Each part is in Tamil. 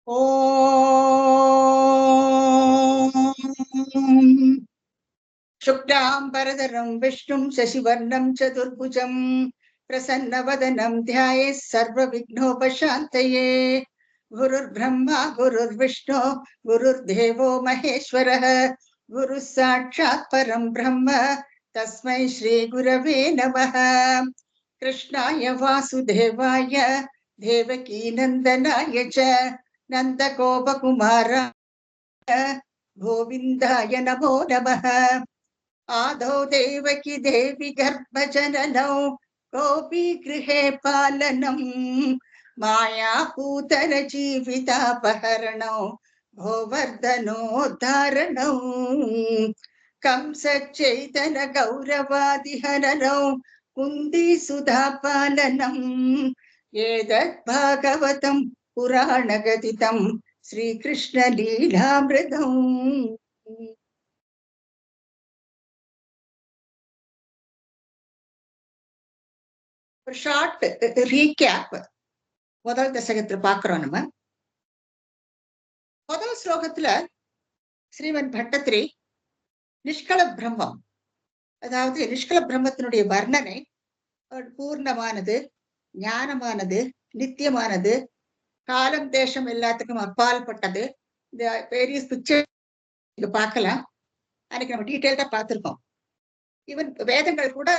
ॐ शुक्लाम्बरधरं विष्णुं शशिवर्णं चतुर्भुजं प्रसन्नवदनं ध्यायेत् सर्वविघ्नोपशान्तये। गुरुर्ब्रह्मा गुरुर्विष्णु गुरुर्देवो महेश्वरः गुरुः साक्षात् परं ब्रह्म तस्मै श्रीगुरवे नमः। कृष्णाय वासुदेवाय देवकीनन्दनाय च नन्दगोपकुमाराय गोविन्दाय नमो नमः। आदौ देवकी देवी गर्भजननौ गोपीगृहे पालनम् मायापूतन जीवितापहरणौ गोवर्धनोद्धारणौ कंसचैतन गौरवादिहननौ कुन्दीसुधापालनम् एतद् भागवतं पुराणगदितं श्रीकृष्णलीलामृतम्। ஒரு ஷார்ட் ரீகேப் முதல் தசகத்துல பாக்குறோம். நம்ம முதல் ஸ்லோகத்துல ஸ்ரீமன் பட்டத்திரி நிஷ்கல பிரம்மம், அதாவது நிஷ்கல பிரம்மத்தினுடைய வர்ணனை பூர்ணமானது, ஞானமானது, நித்தியமானது, காலம் தேசம் எல்லாத்துக்கும் அப்பால் பட்டது. இந்த வேரியஸ் பிக்சர் இங்க பார்க்கலாம். அன்னைக்கு நம்ம டீட்டெயில்டா பார்த்திருக்கோம். ஈவன் வேதங்கள் கூட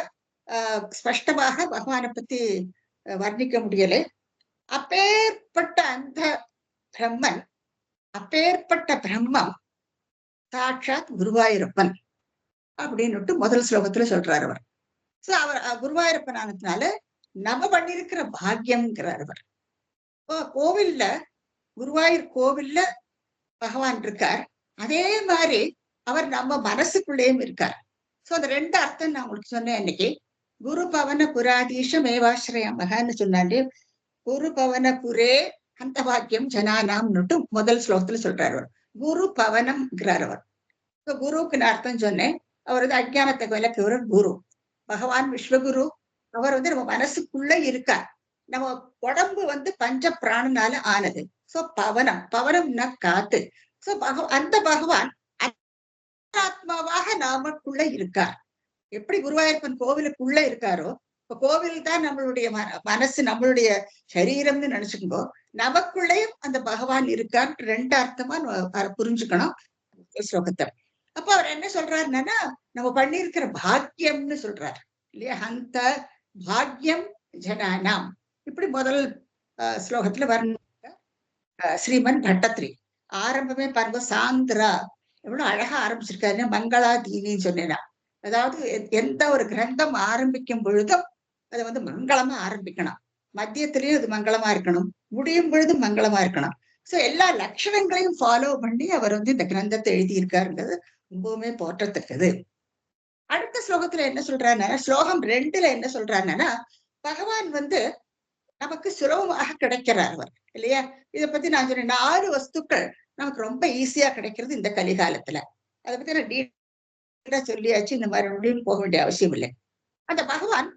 ஸ்பஷ்டமாக பகவானை பத்தி வர்ணிக்க முடியல. அப்பேற்பட்ட அந்த பிரம்மன், அப்பேற்பட்ட பிரம்மம் சாட்சாத் குருவாயூரப்பன் அப்படின்னு முதல் ஸ்லோகத்துல சொல்றாரு அவர். சோ அவர் குருவாயூரப்பன் ஆனதுனால நம்ம பண்ணிருக்கிற பாக்கியம்ங்கிறார் அவர். கோவில்ல, குருவாயூர் கோவில்ல பகவான் இருக்கார். அதே மாதிரி அவர் நம்ம மனசுக்குள்ளேயும் இருக்கார். சோ அந்த ரெண்டு அர்த்தம் நான் உங்களுக்கு சொன்னேன் இன்னைக்கு. குரு பவன புராதீஷம் ஏவாசிரயமகன்னு சொன்னாலே, குரு பவன புரே அந்த வாக்கியம் ஜனானாம்னுட்டு முதல் ஸ்லோகத்துல சொல்றாரு அவர். குரு பவனம்ங்கிறார் அவர். குருவுக்கு நான் அர்த்தம் சொன்னேன். அவர் அஜ்ஞானத்தை விளக்குவர் குரு. பகவான் விஸ்வகுரு. அவர் நம்ம மனசுக்குள்ள இருக்கார். நம்ம உடம்பு பஞ்ச பிராணனால ஆனது. சோ பவனம், பவனம்னா காத்து. சோ அந்த பகவான் ஆத்மாவாக நாமக்குள்ள இருக்கார். எப்படி குருவாயூரப்பன் கோவிலுக்குள்ள இருக்காரோ, இப்ப கோவில் தான் நம்மளுடைய மனசு, நம்மளுடைய சரீரம்னு நினைச்சுக்கோ, நமக்குள்ளேயும் அந்த பகவான் இருக்கார். ரெண்டு அர்த்தமா புரிஞ்சுக்கணும் ஸ்லோகத்தை. அப்ப அவர் என்ன சொல்றாருன்னா, நம்ம பண்ணிருக்கிற பாக்கியம்னு சொல்றாரு இல்லையா. அந்த பாக்கியம் ஜனானாம். இப்படி முதல் ஸ்லோகத்துல வர்ண ஸ்ரீமன் பட்டத்திரி. ஆரம்பமே பாருங்க, சாந்திரா எவ்வளவு அழகா ஆரம்பிச்சிருக்காரு. மங்களா தீனின்னு சொன்னேன்னா, அதாவது எந்த ஒரு கிரந்தம் ஆரம்பிக்கும் பொழுதும் அதை மங்களமா ஆரம்பிக்கணும். மத்தியத்திலயும் அது மங்களமா இருக்கணும், முடியும் பொழுதும் மங்களமா இருக்கணும். சோ எல்லா லட்சணங்களையும் ஃபாலோ பண்ணி அவர் இந்த கிரந்தத்தை எழுதியிருக்காருங்கிறது ரொம்பவுமே போற்றத்தக்கது. அடுத்த ஸ்லோகத்துல என்ன சொல்றாருன்னா, ஸ்லோகம் 2ல என்ன சொல்றாருன்னா, பகவான் நமக்கு சுலபமாக கிடைக்கிறார் அவர் இல்லையா. இதை பத்தி நான் சொன்னேன், 4 வஸ்துக்கள் நமக்கு ரொம்ப ஈஸியா கிடைக்கிறது இந்த கலிகாலத்துல. அதை பத்தி நான் டீட்டெயிலா சொல்லியாச்சு. இந்த மாதிரி முடியும் போக வேண்டிய அவசியம் இல்லை. அந்த பகவான்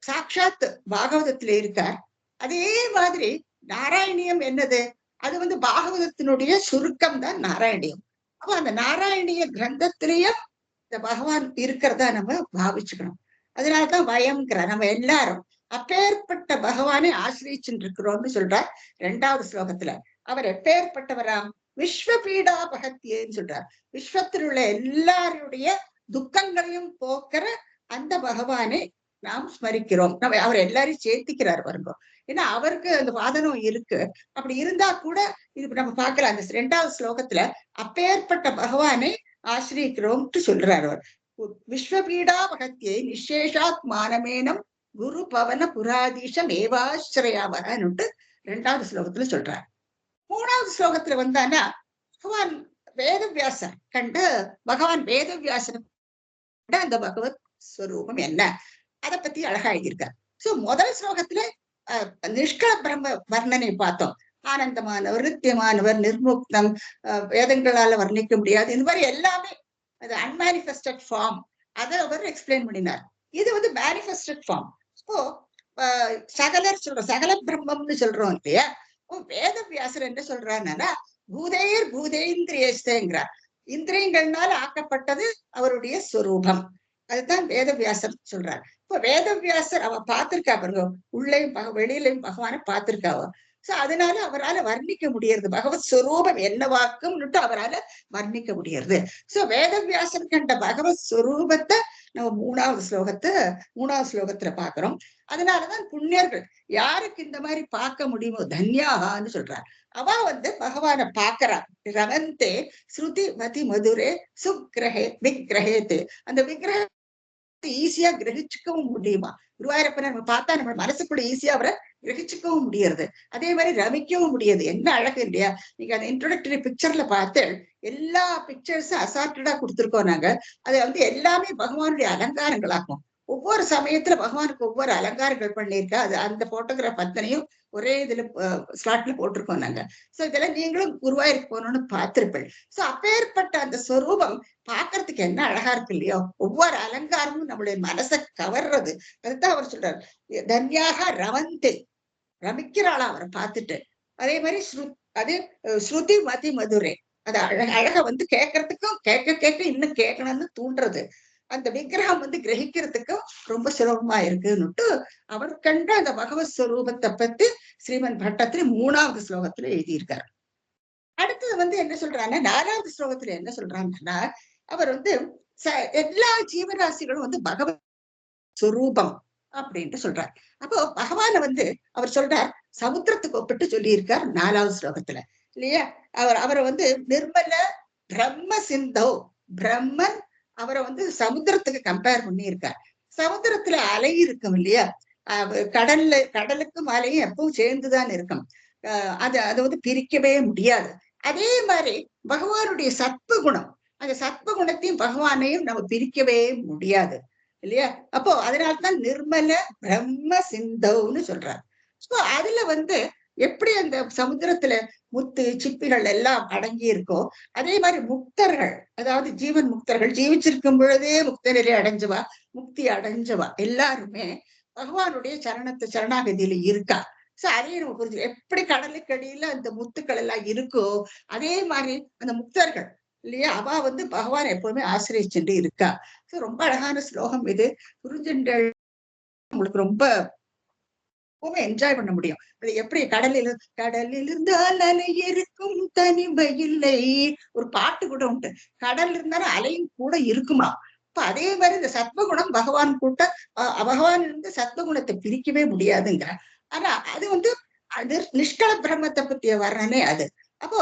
சாட்சாத் பாகவதத்துல இருக்கார். அதே மாதிரி நாராயணியம் என்னது, அது பாகவதத்தினுடைய சுருக்கம் தான் நாராயணியம். அப்ப அந்த நாராயணிய கிரந்தத்திலேயும் இந்த பகவான் இருக்கிறதா நம்ம பாவிச்சுக்கணும். அதனாலதான் வயம்ங்கிற நம்ம எல்லாரும் அப்பேற்பட்ட பகவானை ஆசிரியிச்சுட்டு இருக்கிறோம்னு சொல்றார் 2வது ஸ்லோகத்துல. அவர் எப்பேற்பட்டவராம், விஸ்வபீடா பகத்தியன்னு சொல்றார். விஸ்வத்தில் உள்ள எல்லாருடைய துக்கங்களையும் போக்குற அந்த பகவானை நாம் ஸ்மரிக்கிறோம். நம்ம அவர் எல்லாரையும் சேர்த்திக்கிறார் வருங்க. ஏன்னா அவருக்கு அந்த வாதனம் இருக்கு. அப்படி இருந்தா கூட இது நம்ம பார்க்கலாம். அந்த 2வது ஸ்லோகத்துல அப்பேற்பட்ட பகவானை ஆசிரியிக்கிறோம்ட்டு சொல்றார் அவர். விஸ்வபீடா பகத்தியை நிசேஷாத் மானமேனம் குரு பவன புராதீஷம் ஏவாசிரயாமகன்னுட்டு 2வது ஸ்லோகத்துல சொல்றார். 3வது ஸ்லோகத்துல வந்தானா, பகவான் வேதவியாசர் கண்ட பகவான் வேதவியாசர் அந்த பகவத் ஸ்வரூபம் என்ன, அதை பத்தி அழகா எழுதியிருக்கார். சோ முதல் ஸ்லோகத்துல நிஷ்கல பிரம்ம வர்ணனை பார்த்தோம். ஆனந்தமானவர், நித்தியமானவர், நிர்முக்தம், வேதங்களால வர்ணிக்க முடியாது, இந்த மாதிரி எல்லாமே அது அன்மேனிஃபெஸ்டட் ஃபார்ம், அதை அவர் எக்ஸ்பிளைன் பண்ணினார். இது மேனிஃபெஸ்டட் ஃபார்ம். இப்போ சகலர் சொல்றோம், சகல பிரம்மம்னு சொல்றோம் இல்லையா. வேதவியாசர் என்ன சொல்றாருன்னா, பூதேர் பூதேந்திரியஸ்தேங்கிறார். இந்திரியங்கள்னால ஆக்கப்பட்டது அவருடைய சொரூபம். அதுதான் வேதவியாசர் சொல்றார். இப்ப வேதவியாசர் அவ பார்த்திருக்கா பாருங்க. உள்ளேயும் வெளியிலையும் பகவான பார்த்திருக்கா அவ. சோ அதனால அவரால வர்ணிக்க முடியறது. பகவத் ஸ்வரூபம் என்னவாக்கும்னுட்டு அவரால வர்ணிக்க முடியறது. சோ வேதவியாசர் கண்ட பகவத் ஸ்வரூபத்தை நம்ம மூணாவது ஸ்லோகத்துல பாக்குறோம். அதனாலதான் புண்ணியர்கள் யாருக்கு இந்த மாதிரி பார்க்க முடியுமோ தன்யாகான்னு சொல்றார். அவ பகவான பாக்குறா. ரவந்தே ஸ்ருதி மதி மதுரே சுக்கிரகே விக்கிரகேத்து. அந்த விக்கிரக ஈஸியா கிரகிச்சுக்கவும் முடியுமா? குருவாயூரப்பனை நம்ம பார்த்தா நம்ம மனசுக்குள்ள ஈஸியா அவரை கிரகிச்சுக்கவும் முடியறது. அதே மாதிரி ரமிக்கவும் முடியாது. என்ன அழகு இல்லையா? நீங்க அந்த இன்ட்ரோடக்டரி பிக்சர்ல பார்த்து எல்லா பிக்சர்ஸும் அசார்டடா கொடுத்துருக்கோம் நாங்க. அது எல்லாமே பகவானுடைய அலங்காரங்களாகும். ஒவ்வொரு சமயத்துல பகவானுக்கு ஒவ்வொரு அலங்காரங்கள் பண்ணியிருக்கா. அது அந்த போட்டோகிராஃப் அத்தனையும் ஒரே இதுல ஸ்லாட்ல போட்டிருக்கோம் நாங்க. சோ இதெல்லாம் நீங்களும் குருவாயூருக்கு போகணும்னு பார்த்திருப்பேன். சோ அப்பேற்பட்ட அந்த ஸ்வரூபம் பாக்குறதுக்கு என்ன அழகா இருக்கு இல்லையோ? ஒவ்வொரு அலங்காரமும் நம்மளுடைய மனசை கவர்றது. அதுதான் அவர் சொல்றாரு, தன்யாக ரவந்தே, ரமிக்கிறாளா அவரை பார்த்துட்டு. அதே மாதிரி அது ஸ்ருதி மதி மதுரை. அது அழக கேட்கறதுக்கும் கேட்க கேட்க இன்னும் கேட்கணும்னு தூண்டுறது. அந்த விக்கிரகம் கிரகிக்கிறதுக்கும் ரொம்ப சுலபமா இருக்குன்னுட்டு அவர் கண்ட அந்த பகவத் ஸ்வரூபத்தை பத்தி ஸ்ரீமன் பட்டத்திரி 3வது ஸ்லோகத்துல எழுதியிருக்காரு. அடுத்தது என்ன சொல்றாங்க, 4வது ஸ்லோகத்துல என்ன சொல்றாங்கன்னா, அவர் எல்லா ஜீவராசிகளும் பகவத் சுரூபம் அப்படின்ட்டு சொல்றார். அப்போ பகவான அவர் சொல்றார், சமுத்திரத்துக்கு ஒப்பிட்டு சொல்லி இருக்கார் 4வது ஸ்லோகத்துல இல்லையா? அவரை நிர்மல பிரம்ம சிந்தோ, பிரம்மன் அவரை சமுத்திரத்துக்கு கம்பேர் பண்ணி இருக்கார். சமுத்திரத்துல அலை இருக்கும் இல்லையா? கடலுக்கும் அலையும் எப்பவும் சேர்ந்துதான் இருக்கும். அது பிரிக்கவே முடியாது. அதே மாதிரி பகவானுடைய சத்வகுணம், அந்த சத்வகுணத்தையும் பகவானையும் நம்ம பிரிக்கவே முடியாது இல்லையா? அப்போ அதனால்தான் நிர்மல பிரம்ம சிந்தோன்னு சொல்றாரு. சோ அதுல எப்படி அந்த சமுத்திரத்துல முத்து சிப்பிகள் எல்லாம் அடங்கி இருக்கோ, அதே மாதிரி முக்தர்கள், அதாவது ஜீவன் முக்தர்கள், ஜீவிச்சிருக்கும் பொழுதே முக்த நிலை அடைஞ்சவா, முக்தி அடைஞ்சவா எல்லாருமே பகவானுடைய சரணாகதியில இருக்கா. சோ அதையும் நம்ம புரிஞ்சு, எப்படி கடலுக்கு அடியில அந்த முத்துக்கள் எல்லாம் இருக்கோ அதே மாதிரி அந்த முக்தர்கள் இல்லையா, அவ பகவான் எப்பவுமே ஆசிரியச்சுட்டு இருக்கா. சோ ரொம்ப அழகான ஸ்லோகம் இது. புரிஞ்சுண்டல் உங்களுக்கு ரொம்ப என்ஜாய் பண்ண முடியும். அது எப்படி கடலில் இருந்தால் அலை இருக்கும் தனிமை இல்லை. ஒரு பாட்டு கூட உண்டு. கடல் இருந்தாலும் அலையும் கூட இருக்குமா? இப்ப அதே மாதிரி இந்த சத்வகுணம் பகவான் கூட்ட பகவான் சத்வகுணத்தை பிரிக்கவே முடியாதுங்க. ஆனா அது அது நிஷ்கல பிரம்மத்தை பத்திய வர்றனே அது. அப்போ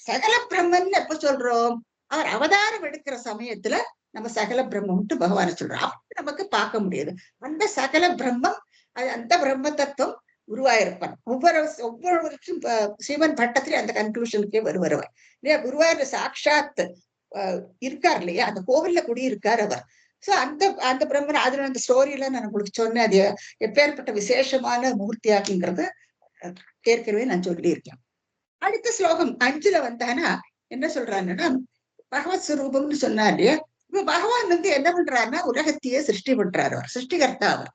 சகல பிரம்மன் எப்ப சொல்றோம்? அவர் அவதாரம் எடுக்கிற சமயத்துல நம்ம சகல பிரம்மம்ட்டு பகவான சொல்றோம். அப்ப நமக்கு பார்க்க முடியாது அந்த சகல பிரம்மம். அந்த பிரம்ம தத்துவம் குருவாயிருப்பன். ஒவ்வொரு வருஷம் ஸ்ரீமன் பட்டத்திலே அந்த கன்க்ளூஷனுக்கே வருவார் இல்லையா? குருவாயூர் சாட்சாத் இருக்கார் இல்லையா? அந்த கோவில்ல குடி இருக்கார் அவர். சோ அந்த பிரம்மன் அதுல அந்த ஸ்டோரியில நான் உங்களுக்கு சொன்னேன். அது எப்பேற்பட்ட விசேஷமான மூர்த்தியாக்குங்கிறது ஏற்கனவே நான் சொல்லியிருக்கேன். அடுத்த ஸ்லோகம் 5ல வந்தானா என்ன சொல்றாங்கன்னா, பகவத் ஸ்வரூபம்னு சொன்னா இல்லையா? இப்ப பகவான் என்ன பண்றாருன்னா உலகத்தையே சிருஷ்டி பண்றாரு. அவர் சிருஷ்டிகர்த்தா. அவர்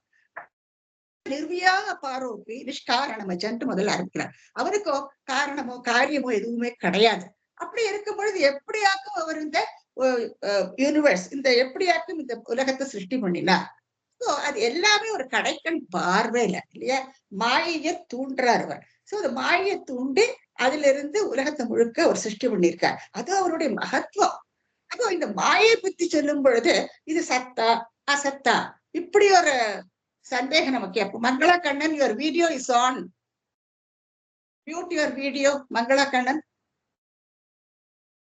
நிர்வியாக பாரோப்பி நிஷ்காரணமச்சன்ட்டு முதல்ல ஆரம்பிக்கிறார். அவருக்கோ காரணமோ காரியமோ எதுவுமே கிடையாது. அப்படி இருக்கும் பொழுது எப்படியாக்கும் அவர் இந்த யூனிவர்ஸ் எப்படியாக்கும் இந்த உலகத்தை சிருஷ்டி பண்ணினார். சோ அது எல்லாமே ஒரு கடைக்கண் பார்வையில இல்லையா? மாயையை தூண்டுறார் அவர். சோ அந்த மாயையை தூண்டி அதுல இருந்து உலகத்தை முழுக்க அவர் சிருஷ்டி பண்ணியிருக்கார். அது அவருடைய மகத்துவம். அப்போ இந்த மாயை பத்தி சொல்லும் பொழுது இது சத்தா அசத்தா இப்படி ஒரு சந்தேகம் நமக்கு. அப்போ Mangala Kannan, your video is on. Mute your video Mangala Kannan.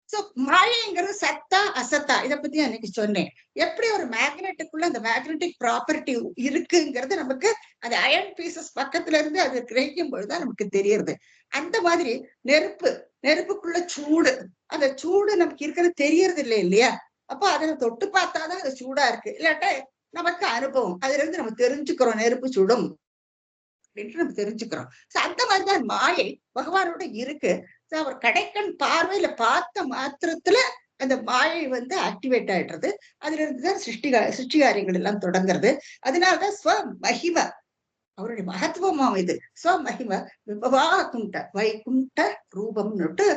So மாயைங்கிறது சத்தா அசத்தா இதை பத்தி அன்னைக்கு சொன்னேன். எப்படி ஒரு மேக்னெட்டுக்குள்ள அந்த மேக்னெட்டிக் ப்ராப்பர்ட்டி இருக்குங்கிறது நமக்கு அந்த அயன் பீசஸ் பக்கத்துல இருந்து அது கிரகிக்கும் பொழுதுதான் நமக்கு தெரியுது. அந்த மாதிரி நெருப்புக்குள்ள சூடு, அந்த சூடு நமக்கு இருக்கிறது தெரியறது இல்லை இல்லையா? அப்போ அதை தொட்டு பார்த்தாதான் அது சூடா இருக்கு. இல்லாட்டா நமக்கு அனுபவம் அதுல இருந்து நம்ம தெரிஞ்சுக்கிறோம் நெருப்பு சுடும் அப்படின்னு நம்ம தெரிஞ்சுக்கிறோம். அந்த மாதிரிதான் மாயை பகவானோட இருக்கு. அவர் கடைக்கண் பார்வையில பார்த்த மாத்திரத்துல அந்த மாயை ஆக்டிவேட் ஆயிடுறது. அதுல இருந்துதான் சிருஷ்டி காரியங்கள் எல்லாம் தொடங்குறது. அதனாலதான் ஸ்வ மகிம அவருடைய மகத்துவமாம் இது. மகிம விபவா குண்ட வைகுண்ட ரூபம்னுட்டு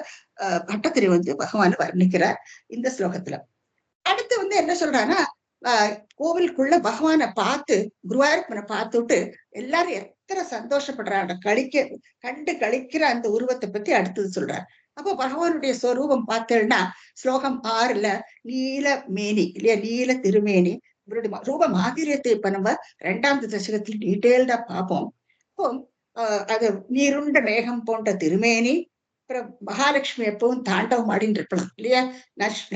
பட்டத்திரி வந்து பகவான் வர்ணிக்கிறார் இந்த ஸ்லோகத்துல. அடுத்து வந்து என்ன சொல்றான்னா, கோவிலுக்குள்ள பகவானை பார்த்து குருவாயூரப்பனை பார்த்துட்டு எல்லாரும் எத்தனை சந்தோஷப்படுறாங்க, கண்டு கழிக்கிற அந்த உருவத்தை பத்தி அடுத்தது சொல்றார். அப்போ பகவானுடைய ஸ்வரூபம் பார்த்தேன்னா ஸ்லோகம் 6ல நீல மேனி இல்லையா, நீல திருமேனி, இவருடைய ரூப மாதிரியத்தை இப்ப நம்ம 2வது தசகத்தில் டீட்டெயில்டா பார்ப்போம். இப்போ அது நீருண்ட மேகம் போன்ற திருமேனி, அப்புறம் மகாலட்சுமி எப்பவும் தாண்டவம் ஆடின்னு இருக்கலாம் இல்லையா,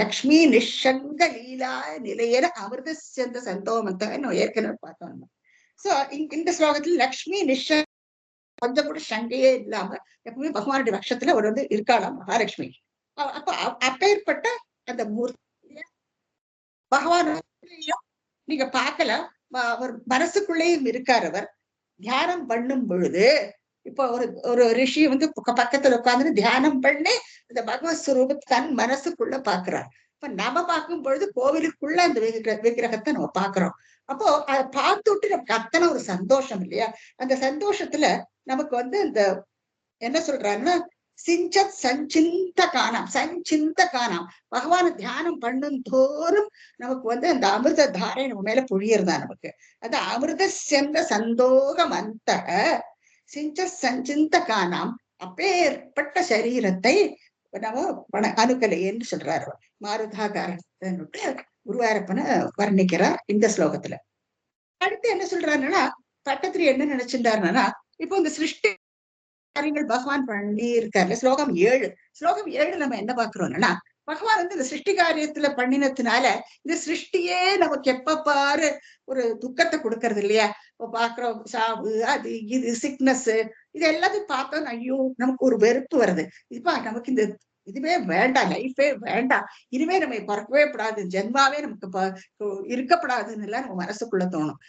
லக்ஷ்மி நிஷங்க லீலா நிலையன அமிர்த சந்த சந்தோமத்தை ஏற்கனவே பார்த்தோம் நம்ம. சோ இந்த ஸ்லோகத்துல லக்ஷ்மி கொஞ்சம் கூட சங்கையே இல்லாம எப்பவுமே பகவானுடைய பட்சத்துல ஒரு வந்து இருக்காளாம் மகாலட்சுமி. அப்ப அப்பேற்பட்ட அந்த மூர்த்தி பகவான் நீங்க பார்க்கல, அவர் மனசுக்குள்ளேயும் இருக்கார். அவர் தியானம் பண்ணும் பொழுது இப்ப ஒரு ரிஷி வந்து பக்கத்துல உட்கார்ந்து தியானம் பண்ணி இந்த பகவத் ஸ்வரூபத்தை தன் மனசுக்குள்ள பாக்குறார். இப்ப நம்ம பார்க்கும் பொழுது கோவிலுக்குள்ள அந்த விக்கிரகத்தை நம்ம பாக்குறோம். அப்போ அதை பார்த்துட்டு நமக்கு அத்தனை ஒரு சந்தோஷம் இல்லையா. அந்த சந்தோஷத்துல நமக்கு வந்து இந்த என்ன சொல்றாருன்னா சிஞ்சத் சஞ்சிந்த காணாம், சஞ்சிந்த காணாம், பகவான தியானம் பண்ணும் தோறும் நமக்கு வந்து அந்த அமிர்த தாரை நம்ம மேல பொழியறதா நமக்கு. அந்த அமிர்த சென்ற சந்தோகம் அந்த சிஞ்ச சஞ்சிந்த காணாம் அப்பேற்பட்ட சரீரத்தை நம்ம அணுக்கலைன்னு சொல்றாரு மாருதாகாரத்தை குருவாரப்பனை வர்ணிக்கிறார் இந்த ஸ்லோகத்துல. அடுத்து என்ன சொல்றாருன்னா பட்டத்திரி என்ன நினைச்சிருந்தாருன்னா, இப்போ இந்த சிருஷ்டி காரியங்கள் பகவான் பண்ணி இருக்காரு. ஸ்லோகம் 7 நம்ம என்ன பாக்குறோம்னா, பகவான் வந்து இந்த சிருஷ்டி காரியத்துல பண்ணினதுனால இந்த சிருஷ்டியே நமக்கு எப்ப பாரு ஒரு துக்கத்தை கொடுக்கறது இல்லையா. இப்போ பாக்குறோம் சாவு, அது இது சிக்னஸ், இது எல்லாத்தையும் பார்த்தோம் ஐயோ நமக்கு ஒரு வெறுப்பு வருது. இப்ப நமக்கு இந்த இதுவே வேண்டாம், லைஃபே வேண்டாம், இனிமே நம்ம பறக்கவே கூடாது, ஜென்மாவே நமக்கு இருக்கப்படாதுன்னு எல்லாம் நம்ம மனசுக்குள்ள தோணும்.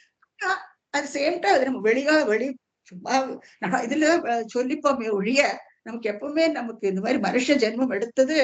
அது சேம் டைம் அது நம்ம வெளி சும்மா இதுல சொல்லிப்போமே ஒழிய நமக்கு எப்பவுமே நமக்கு இந்த மாதிரி மனுஷ ஜென்மம் எடுத்தது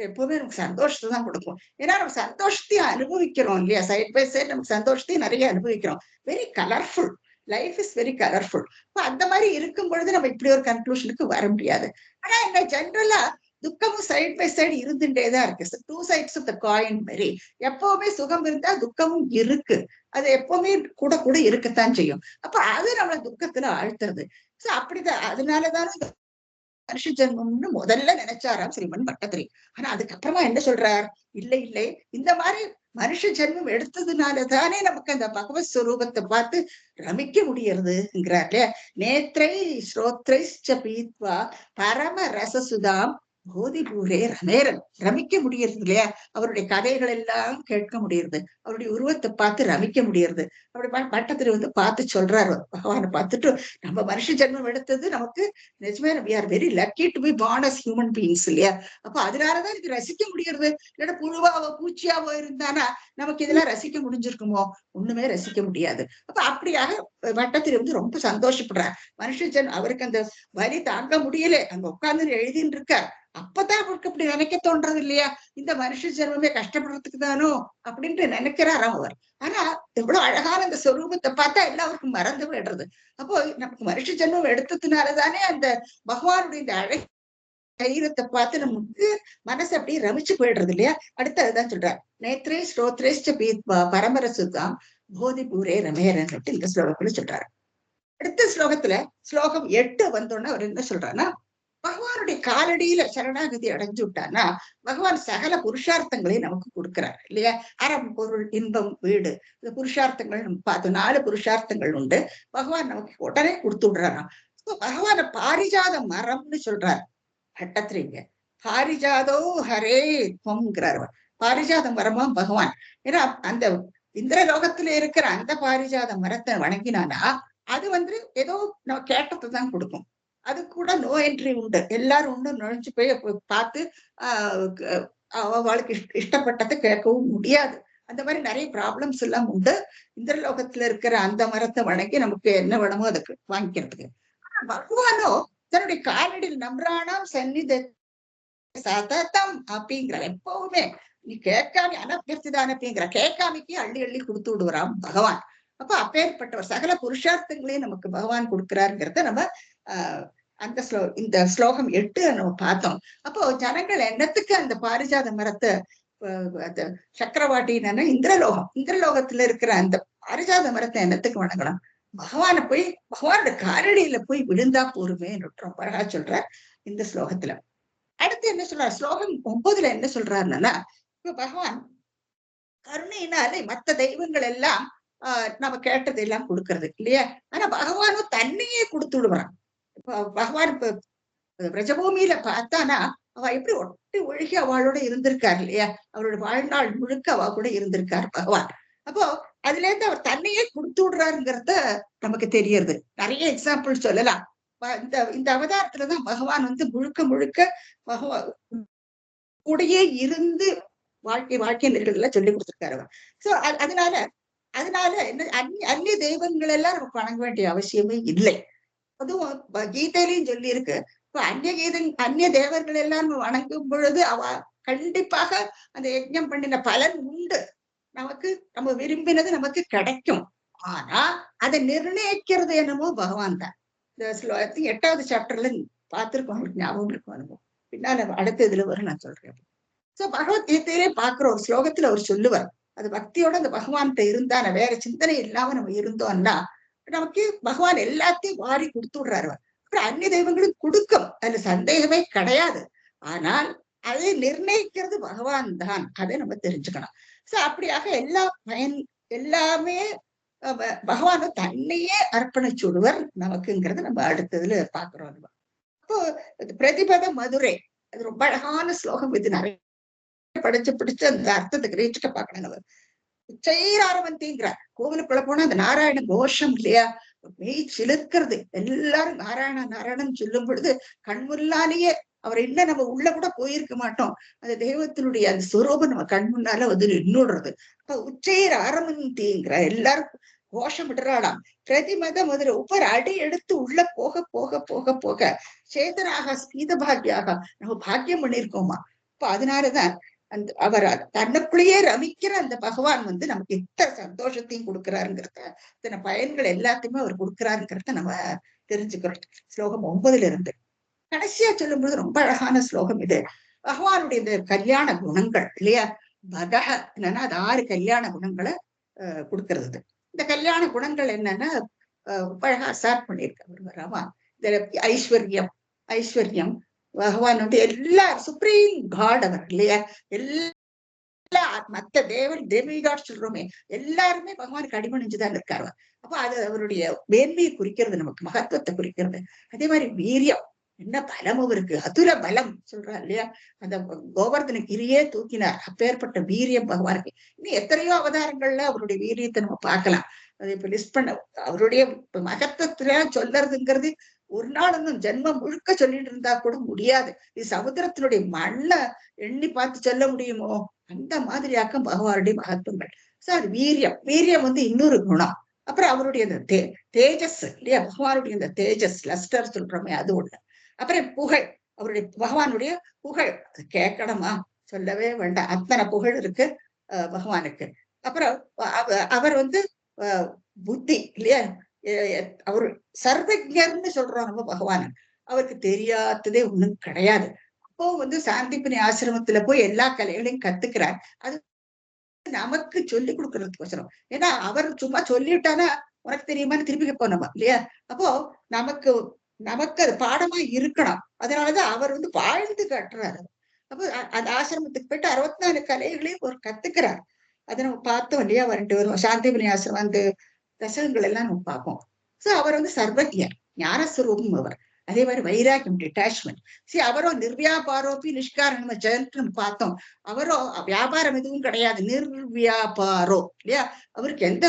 எப்பவுமே நமக்கு சந்தோஷத்தை தான் கொடுக்கும். ஏன்னா நம்ம சந்தோஷத்தையும் அனுபவிக்கிறோம் இல்லையா, சைட் பை சைட் நமக்கு சந்தோஷத்தையும் நிறைய அனுபவிக்கிறோம். Very colourful life is very colourful. அந்த மாதிரி இருக்கும் பொழுது நம்ம இப்படி ஒரு கன்க்ளூஷனுக்கு வர முடியாது. ஆனா என்ன ஜென்ரலா துக்கமும் சைட் பை சைடு இருந்துட்டேதான் இருக்கு. Two sides of the coin மாதிரி எப்பவுமே சுகம் இருந்தா துக்கமும் இருக்கு. அது எப்பவுமே கூட கூட இருக்கத்தான் செய்யும். அப்ப அது நம்மள துக்கத்துல ஆழ்த்துறது. சோ அப்படிதான், அதனாலதான் மனுஷ ஜென்மம்னு முதல்ல நினைச்சாராம் ஸ்ரீமன் பட்டத்திரி. ஆனா அதுக்கப்புறமா என்ன சொல்றார், இல்லை இந்த மாதிரி மனுஷ ஜென்மம் எடுத்ததுனாலதானே நமக்கு அந்த பகவத் ஸ்வரூபத்தை பார்த்து ரமிக்க முடியறதுங்கிறார் இல்லையா. நேத்ரை ஸ்ரோத்ரை பீத்வா பரம ரசசுதாம் போதிபூரே ரமேரன், ரமிக்க முடியறது இல்லையா. அவருடைய கதைகள் எல்லாம் கேட்க முடியறது, அவருடைய உருவத்தை பார்த்து ரமிக்க முடியறது. அப்படி பட்டத்திரி வந்து பார்த்து சொல்றாரு, பகவானை பார்த்துட்டு நம்ம மனுஷ ஜென்மம் எடுத்தது நமக்கு நிஜமே we are very lucky to be born as human beings இல்லையா. அப்ப அதனாலதான் இது ரசிக்க முடியறது. இல்லைன்னா புழுவாவோ பூச்சியாவோ இருந்தானா நமக்கு இதெல்லாம் ரசிக்க முடிஞ்சிருக்குமோ, ஒண்ணுமே ரசிக்க முடியாது. அப்ப அப்படியாக பட்டத்திரி வந்து ரொம்ப சந்தோஷப்படுறார். மனுஷ ஜென்மம் அவருக்கு அந்த வலி தாங்க முடியல, அங்க உட்கார்ந்து எழுதின்னு இருக்கார். அப்பதான் அவருக்கு அப்படி நினைக்க தோன்றது இல்லையா, இந்த மனுஷ ஜென்மமே கஷ்டப்படுறதுக்கு தானோ அப்படின்ட்டு நினைக்கிறாராம் அவர். ஆனா எவ்வளவு அழகான அந்த சொரூபத்தை பார்த்தா எல்லாருக்கும் மறந்து விடுறது. அப்போ நமக்கு மனுஷ ஜென்மம் எடுத்ததுனாலதானே அந்த பகவானுடைய இந்த அழகு சரீரத்தை பார்த்து நமக்கு மனசு அப்படியே ரமிச்சு போயிடுறது இல்லையா. அடுத்து அதுதான் சொல்றார், நேத்ரே ஸ்ரோத்ரேஷ்ட பீத்வா பரமரசுதாம் போதிபூரே ரமேரன் இந்த ஸ்லோகத்துல சொல்றாரு. அடுத்த ஸ்லோகத்துல ஸ்லோகம் 8 வந்தோன்னா அவர் என்ன சொல்றாருன்னா, பகவானுடைய காலடியில சரணாகதி அடைஞ்சு விட்டான்னா பகவான் சகல புருஷார்த்தங்களையும் நமக்கு கொடுக்கிறார் இல்லையா. அறம் பொருள் இன்பம் வீடு, இந்த புருஷார்த்தங்கள் நம்ம பார்த்தோம், 4 புருஷார்த்தங்கள் உண்டு. பகவான் நமக்கு உடனே கொடுத்து விடுறாராம். பகவான பாரிஜாத மரம்னு சொல்றார் பட்டத்திரிங்க. பாரிஜாதோ ஹரே துவங்கிறார். பாரிஜாத மரமா பகவான். ஏன்னா அந்த இந்திரலோகத்துல இருக்கிற அந்த பாரிஜாத மரத்தை வணங்கினானா அது வந்து ஏதோ நம்ம கேட்டதான் கொடுக்கும். அது கூட நோ என்ட்ரி உண்டு, எல்லாரும் உண்டு நுழைஞ்சு போய் பார்த்து அவளுக்கு இஷ்டப்பட்டதை கேட்கவும் முடியாது. அந்த மாதிரி நிறைய ப்ராப்ளம்ஸ் எல்லாம் உண்டு. இந்திரலோகத்துல இருக்கிற அந்த மரத்தை வணங்கி நமக்கு என்ன வேணுமோ அதுக்கு வாங்கிக்கிறதுக்கு. ஆனா பகவானோ தன்னுடைய காலடியில் நம்ராணாம் சந்நித சததம் அப்படிங்கிற, எப்பவுமே நீ கேட்காம அனபியர்த்திதான் அப்படிங்கிற, கேட்காமைக்கு அள்ளி அள்ளி கொடுத்து விடுவாராம் பகவான். அப்ப அப்பேற்பட்டவர் சகல புருஷார்த்தங்களையும் நமக்கு பகவான் கொடுக்கிறாருங்கிறத நம்ம அந்த இந்த ஸ்லோகம் 8 நம்ம பார்த்தோம். அப்போ ஜனங்கள் என்னத்துக்கு அந்த பாரிஜாத மரத்தை சக்கரவாட்டி இந்திரலோகத்துல இருக்கிற அந்த பாரிஜாத மரத்தை என்னத்துக்கு வணங்கலாம்? பகவானை போய் பகவானோட காரடியில போய் விழுந்தா போருமே ரொம்ப அழகா சொல்ற இந்த ஸ்லோகத்துல. அடுத்து என்ன சொல்றாரு? ஸ்லோகம் 9 என்ன சொல்றாருன்னா, இப்ப பகவான் கருணையினாலே மத்த தெய்வங்கள் எல்லாம் நம்ம கேட்டது எல்லாம் கொடுக்கறது இல்லையா? ஆனா பகவானும் தன்னையே கொடுத்து விடுவான். இப்ப பகவான் இப்ப பிரஜபூமியில பார்த்தானா அவ எப்படி ஒட்டி ஒழுகி அவளோட இருந்திருக்காரு இல்லையா? அவரோட வாழ்நாள் முழுக்க அவ கூட இருந்திருக்காரு பகவான். அப்போ அதுல இருந்து அவர் தன்னையே கொடுத்து விடுறாருங்கிறத நமக்கு தெரியறது. நிறைய எக்ஸாம்பிள் சொல்லலாம். இந்த இந்த அவதாரத்துலதான் பகவான் முழுக்க முழுக்க பகவான் கூடயே இருந்து வாழ்க்கை நெறிகளை சொல்லி கொடுத்திருக்காரு அவர். சோ அதனால அதனால என்ன அந்நிய தெய்வங்கள் எல்லாம் நமக்கு வணங்க வேண்டிய அவசியமே இல்லை. அதுவும் கீதையிலையும் சொல்லி இருக்கு. இப்ப அந்நிய தேவர்கள் எல்லாம் வணங்கும் பொழுது அவ கண்டிப்பாக அந்த யஜ்ஞம் பண்ணின பலன் உண்டு. நமக்கு நம்ம விரும்பினது நமக்கு கிடைக்கும். ஆனா அதை நிர்ணயிக்கிறது என்னமோ பகவான் தான். இந்த 8வது சாப்டர்ல பார்த்திருக்கோம், உங்களுக்கு ஞாபகம் இருக்கும் அனுபவம். பின்னால அடுத்த இதுல வரும், நான் சொல்றேன். சோ பகவத்கீதையிலே பாக்குற ஒரு ஸ்லோகத்துல அவர் சொல்லுவார், அது பக்தியோட அந்த பகவான்கிட்ட இருந்தா வேற சிந்தனை இல்லாம நம்ம இருந்தோம்னா நமக்கு பகவான் எல்லாத்தையும் வாரி கொடுத்து விடுறாரு. அப்புறம் அந்நிய தெய்வங்களும் கொடுக்கும், அதுல சந்தேகமே கிடையாது. ஆனால் அதை நிர்ணயிக்கிறது பகவான் தான், அதை நம்ம தெரிஞ்சுக்கணும். சோ அப்படியாக எல்லாமே பகவானும் தன்னையே அர்ப்பணிச்சு விடுவர் நமக்குங்கிறத நம்ம அடுத்ததுல பாக்குறோம். அப்போ பிரதிபத மதுரை, அது ரொம்ப அழகான ஸ்லோகம். இது நிறைய படிச்சு பிடிச்சு அந்த அர்த்தத்தை கிரகிச்சுக்க பார்க்கணும். நம்ம உச்சைராரவந்திங்கிறார். கோவிலுக்குள்ள போனா அந்த நாராயண கோஷம் இல்லையா, மெய் சிலிர்க்கிறது. எல்லாரும் நாராயண நாராயணன் சொல்லும் பொழுது கண்முன்னாலேயே அவர் என்ன நம்ம உள்ள கூட போயிருக்க மாட்டோம், அந்த தெய்வத்தினுடைய அந்த சுரூபம் நம்ம கண் முன்னால நின்னுடுறது. அப்ப உச்சையர் ஆரம்பந்திங்கிற எல்லாரும் கோஷம் விடுறாளாம். பிரதிமத முதல்ல ஒவ்வொரு அடி எடுத்து உள்ள போக போக போக போக சேதனாக ஸ்பீத பாக்கியாக நம்ம பாக்கியம் பண்ணியிருக்கோமா. இப்ப அதனாலதான் அந்த அவர் தன்னுக்குள்ளேயே ரமிக்கிற அந்த பகவான் நமக்கு இத்தனை சந்தோஷத்தையும் கொடுக்கிறாருங்கிறத, இத்தனை பயன்கள் எல்லாத்தையுமே அவர் கொடுக்கிறாருங்கிறத நம்ம தெரிஞ்சுக்கிறோம். ஸ்லோகம் 9ல இருந்து கடைசியா சொல்லும் பொழுது ரொம்ப அழகான ஸ்லோகம் இது. பகவானுடைய இந்த கல்யாண குணங்கள் இல்லையா, பதக என்னன்னா அது 6 கல்யாண குணங்களை கொடுக்கறது. இந்த கல்யாண குணங்கள் என்னன்னா அழகா ஸ்டார்ட் பண்ணியிருக்காரு ராமா. இந்த ஐஸ்வர்யம் பகவான் எல்லா சுப்ரீம் காட் அவர் இல்லையா, எல்லா மத்த தேவிகாட் சொல்றோமே எல்லாருமே பகவானுக்கு அடிமணிஞ்சுதான் இருக்காரு. அப்ப அது அவருடைய மேன்மையை குறிக்கிறது, நமக்கு மகத்துவத்தை குறிக்கிறது. அதே மாதிரி வீரியம், என்ன பலம் அவருக்கு, அதுர பலம் சொல்றாரு இல்லையா, அந்த கோவர்தன கிரியே தூக்கினார். அப்பேற்பட்ட வீரியம் பகவானுக்கு. இன்னும் எத்தனையோ அவதாரங்கள்ல அவருடைய வீரியத்தை நம்ம பார்க்கலாம். அதை இப்ப லிஸ்ட் பண்ண அவருடைய மகத்துவத்துல சொல்றதுங்கிறது ஒரு நாள் ஜென்மம் முழுக்க சொல்லிட்டு இருந்தா கூட முடியாது. இது சமுத்திரத்தினுடைய மண்ணை எண்ணி பார்த்து சொல்ல முடியுமோ, அந்த மாதிரியாக்கம் பகவானுடைய மகத்துவங்கள். சோ அது வீரியம் இன்னொரு குணம். அப்புறம் அவருடைய அந்த தேஜஸ் இல்லையா, பகவானுடைய இந்த தேஜஸ் லஸ்டர் சொல்றோமே அது ஒண்ணு. அப்புறம் புகழ், அவருடைய பகவானுடைய புகழ் கேட்கணுமா, சொல்லவே வேண்டாம், அத்தனை புகழ் இருக்கு பகவானுக்கு. அப்புறம் அவர் புத்தி இல்லையா, அவர் சர்வஜர்னு சொல்றோம் நம்ம பகவான். அவருக்கு தெரியாததே ஒண்ணும் கிடையாது. அப்போ சாந்திபனி ஆசிரமத்துல போய் எல்லா கலைகளையும் கத்துக்கிறார். அது நமக்கு சொல்லி கொடுக்கறதுக்கோசரம். ஏன்னா அவர் சும்மா சொல்லிட்டானா உனக்கு தெரியுமான்னு திருப்பி கேட்போம் நம்ம இல்லையா. அப்போ நமக்கு அது பாடமா இருக்கணும். அதனாலதான் அவர் வாழ்ந்து காட்டுறாரு. அப்போ அந்த ஆசிரமத்துக்கு போயிட்டு 64 கலைகளையும் ஒரு கத்துக்கிறார். அதை நம்ம பார்த்தோம் இல்லையா, வந்துட்டு வரும் சாந்திபனி ஆசிரமம் அந்த தசகங்கள் எல்லாம் நம்ம பார்ப்போம். சோ அவர் சர்வஜர், ஞானஸ்வரூபம் அவர். அதே மாதிரி வைராக்கியம், டிட்டாச்மெண்ட். சரி, அவரோ நிர்வியாபாரோப்பி நிஷ்காரணம் நம்ம பார்த்தோம். அவரோ வியாபாரம் எதுவும் கிடையாது, நிர்வியாபாரோ இல்லையா, அவருக்கு எந்த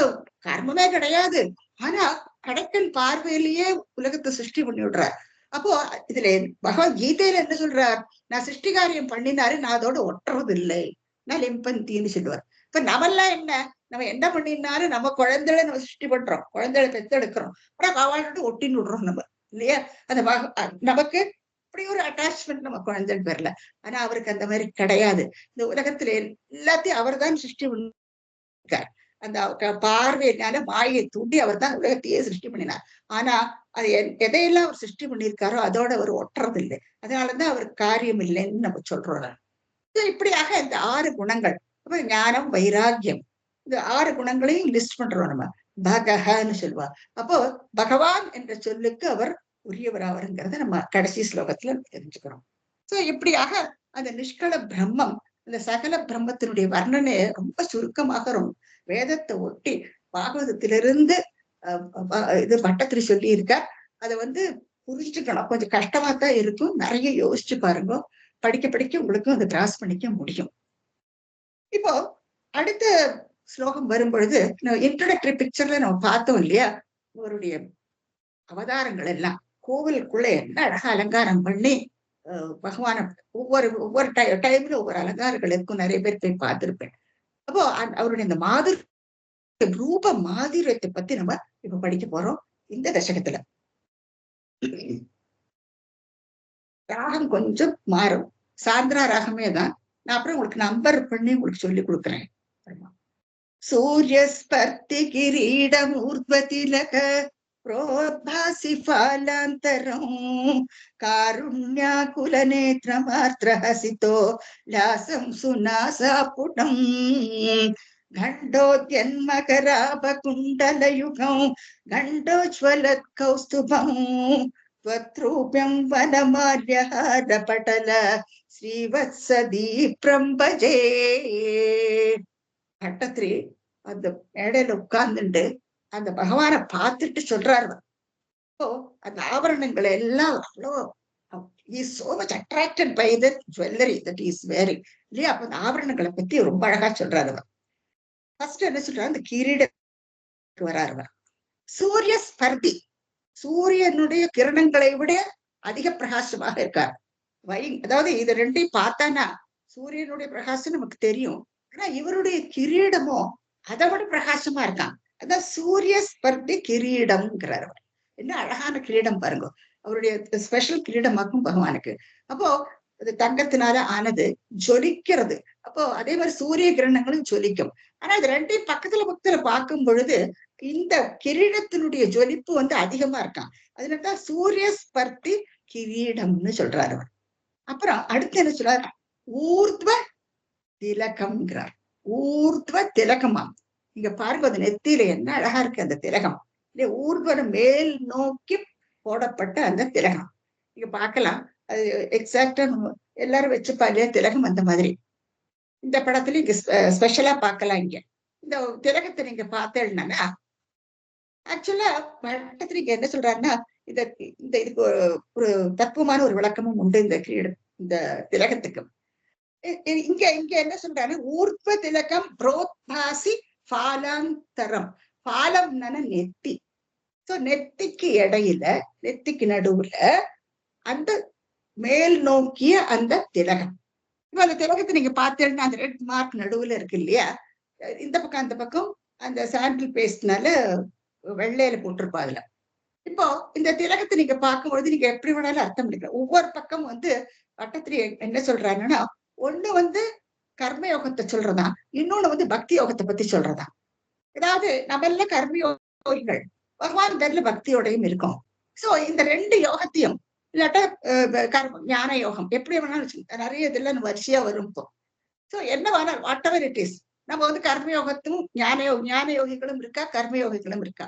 கர்மமே கிடையாது. ஆனா கடைக்கன் பார்வையிலேயே உலகத்தை சிருஷ்டி பண்ணி விடுறார். அப்போ இதுல பகவத்கீதையில என்ன சொல்றார், நான் சிருஷ்டி காரியம் பண்ணினாரு, நான் அதோட ஒட்டுறது இல்லை, நான் லிம்பந்தின்னு சொல்லுவார். இப்ப நம்மெல்லாம் நம்ம என்ன பண்ணினாலும் நம்ம குழந்தைகளை நம்ம சிருஷ்டி பண்றோம், குழந்தைகளை பெத்தெடுக்கிறோம். ஆனா அவள்கிட்ட ஒட்டின்னு விடுறோம் நம்ம இல்லையா. அந்த நமக்கு அப்படி ஒரு அட்டாச்மெண்ட் நம்ம குழந்தைன்னு பேர்ல. ஆனா அவருக்கு அந்த மாதிரி கிடையாது. இந்த உலகத்துல எல்லாத்தையும் அவர் தான் சிருஷ்டி பண்ணிருக்கார். அந்த பார்வையினால மாயை தூண்டி அவர் தான் உலகத்தையே சிருஷ்டி பண்ணினார். ஆனா அது எதையெல்லாம் அவர் சிருஷ்டி பண்ணியிருக்காரோ அதோட அவர் ஒட்டுறது இல்லை. அதனாலதான் அவர் காரியம் இல்லைன்னு நம்ம சொல்றோம். இப்படியாக இந்த 6 குணங்கள், அப்ப ஞானம், வைராக்கியம், இந்த 6 குணங்களையும் லிஸ்ட் பண்றோம் நம்ம. பகஹன்னு சொல்லுவா. அப்போ பகவான் என்ற சொல்லுக்கு அவர் உரியவராவருங்கிறத நம்ம கடைசி ஸ்லோகத்துல தெரிஞ்சுக்கிறோம். சோ இப்படியாக அந்த நிஷ்கள பிரம்மம், அந்த சகல பிரம்மத்தினுடைய வர்ணனை ரொம்ப சுருக்கமாக ரொம்ப வேதத்தை ஒட்டி பாகவதத்திலிருந்து இது பட்டத்திரி சொல்லி இருக்க. அதை புரிஞ்சுக்கணும். கொஞ்சம் கஷ்டமா தான் இருக்கும். நிறைய யோசிச்சு பாருங்க. படிக்க படிக்க உங்களுக்கும் அதை கிராஸ் பண்ணிக்க முடியும். இப்போ அடுத்த ஸ்லோகம் வரும் பொழுது இன்ட்ரோடக்டரி பிக்சர்ல நம்ம பார்த்தோம் இல்லையா, அவருடைய அவதாரங்கள் எல்லாம் கோவிலுக்குள்ள என்ன அழகா அலங்காரம் பண்ணி பகவான ஒவ்வொரு ஒவ்வொரு டைம்ல ஒவ்வொரு அலங்காரங்கள் இருக்கும். நிறைய பேர் போய் பார்த்திருப்பேன். அப்போ அவருடைய இந்த ரூப மாதிரியத்தை பத்தி நம்ம இப்ப படிக்க போறோம் இந்த தசகத்துல. ராகம் கொஞ்சம் மாறும். சாந்திரா ராகமே தான். நான் அப்புறம் உங்களுக்கு நம்பர் பண்ணி உங்களுக்கு சொல்லி கொடுக்குறேன். சூரியஸ்பர்த்தி கிரீடம் ஊர்த்வதிலக प्रोद्भासि फालान्तरं कारुण्याकुलनेत्रमात्रहसितो लासं सुनासापुटं घण्टोद्यन्मकराभकुण्डलयुगं घण्टोज्ज्वलत्कौस्तुभं त्वत्रूप्यं वनमाल्यहारपटल श्रीवत्सदीप्रं भजे. பட்டத்திரி அந்த மேடையில உட்கார்ந்துட்டு அந்த பகவானை பார்த்துட்டு சொல்றாரு. அப்போ அந்த ஆபரணங்கள் எல்லாம் அவ்வளோ so much attracted by the jewelry that he is wearing இல்லையா. அப்ப அந்த ஆபரணங்களை பத்தி ரொம்ப அழகா சொல்றாரு. ஃபர்ஸ்ட் என்ன சொல்றாரு, அந்த கிரீடத்துக்கு வராரு. சூரிய ஸ்பர்தி, சூரியனுடைய கிரணங்களை விட அதிக பிரகாசமாக இருக்கார். அதாவது இது ரெண்டையும் பார்த்தானா சூரியனுடைய பிரகாசம் நமக்கு தெரியும். ஆனா இவருடைய கிரீடமோ அதை விட பிரகாசமா இருக்கான். அதான் சூரிய ஸ்பர்தி கிரீடம்ங்கிறார். என்ன அழகான கிரீடம் பாருங்க. அவருடைய ஸ்பெஷல் கிரீடமாக்கும் பகவானுக்கு. அப்போ அது தங்கத்தினால ஆனது, ஜொலிக்கிறது. அப்போ அதே மாதிரி சூரிய கிரணங்களும் ஜொலிக்கும். ஆனா இது ரெண்டையும் பக்கத்துல பார்க்கும் பொழுது இந்த கிரீடத்தினுடைய ஜொலிப்பு அதிகமா இருக்கான். அதுலதான் சூரிய ஸ்பர்தி கிரீடம்னு சொல்றாரு அவர். அப்புறம் அடுத்து என்ன சொல்றாரு, ஊர்த்வ திலகம்ங்கிறார். ஊர்த்வ திலகமா, இங்க பாருங்க அந்த நெத்தியில என்ன அழகா இருக்கு அந்த திலகம். இல்லையா, ஊர்வன மேல் நோக்கி போடப்பட்ட அந்த திலகம். நீங்க பார்க்கலாம். அது எக்ஸாக்டா எல்லாரும் வச்சுப்பா இல்லையா திலகம். அந்த மாதிரி இந்த படத்துல இங்க ஸ்பெஷலா பார்க்கலாம். இங்க இந்த திலகத்தை நீங்க பார்த்தேன்னா ஆக்சுவலா படத்துல இங்க என்ன சொல்றாருன்னா, இதுக்கு ஒரு தத்துவமான ஒரு விளக்கமும் உண்டு இந்த இந்த திலகத்துக்கு. இங்க இங்க என்ன சொல்றாரு, ஊர்த்வ திலகம் புரோத்பாசி பாலாந்தரம். பாலம் நெத்தி. சோ நெத்திக்கு இடையில, நெத்திக்கு நடுவுல அந்த மேல் நோக்கிய அந்த திலகம். இப்ப அந்த திலகத்தை நீங்க பார்த்தீங்கன்னா அந்த ரெட் மார்க் நடுவுல இருக்கு இல்லையா, இந்த பக்கம் அந்த பக்கம் அந்த சாண்டில் பேஸ்ட்னால வெள்ளையில போட்டிருப்பா அதுல. இப்போ இந்த திலகத்தை நீங்க பார்க்கும்பொழுது நீங்க எப்படி வேணாலும் அர்த்தம் பண்ணிக்கலாம். ஒவ்வொரு பக்கம் பட்டத்திரி என்ன சொல்றாங்கன்னா, ஒண்ணு கர்மயோகத்தை சொல்றதா, இன்னொன்னு பக்தி யோகத்தை பத்தி சொல்றதா. அதாவது நம்ம எல்லாம் கர்மயோகிகள், பகவான் பேர்ல பக்தியோடையும் இருக்கும். சோ இந்த ரெண்டு யோகத்தையும் இல்லாட்டா ஞான யோகம் எப்படி வேணாலும் நிறைய இதுல வரிசையா வரும். இப்போ சோ என்ன வேணாலும் வாட் எவர் இட் இஸ், நம்ம கர்மயோகத்தும் ஞான யோகிகளும் இருக்கா, கர்மயோகிகளும் இருக்கா.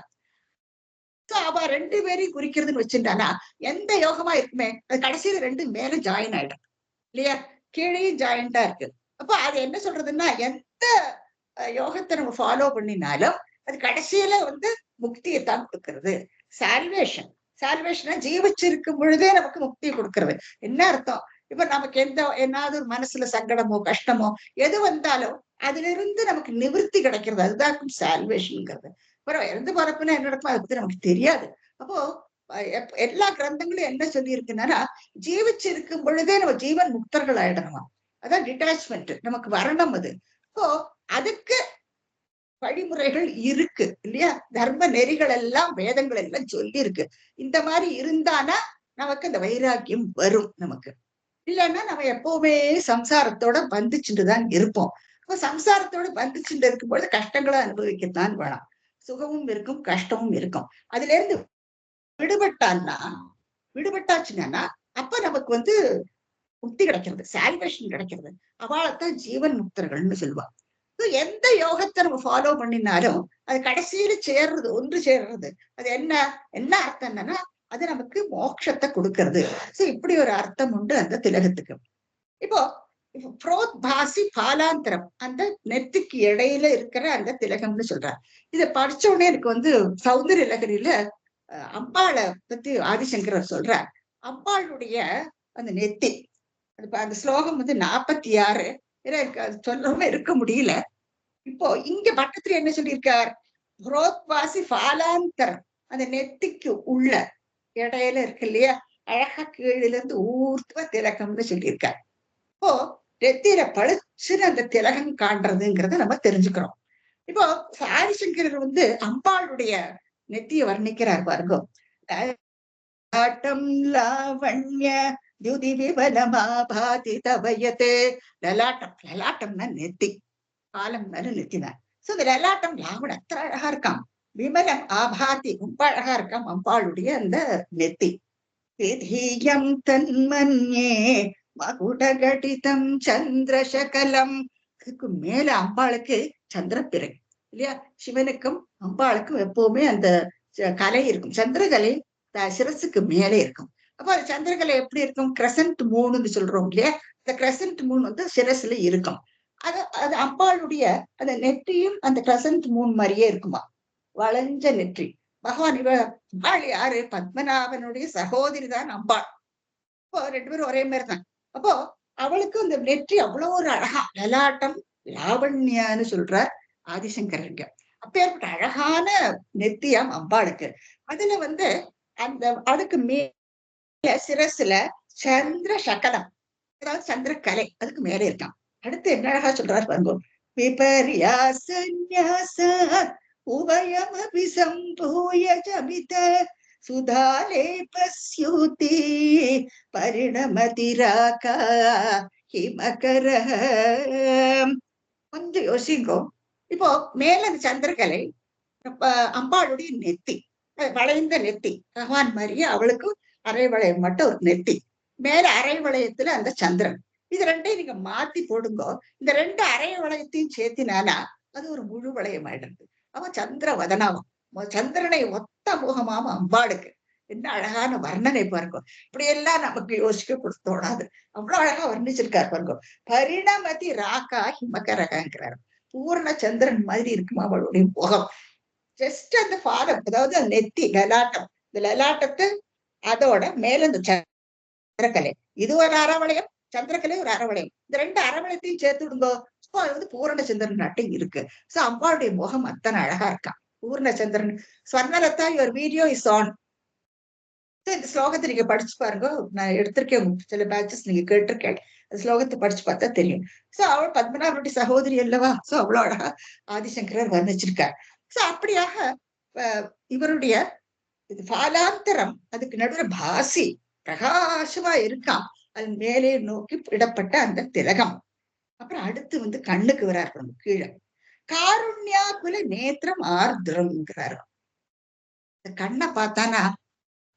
சோ அவ ரெண்டு பேரையும் குறிக்கிறதுன்னு வச்சுட்டானா எந்த யோகமா இருக்குமே அது கடைசியில ரெண்டு மேல ஜாயின் ஆயிடும் இல்லையா, கீழேயும் ஜாயிண்டா இருக்கு. அப்ப அது என்ன சொல்றதுன்னா, எந்த யோகத்தை நம்ம ஃபாலோ பண்ணினாலும் அது கடைசியில முக்தியை தான் கொடுக்கறது. சால்வேஷன். சால்வேஷனா ஜீவிச்சிருக்கும் பொழுதே நமக்கு முக்தியை கொடுக்கறது. என்ன அர்த்தம், இப்ப நமக்கு என்னாவது ஒரு மனசுல சங்கடமோ கஷ்டமோ எது வந்தாலும் அதுல இருந்து நமக்கு நிவர்த்தி கிடைக்கிறது. அதுதான் சால்வேஷன்ங்கிறது. அப்புறம் இறந்து போறப்புன்னா என்ன நடக்கும் அதை பத்தி நமக்கு தெரியாது. அப்போ எல்லா கிரந்தங்களும் என்ன சொல்லி இருக்குன்னா, ஜீவிச்சிருக்கும் பொழுதே நம்ம ஜீவன் முக்தர்கள் ஆயிடணும். அதான் டிட்டாச்மெண்ட் நமக்கு வரணும். அது இப்போ அதுக்கு வழிமுறைகள் இருக்கு இல்லையா, தர்ம நெறிகள் எல்லாம் வேதங்கள் எல்லாம் சொல்லி இருக்கு. இந்த மாதிரி இருந்தானா நமக்கு அந்த வைராக்கியம் வரும். நமக்கு இல்லைன்னா நம்ம எப்பவுமே சம்சாரத்தோட பந்திச்சுட்டுதான் இருப்போம். அப்ப சம்சாரத்தோடு பந்திச்சுட்டு இருக்கும்பொழுது கஷ்டங்களை அனுபவிக்கத்தான் வேணாம். சுகமும் இருக்கும், கஷ்டமும் இருக்கும். அதுல இருந்து விடுபட்டான்னா விடுபட்டாச்சுங்கன்னா அப்ப நமக்கு முக்தி கிடைக்கிறது, சால்வேஷன் கிடைக்கிறது. அவளைத்தான் ஜீவன் முக்தர்கள்னு சொல்லுவா. எந்த யோகத்தை நம்ம ஃபாலோ பண்ணினாலும் அது கடைசியில சேர்றது, ஒன்று சேர்றது. அது என்ன என்ன அர்த்தம் என்னன்னா அது நமக்கு மோட்சத்தை கொடுக்கறது. சோ இப்படி ஒரு அர்த்தம் உண்டு அந்த திலகத்துக்கு. இப்போ புரோத்பாசி பாலாந்தரம், அந்த நெத்திக்கு இடையில இருக்கிற அந்த திலகம்னு சொல்றார். இதை படிச்ச உடனே எனக்கு சௌந்தரிய லகரியில அம்பாளை பத்தி ஆதிசங்கரர் சொல்றார். அம்பாளுடைய அந்த நெத்தி, அந்த ஸ்லோகம் 46. எனக்கு அது சொல்லாம இருக்க முடியல. இப்போ இங்க பட்டத்துல என்ன சொல்லியிருக்கார்? புரோத்வாசி பாலாந்தரம், அந்த நெத்திக்கு உள்ள இடையில இருக்கு இல்லையா, அழகா கீழில இருந்து ஊர்த்துவ திலகம்னு சொல்லியிருக்கார். இப்போ நெத்தியில பளிச்சுன்னு அந்த திலகம் காண்றதுங்கிறத நம்ம தெரிஞ்சுக்கிறோம். இப்போ ஆதிசங்கரர் அம்பாளுடைய நெத்தியை வர்ணிக்கிறார் பாருங்க. லலாட்டம் லாவண்ய துதி விபலமா பாதி தவயத்தே. லலாட்டம், லலாட்டம்னா நெத்தி, காலம்னாலும் நெத்திதான். சோ இந்த லலாட்டம் லாவணம் அத்தனை அழகா இருக்காம். விமலம் ஆபாதி, ரொம்ப அழகா இருக்காம் அம்பாளுடைய அந்த நெத்தி. விதீயம் தன்மன்யே மகுடகடிதம் சந்திரசகலம். இதுக்கு மேல அம்பாளுக்கு சந்திரப்பிறை இல்லையா? சிவனுக்கும் அம்பாளுக்கும் எப்பவுமே அந்த கலை இருக்கும், சந்திரகலை சிரசுக்கு மேலே இருக்கும். அப்ப அது சந்திரகலை எப்படி இருக்கும்? கிரசன்ட் மூணுன்னு சொல்றோம் இல்லையா? இந்த கிரசன்ட் மூன் சிரசுல இருக்கும். அது அம்பாளுடைய அந்த நெற்றியும் அந்த கிரசன்ட் மூன் மாதிரியே இருக்குமா, வளைஞ்ச நெற்றி. பகவான் அம்பாள் யாரு? பத்மநாபனுடைய சகோதரி தான் அம்பாள். இப்போ ரெண்டு பேரும் ஒரே மாதிரிதான். அப்போ அவளுக்கு அந்த நெற்றி அவ்வளவு ஒரு அழகா, லலாட்டம் லாவண்யான்னு சொல்றார் ஆதிசங்கரங்க. அப்பேற்பட்ட அழகான நெத்தியாம் அம்பாளுக்கு. அதுல அந்த அதுக்கு மேல சிரசுல சந்திர சகலம், அதாவது சந்திரக்கலை அதுக்கு மேல இருக்கான். அடுத்து என்ன அழகா சொல்றாரு பாருங்க. விபர்யாசன்யாச உபயமபி சம்பூய ஜமித சுதாலேபஸ்யூதி பரிணமதிராகா ஹிமகர. கொஞ்சம் யோசிங்கோ. இப்போ மேல அந்த சந்திரகலை, அம்பாளுடைய நெத்தி வளைந்த நெத்தி, பகவான் மாதிரியே அவளுக்கு அரை வளையம் மட்டும் ஒரு நெத்தி, மேல அரை வளையத்துல அந்த சந்திரன். இது ரெண்டையும் நீங்க மாத்தி போடுங்கோ. இந்த ரெண்டு அரை வளையத்தையும் சேர்த்தினானா அது ஒரு முழு வளையம் ஆயிடுறது. அவன் சந்திர வதனாவும், சந்திரனை ஒத்த முகமாம அம்பாளுக்கு. என்ன அழகான வர்ணனை பாருங்க. இப்படி எல்லாம் நமக்கு யோசிக்க தோணாது. அவ்வளவு அழகா வர்ணிச்சிருக்காரு பாருங்க. பரிணமதி ராக்கா ஹிமகரகாங்கிறாரு. பூர்ண சந்திரன் மாதிரி இருக்குமா அவளுடைய முகம். ஜஸ்ட் அந்த பாதம், அதாவது அந்த நெத்தி லலாட்டம், இந்த லலாட்டத்து அதோட மேல இந்த சந்திரக்கலை, இது ஒரு அறவளையம், சந்திரக்கலை ஒரு அறவளையம். இந்த ரெண்டு அறவளையத்தையும் சேர்த்து விடுங்கோ. அது பூரண சந்திரன் நாட்டம் இருக்கு. சோ அம்பாளுடைய முகம் அத்தனை அழகா இருக்கான். பூர்ண சந்திரன். Swarnalatha, your video is on. இந்த ஸ்லோகத்தை நீங்க படிச்சு பாருங்க. நான் எடுத்திருக்கேன், சில பேட்சஸ் நீங்க கேட்டிருக்கேன். அந்த ஸ்லோகத்தை படிச்சு பார்த்தா தெரியும். சோ அவள் பத்மநாபனுடைய சகோதரி அல்லவா? சோ அவ்வளவு அழகா ஆதிசங்கரர் வர்ணிச்சிருக்கார். சோ அப்படியாக இவருடைய பாலாந்தரம், அதுக்கு நடுவில் பாசி பிரகாசமா இருக்கான். அது மேலே நோக்கி இடப்பட்ட அந்த திலகம். அப்புறம் அடுத்து கண்ணுக்கு வராரு கீழே. காருண்யாகுல நேத்திரம் ஆர்திரம்ங்கிறாரு. இந்த கண்ணை பார்த்தானா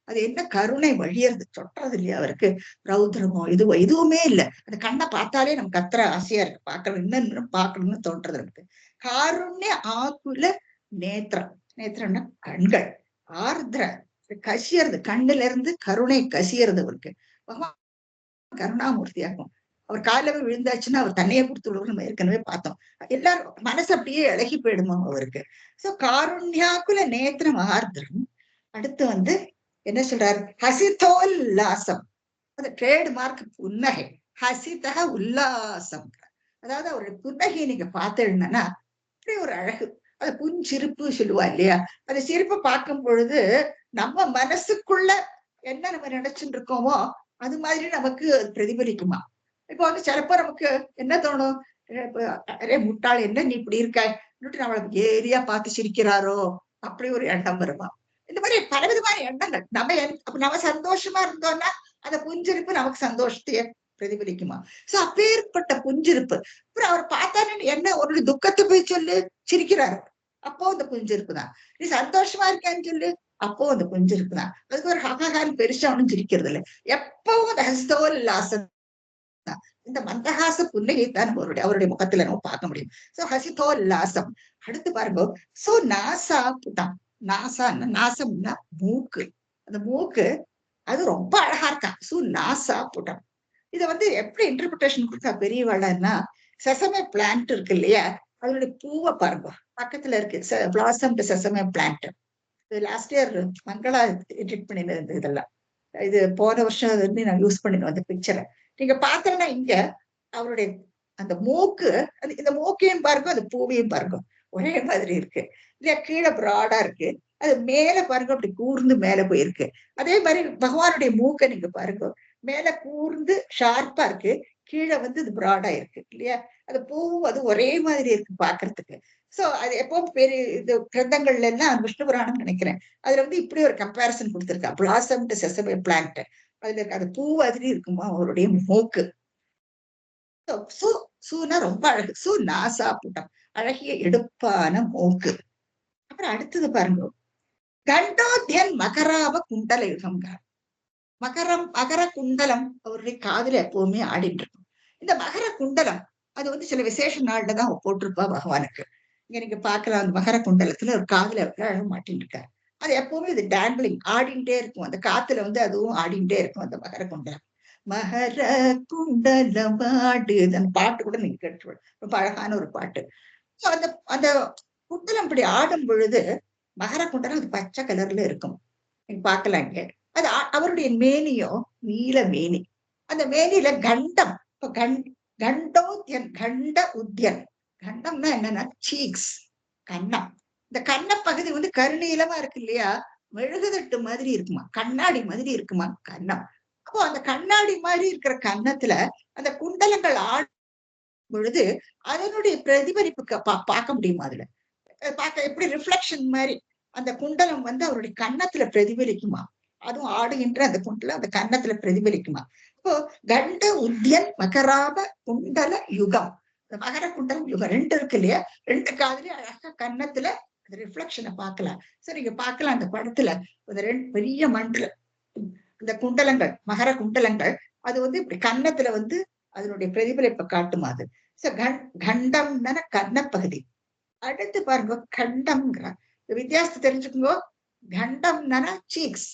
அது என்ன கருணை வழியறது, சொட்டுறது இல்லையா அவருக்கு? ரௌத்ரமோ இதுவோ எதுவுமே இல்லை. அந்த கண்ணை பார்த்தாலே நமக்கு அத்தனை ஆசையா இருக்கு, பார்க்கணும், இன்னும் பார்க்கணும்னு தோன்றது நமக்கு. காருண்ய ஆகுல நேத்திரம், நேத்திரம்னா கண்கள். ஆர்திர கசியறது, கண்ணுல இருந்து கருணை கசியறது அவருக்கு. பகவான் கருணாமூர்த்தியாகும். அவர் காலவே விழுந்தாச்சுன்னா அவர் தன்னையே கொடுத்து விடுவோம். நம்ம ஏற்கனவே பார்த்தோம். எல்லாரும் மனசு அப்படியே இழகி போயிடுமோ அவருக்கு. சோ காருண்யாக்குல நேத்திரம் ஆர்திரம். அடுத்து என்ன சொல்றாரு? ஹசிதோல்லாசம், அது ட்ரேட் மார்க் புன்னகை. ஹசிதக உல்லாசம், அதாவது அவருடைய புன்னகையை நீங்க பார்த்தீங்கன்னா அப்படி ஒரு அழகு. அது புஞ்சிரிப்பு சொல்லுவா இல்லையா? அந்த சிரிப்பை பார்க்கும் பொழுது நம்ம மனசுக்குள்ள என்ன நம்ம நினைச்சுட்டு இருக்கோமோ அது மாதிரி நமக்கு பிரதிபலிக்குமா. இப்போ சிலப்போ நமக்கு என்ன தோணும்? அரே முட்டாள், என்ன நீ இப்படி இருக்காய், நம்மள ஏரியா பார்த்து சிரிக்கிறாரோ, அப்படி ஒரு எண்ணம் வருமா. இந்த மாதிரி பலவிதமான எண்ணங்கள். நம்ம சந்தோஷமா இருந்தோம்னா அந்த புஞ்சிரிப்பு நமக்கு சந்தோஷத்தையே பிரதிபலிக்குமா. சோ அப்பேற்பட்ட புஞ்சிருப்பு. அப்புறம் அவர் பார்த்தானே என்ன உன்னுடைய துக்கத்தை போய் சொல்லு, சிரிக்கிறாரு. அப்போ அந்த புஞ்சிருப்பு தான். நீ சந்தோஷமா இருக்கியான்னு சொல்லு, அப்போ அந்த புஞ்சிருப்பு தான். அதுக்கு ஒரு ஹஹஹான்னு பெருசா ஒண்ணும் சிரிக்கிறது இல்ல. எப்பவும் அந்த ஹஸ்தோல்லாசம் தான். இந்த மந்தஹாச புன்னகைத்தான் அவருடைய அவருடைய முகத்துல நம்ம பார்க்க முடியும். சோ ஹசிதோல்லாசம். அடுத்து பாருங்க. சோ நாசா புடம். நாசான்னா நாசம்னா மூக்கு. அந்த மூக்கு அது ரொம்ப அழகா இருக்கா. சோ நாசா புடம். இத வந்து எப்படி இன்டர்பிரேஷன் கொடுத்தா பெரியவாளன்னா, செசமே பிளான்ட் இருக்கு இல்லையா? அதனுடைய பூவ பாருங்க. பக்கத்துல இருக்கு. பிளாசம்டு செசமே பிளான்ட். இது லாஸ்ட் இயர் மங்களா எடிட் பண்ணிருந்தது இதெல்லாம். இது போன வருஷம் வந்து நான் யூஸ் பண்ணிருந்தேன் அந்த பிக்சரை. நீங்க பாத்தீங்கன்னா இங்க அவருடைய அந்த மூக்கு, இந்த மூக்கையும் பாருங்க, அந்த பூவையும் பாருங்க. ஒரே மாதிரி இருக்கு. இல்லையா? கீழே பிராடா இருக்கு. அது மேல பாருங்க அப்படி கூர்ந்து மேல போயிருக்கு. அதே மாதிரி பகவானுடைய மூக்கை நீங்க பாருங்க. மேல கூர்ந்து ஷார்ப்பா இருக்கு. கீழே வந்து இது பிராடா இருக்கு இல்லையா? அந்த பூவும் அது ஒரே மாதிரி இருக்கு பாக்குறதுக்கு. சோ அது எப்பவும் பெரிய இது கிரந்தங்கள்ல எல்லாம் விஷ்ணு புராணம் நினைக்கிறேன். அதுல வந்து இப்படி ஒரு கம்பேரிசன் கொடுத்திருக்கா. Blossomed sesame plant. அதுல இருக்க அந்த பூ மாதிரி இருக்குமா அவருடைய மூக்கு. சு சூனா ரொம்ப அழகு. சு நாசா புட்டம். அழகிய எடுப்பான மூக்கு. அப்புறம் அடுத்தது பாருங்க. கண்டோத்தியன் மகராப குண்டல யுகம்ங்க. மகர குண்டலம் அவருடைய காதுல எப்பவுமே ஆடிட்டு இருக்கும். இந்த மகர குண்டலம் அது வந்து சில விசேஷ நாள்ல தான் போட்டிருப்பா பகவானுக்கு. இங்க நீங்க பார்க்கலாம் அந்த மகர குண்டலத்துல ஒரு காதுல அழகு மாட்டின்னு இருக்காரு. அது எப்பவுமே இது டேங்கிளிங் ஆடிண்டே இருக்கும். அந்த காத்துல வந்து அதுவும் ஆடிண்டே இருக்கும் அந்த மகர குண்டலம். மகர குண்டலம் ஆடு அந்த பாட்டு கூட நீங்க கேட்டு ரொம்ப அழகான ஒரு பாட்டு. அந்த அந்த குண்டலம் இப்படி ஆடும் பொழுது மகர குண்டலம் அது பச்சை கலர்ல இருக்கும். நீங்க பார்க்கலாம் இங்க. அது அவருடைய மேனியோ நீல மேனி. அந்த மேனியில கண்டம். இப்ப கண்டோத்யன் கண்ட உத்யன். கண்டம்னா என்னன்னா சீக்ஸ். கன்னம். இந்த கண்ண பகுதி வந்து கருநீலமா இருக்கு இல்லையா? மெழுகுதட்டு மாதிரி இருக்குமா, கண்ணாடி மாதிரி இருக்குமா கன்னம். அப்போ அந்த கண்ணாடி மாதிரி இருக்கிற கன்னத்துல அந்த குண்டலங்கள் ஆடும் பொழுது அதனுடைய பிரதிபலிப்பு பார்க்க முடியுமா அதுல? பார்க்க எப்படி ரிஃப்ளெக்ஷன் மாதிரி அந்த குண்டலம் வந்து அவருடைய கன்னத்துல பிரதிபலிக்குமா. அதுவும் ஆடுகின்ற அந்த குண்டலம் அந்த கன்னத்துல பிரதிபலிக்குமா. இப்போ கண்ட உத்யன் மகராப குண்டல யுகம். இந்த மகர குண்டலம் யுகம் ரெண்டு இருக்கு இல்லையா? ரெண்டு காதுலயும் அழகா கன்னத்துல அந்த ரிஃப்ளெக்ஷனை பார்க்கலாம். சரி நீங்க பார்க்கலாம் அந்த படத்துல அந்த ரெண்டு பெரிய மண்டல இந்த குண்டலங்கள் மகர குண்டலங்கள் அது வந்து இப்படி கன்னத்துல வந்து அதனுடைய பிரதிபலிப்பை காட்டுமா அது. கண்டம்னா கன்னப்பகுதி. அடுத்து பாருங்க கண்டம்ங்கிற வித்தியாசத்தை தெரிஞ்சுக்கோங்க. கண்டம்னா சீக்ஸ்,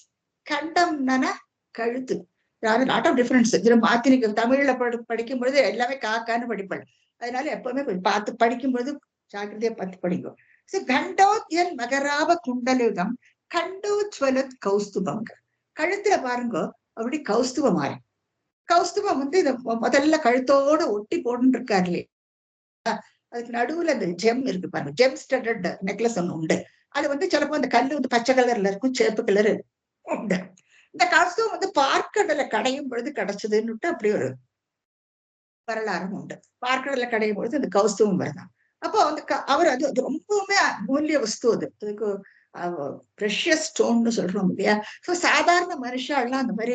கண்டம்னா கழுத்து. Lot of difference. இதுல மாத்தி நீங்க தமிழ்ல படிக்கும் பொழுது எல்லாமே காக்கான்னு படிப்பேன். அதனால எப்பவுமே பார்த்து படிக்கும் பொழுது ஜாக்கிரதையா பார்த்து படிக்கும். கண்டோத்யன் மகராப குண்டலுகம் கண்டோஜ்வலத் கௌஸ்துபம். கழுத்துல பாருங்க அப்படி கௌஸ்துபம் மாறி. கௌஸ்துபம் வந்து இத முதல்ல கழுத்தோட ஒட்டி போட்டு இருக்காரு இல்லையா? அதுக்கு நடுவுல அந்த ஜெம் இருக்கு பாருங்க. ஜெம் ஸ்டட்டட் நெக்லஸ் ஒண்ணு உண்டு. அது வந்து சிலப்போ அந்த கல்லு வந்து பச்சை கலர்ல இருக்கும், சேப்பு கலரு உண்டு. இந்த கௌஸ்துவம் வந்து பார்க்கடலை கடையும் பொழுது கிடைச்சதுன்னுட்டு அப்படி ஒரு வரலாறும் உண்டு. பார்க்கடலை கடையும் பொழுது அந்த கௌஸ்துவம் வருதான். அப்போ அந்த அவர் அது அது ரொம்பவுமே மூல்ய வஸ்து அது. அதுக்கு ப்ரெஷியஸ் ஸ்டோன்னு சொல்றோம் இல்லையா? சோ சாதாரண மனுஷாலாம் அந்த மாதிரி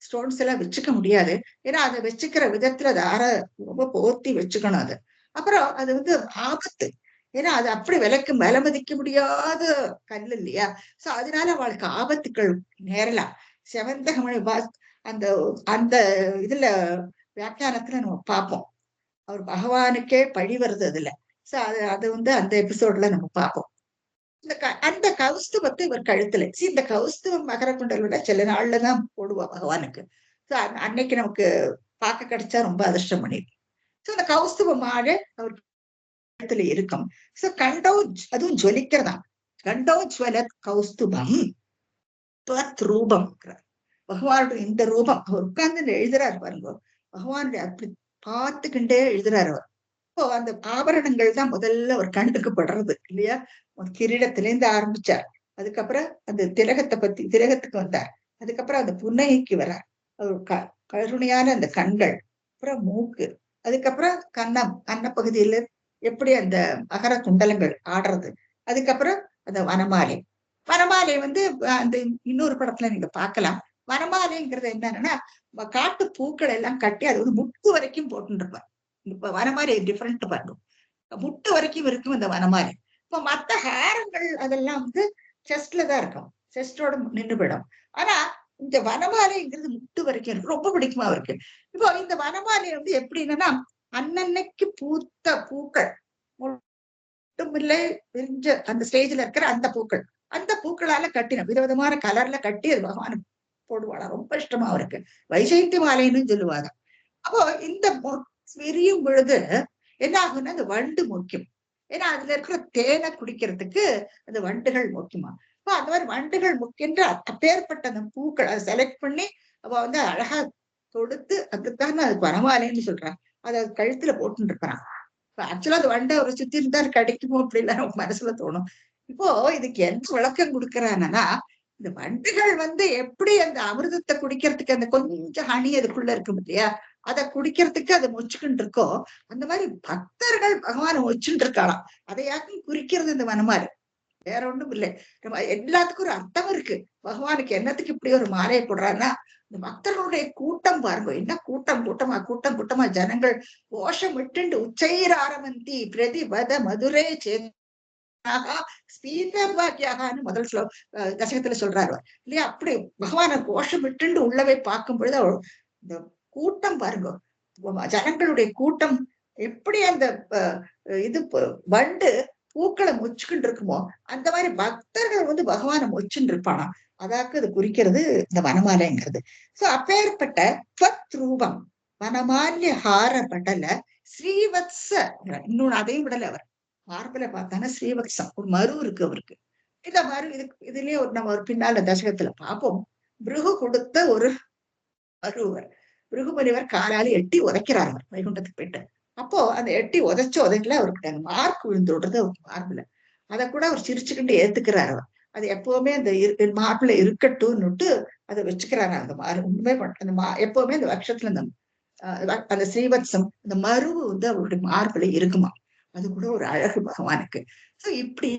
ஸ்டோன்ஸ் எல்லாம் வச்சுக்க முடியாது. ஏன்னா அதை வச்சுக்கிற விதத்துல அதை ரொம்ப போர்த்தி வச்சுக்கணும் அது. அப்புறம் அது வந்து ஆபத்து. ஏன்னா அது அப்படி விலை மதிக்க முடியாத கல் இல்லையா? சோ அதனால அவளுக்கு ஆபத்துக்கள் நேரலாம். செவந்தகமணி அந்த அந்த இதுல வியாக்கியானத்துல நம்ம பார்ப்போம். அவர் பகவானுக்கே பழி வருது அதுல. சோ அது அது வந்து அந்த எபிசோட்ல நம்ம பார்ப்போம். அந்த கௌஸ்துவத்தை இவர் கழுத்துல இந்த கௌஸ்துவம் மகர குண்டலோட சில நாள்லதான் போடுவா பகவானுக்கு. அன்னைக்கு நமக்கு பார்க்க கிடைச்சா ரொம்ப அதிர்ஷ்டம் பண்ணிருக்கு. சோ அந்த கௌஸ்துவமாக அவர் கழுத்துல இருக்கும். சோ கண்டோ அதுவும் ஜொலிக்கிறதா. கண்டோஜ்வல கௌஸ்துபம் ரூபம். பகவானுடைய இந்த ரூபம் அவர் உட்கார்ந்து எழுதுறாரு பாருங்க. பகவானுடைய அப்படி பார்த்துக்கிண்டே எழுதுறாரு அவர். இப்போ அந்த ஆபரணங்கள் தான் முதல்ல ஒரு கண்ணுக்கு படுறது இல்லையா? கிரீடத்திலேருந்து ஆரம்பிச்சார். அதுக்கப்புறம் அந்த திலகத்துக்கு வந்தார். அதுக்கப்புறம் அந்த புன்னகைக்கு வரார். அவர் கருணையான அந்த கண்கள், அப்புறம் மூக்கு, அதுக்கப்புறம் கன்னப்பகுதியில எப்படி அந்த மகர குண்டலங்கள் ஆடுறது. அதுக்கப்புறம் அந்த வனமாலை வந்து அந்த இன்னொரு படத்துல நீங்க பார்க்கலாம். வனமாலைங்கிறது என்னன்னா காட்டு பூக்கள் எல்லாம் கட்டி அது வந்து முட்டு வரைக்கும் போட்டுருப்பார். இப்ப வனமாலை டிஃபரெண்ட் பண்ணும். முட்டு வரைக்கும் இருக்கும் இந்த வனமாலை. இப்ப மத்த ஹாரங்கள் அதெல்லாம் வந்து செஸ்ட்ல தான் இருக்கும். செஸ்டோட நின்று போயிடும். ஆனா இந்த வனமாலைங்கிறது முட்டு வரைக்கும் இருக்கு. ரொம்ப பிடிக்குமா அவருக்கு. இப்போ இந்த வனமாலை வந்து எப்படி என்னன்னா அன்னன்னைக்கு பூத்த பூக்கள் மட்டுமில்லை விரிஞ்ச அந்த ஸ்டேஜ்ல இருக்கிற அந்த பூக்கள். அந்த பூக்களால கட்டின விதவிதமான கலர்ல கட்டி அது பகவான் போடுவாளாம். ரொம்ப இஷ்டமா அவருக்கு. வைஜெயந்தி மாலைன்னு சொல்லுவாங்க. அப்போ இந்த விரியும் பொழுது என்ன ஆகும்னா அந்த வண்டு முக்கியம். ஏன்னா அதுல இருக்கிற தேனை குடிக்கிறதுக்கு அந்த வண்டுகள் முக்கியமா. அப்ப அந்த மாதிரி வண்டுகள் முக்கின்ற அப்பேற்பட்ட அந்த பூக்களை அதை செலக்ட் பண்ணி அவ வந்து அழகா தொடுத்து அதுக்கான அதுக்கு வனமாலைன்னு சொல்றான். அதை கழுத்துல போட்டுட்டு இருக்கிறான். ஆக்சுவலா அது வண்டை ஒரு சுத்தி இருந்தா கிடைக்குமோ அப்படிலாம் நமக்கு மனசுல தோணும். இப்போ இதுக்கு என்ன விளக்கம் கொடுக்கறான்னா இந்த வண்டுகள் வந்து எப்படி அந்த அமிர்தத்தை குடிக்கிறதுக்கு அந்த கொஞ்சம் ஹனி அதுக்குள்ள இருக்கும் இல்லையா அதை குடிக்கிறதுக்கு அதை மொச்சுக்கிட்டு இருக்கோ அந்த மாதிரி பக்தர்கள் பகவானை மொச்சுட்டு இருக்காளாம். அதையாக்கும் குறிக்கிறது இந்த வனமாலை. வேற ஒண்ணும் இல்லை. நம்ம எல்லாத்துக்கும் ஒரு அர்த்தம் இருக்கு. பகவானுக்கு என்னத்துக்கு இப்படி ஒரு மாலையை போடுறாருன்னா இந்த பக்தர்களுடைய கூட்டம் பாருங்க. என்ன கூட்டம் கூட்டமா கூட்டம் கூட்டமா ஜனங்கள் கோஷம் விட்டுண்டு உச்சைர ஆரம்பந்தி பிரதிபத மதுரை ஸ்பீதபாக்கியாகான்னு முதல் தசகத்துல சொல்றாரு இல்லையா. அப்படி பகவான கோஷம் விட்டுண்டு உள்ளவே பார்க்கும் பொழுது இந்த கூட்டம் பாருங்க. ஜனங்களுடைய கூட்டம் எப்படி அந்த இது வண்டு பூக்களை முச்சுக்கிட்டு இருக்குமோ அந்த மாதிரி பக்தர்கள் வந்து பகவானை முச்சுன்னு இருப்பானா. அதாக்கு அது குறிக்கிறது இந்த வனமாலைங்கிறது. சோ அப்பேற்பட்ட பத் ரூபம் வனமால்ய ஹார படல ஸ்ரீவத்ச இன்னொன்னு அதையும் விடல அவர் மார்பில பார்த்தானா ஸ்ரீவத்சம் ஒரு மரு இருக்கு அவருக்கு. இந்த மரு இதுலயே ஒரு நம்ம ஒரு பின்னால தசகத்துல பார்ப்போம். பிருகு கொடுத்த ஒரு மருவர் பிருகுமனிவர் காலால எட்டி உதைக்கிறார் அவர் வைகுண்டத்துக்கு போயிட்டு. அப்போ அந்த எட்டி உதைக்கல அவருக்கு மார்க் விழுந்துடுறது அவர் மார்பில. அதை கூட அவர் சிரிச்சுக்கிட்டு ஏத்துக்கிறார் அவர். அது எப்பவுமே அந்த மார்பில இருக்கட்டும்னுட்டு அதை வச்சுக்கிறாரு. அந்த உண்மை அந்த எப்பவுமே அந்த வருஷத்துல அந்த ஸ்ரீவத்சம் அந்த மருவு வந்து அவருடைய மார்பில இருக்குமா. அது கூட ஒரு அழகு பகவானுக்கு. சோ இப்படி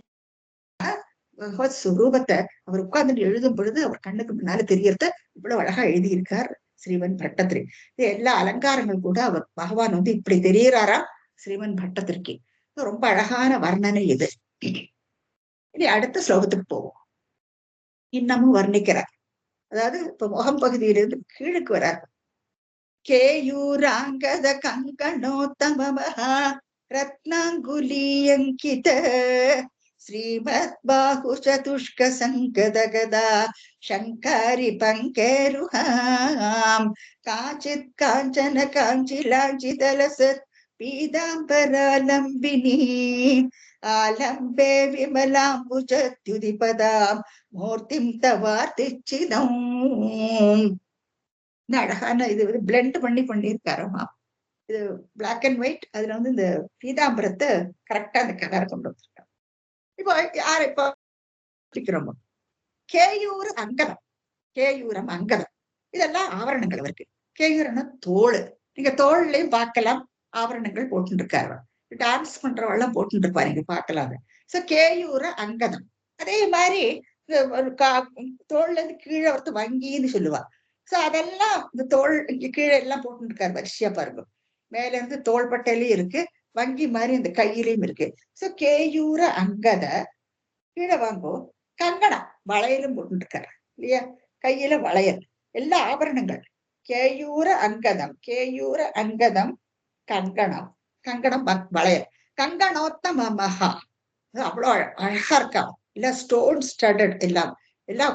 பகவத் சுரூபத்தை அவர் உட்கார்ந்துட்டு எழுதும் பொழுது அவர் கண்ணுக்கு முன்னால தெரியறத இவ்வளவு அழகா எழுதியிருக்கார் ஸ்ரீமன் பட்டத்திரி. இது எல்லா அலங்காரங்கள் கூட அவர் பகவான் வந்து இப்படி தெரியறாரா ஸ்ரீமன் பட்டத்திற்கு. ரொம்ப அழகான வர்ணனை இது. இனி அடுத்த ஸ்லோகத்துக்கு போவோம். இன்னமும் வர்ணிக்கிறார். அதாவது இப்ப முகம் பகுதியிலிருந்து கீழுக்கு வரார். கேயூராங்கத கங்கணோத்தமமஹா ரத்னாங்குலீயங்கித ஸ்ரீமத் பாஹு சதுஷ்க சங்கத கதா சங்காரி பங்கேருஹாம் காஞ்சித் காஞ்சன காஞ்சிலாஞ்சிதலசத் பீதாம்பராலம்பினி ஆலம்பே விமலாம்புஜத்யுதிபதாம் மூர்த்திம் தவார்த்திச்சிதம். இந்த அழகான இது வந்து பிளெண்ட் பண்ணியிருக்காருமா. இது பிளாக் அண்ட் ஒயிட். அதுல வந்து இந்த பீதாம்பரத்தை கரெக்டா அந்த கலரை கொண்டு வந்திருக்காங்க. இப்போ யார் இப்போ கேயூர் அங்கதம் கேயூரம் அங்கதம் இதெல்லாம் ஆவரணங்கள் அவருக்கு. கேயூரம்னா தோல். நீங்க தோல்லையும் பார்க்கலாம் ஆவரணங்கள் போட்டு இருக்காரு. டான்ஸ் பண்றவெல்லாம் போட்டு இருப்பாரு நீங்க பார்க்கலாம். சோ கேயூர அங்கதம். அதே மாதிரி தோல்ல இருந்து கீழே ஒருத்த வங்கின்னு சொல்லுவா. சோ அதெல்லாம் இந்த தோல் கீழே எல்லாம் போட்டு இருக்காரு வரிசையா பாருங்க. மேல இருந்து தோள்பட்டையிலயும் இருக்கு, வங்கி மாதிரி இந்த கையிலையும் இருக்கு. சோ கேயூர அங்கத கீழே வாங்கோ. கங்கணம் வளையலும் போட்டு இருக்காரு இல்லையா. கையில வளையல் எல்லா ஆபரணங்கள். கேயூர அங்கதம் கேயூர அங்கதம் கங்கணம் கங்கணம் வளையல் கங்கணோத்தம மகா அவ்வளவு அழகா இருக்கா. இல்ல ஸ்டோன் ஸ்டடட் எல்லாம் எல்லாம்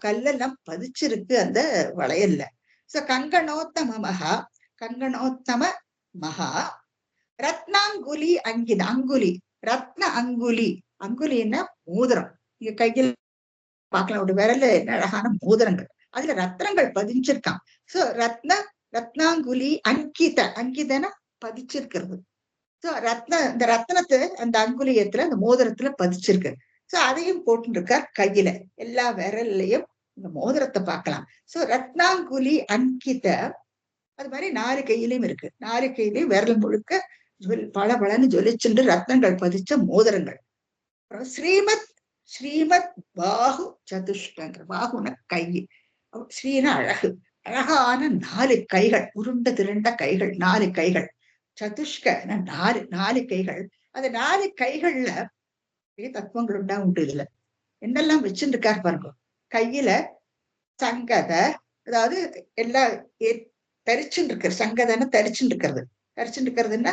கல்லெல்லாம் பதிச்சிருக்கு அந்த வளையல்ல. சோ கங்கணோத்தம மகா கங்கணோத்தம மகா ரத்னாங்குலி அங்கித அங்குலி ரத்ன அங்குலி அங்குலின்னா மோதிரம். நீங்க கையில் பார்க்கலாம் ஒரு விரல்ல என்ன அழகான மோதிரங்கள். அதுல ரத்னங்கள் பதிஞ்சிருக்கான். சோ ரத்னாங்குலி அங்கிதனா பதிச்சிருக்கிறது. சோ இந்த ரத்னத்தை அந்த அங்குலியத்துல அந்த மோதிரத்துல பதிச்சிருக்கு. சோ அதையும் போட்டு இருக்கார் கையில. எல்லா விரல்லையும் இந்த மோதிரத்தை பார்க்கலாம். சோ ரத்னாங்குலி அங்கித அது மாதிரி 4 கையிலையும் இருக்கு. 4 கையிலையும் விரல் முழுக்க பளபளன்னு ஜொலிச்சுண்டு ரத்னங்கள் பதிச்ச மோதிரங்கள். அப்புறம் ஸ்ரீமத் பாகு சதுஷ்கங்கிற பாகுன கை. ஸ்ரீனா அழகு. அழகான 4 கைகள், உருண்ட திரண்ட கைகள், 4 கைகள். சதுஷ்க 4 கைகள். அந்த 4 கைகள்ல நிறைய தத்துவங்கள் உண்டு இதுல. என்னெல்லாம் வச்சுருக்காரு பாருங்க. கையில சங்கத, அதாவது எல்லாம் தரிச்சுட்டு இருக்கிறது. சங்கதன்னு தரிச்சுட்டு இருக்கிறது. தரிச்சுட்டு இருக்கிறதுன்னா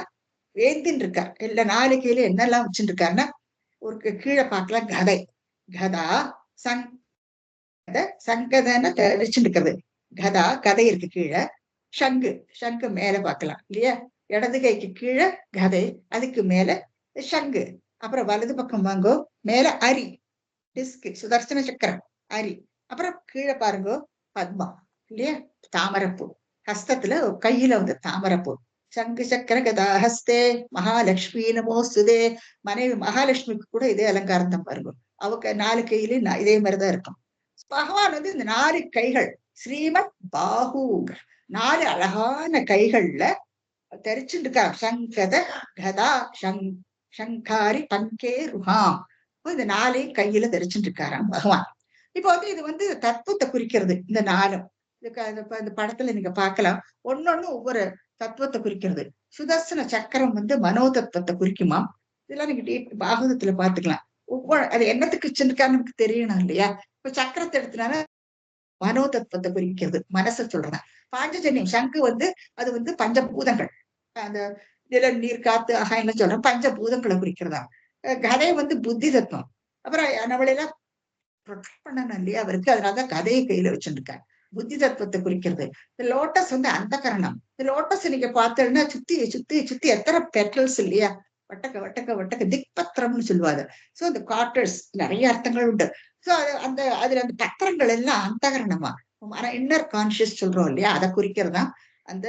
வேந்தின்னு இருக்கார். எல்லா 4 கையில என்னெல்லாம் வச்சுட்டு இருக்காருன்னா, ஒரு கீழே பார்க்கலாம் கதை. கதா சங் சங்கதன்னு தரிச்சுட்டு இருக்கிறது. கதா கதை இருக்கு கீழே. சங்கு சங்கு மேல பார்க்கலாம் இல்லையா? இடது கைக்கு கீழே கதை, அதுக்கு மேல சங்கு. அப்புறம் வலது பக்கம் வாங்கோ, மேல அரி, டிஸ்க், சுதர்சன சக்கரம், அரி. அப்புறம் கீழே பாருங்க பத்மா இல்லையா? தாமரப்பூ. ஹஸ்தத்துல கையில வந்து தாமரப்பூ. சங்கு சக்கர கதா ஹஸ்தே மகாலட்சுமி நமோஸ்துதே. மனைவி மகாலட்சுமிக்கு கூட இதே அலங்காரம் தான் பாருங்க. அவங்க 4 கையிலயும் இதே மாதிரிதான் இருக்கும். பகவான் வந்து இந்த 4 கைகள் ஸ்ரீமத் பாஹூங்க 4 அழகான கைகள்ல தரிச்சுட்டு இருக்கார். சங்கத கதா சங்காரி பங்கே ருஹாம். இந்த 4 கையில தரிச்சுட்டு இருக்காராம் பகவான். இப்ப வந்து இது வந்து தத்துவத்தை குறிக்கிறது. இந்த 4ம் இந்த படத்துல நீங்க பார்க்கலாம். ஒன்னொன்னு ஒவ்வொரு தத்துவத்தை குறிக்கிறது. சுதர்சன சக்கரம் வந்து மனோ தத்துவத்தை குறிக்குமா. இதெல்லாம் நீங்க பாகவதத்துல பாத்துக்கலாம். ஒவ்வொரு அது என்னத்துக்கு வச்சிருக்கான்னு நமக்கு தெரியணும் இல்லையா? இப்ப சக்கரத்தை எடுத்தனால மனோ தத்துவத்தை குறிக்கிறது. மனசை சொல்றேன். பாஞ்சஜன்யம் சங்கு வந்து அது வந்து பஞ்சபூதங்கள். அந்த நிலம் நீர் காத்து ஆகாயம்னு சொல்றோம். பஞ்சபூதங்களை குறிக்கிறதா. கதை வந்து புத்தி தத்துவம். அப்புறம் நம்மளெல்லாம் ப்ரொடெக்ட் பண்ணணும் இல்லையா அவருக்கு. அதனாலதான் கதையை கையில வச்சிருக்காரு. புத்தி தத்துவத்தை குறிக்கிறது. இந்த லோட்டஸ் வந்து அந்த கரணம். இந்த லோட்டஸ் நீங்க பார்த்தோம்னா சுத்தி சுத்தி சுத்தி எத்தனை பெட்டல்ஸ் இல்லையா? வட்டக்க வட்டக்க வட்டக்க திக்பத்திரம்னு சொல்லுவாங்க. சோ இந்த கார்டர்ஸ் நிறைய அர்த்தங்கள் உண்டு. சோ அந்த அதுல அந்த பத்திரங்கள் எல்லாம் அந்தகரணமா இன்னர் கான்சியஸ் சொல்றோம் இல்லையா? அதை குறிக்கிறதா அந்த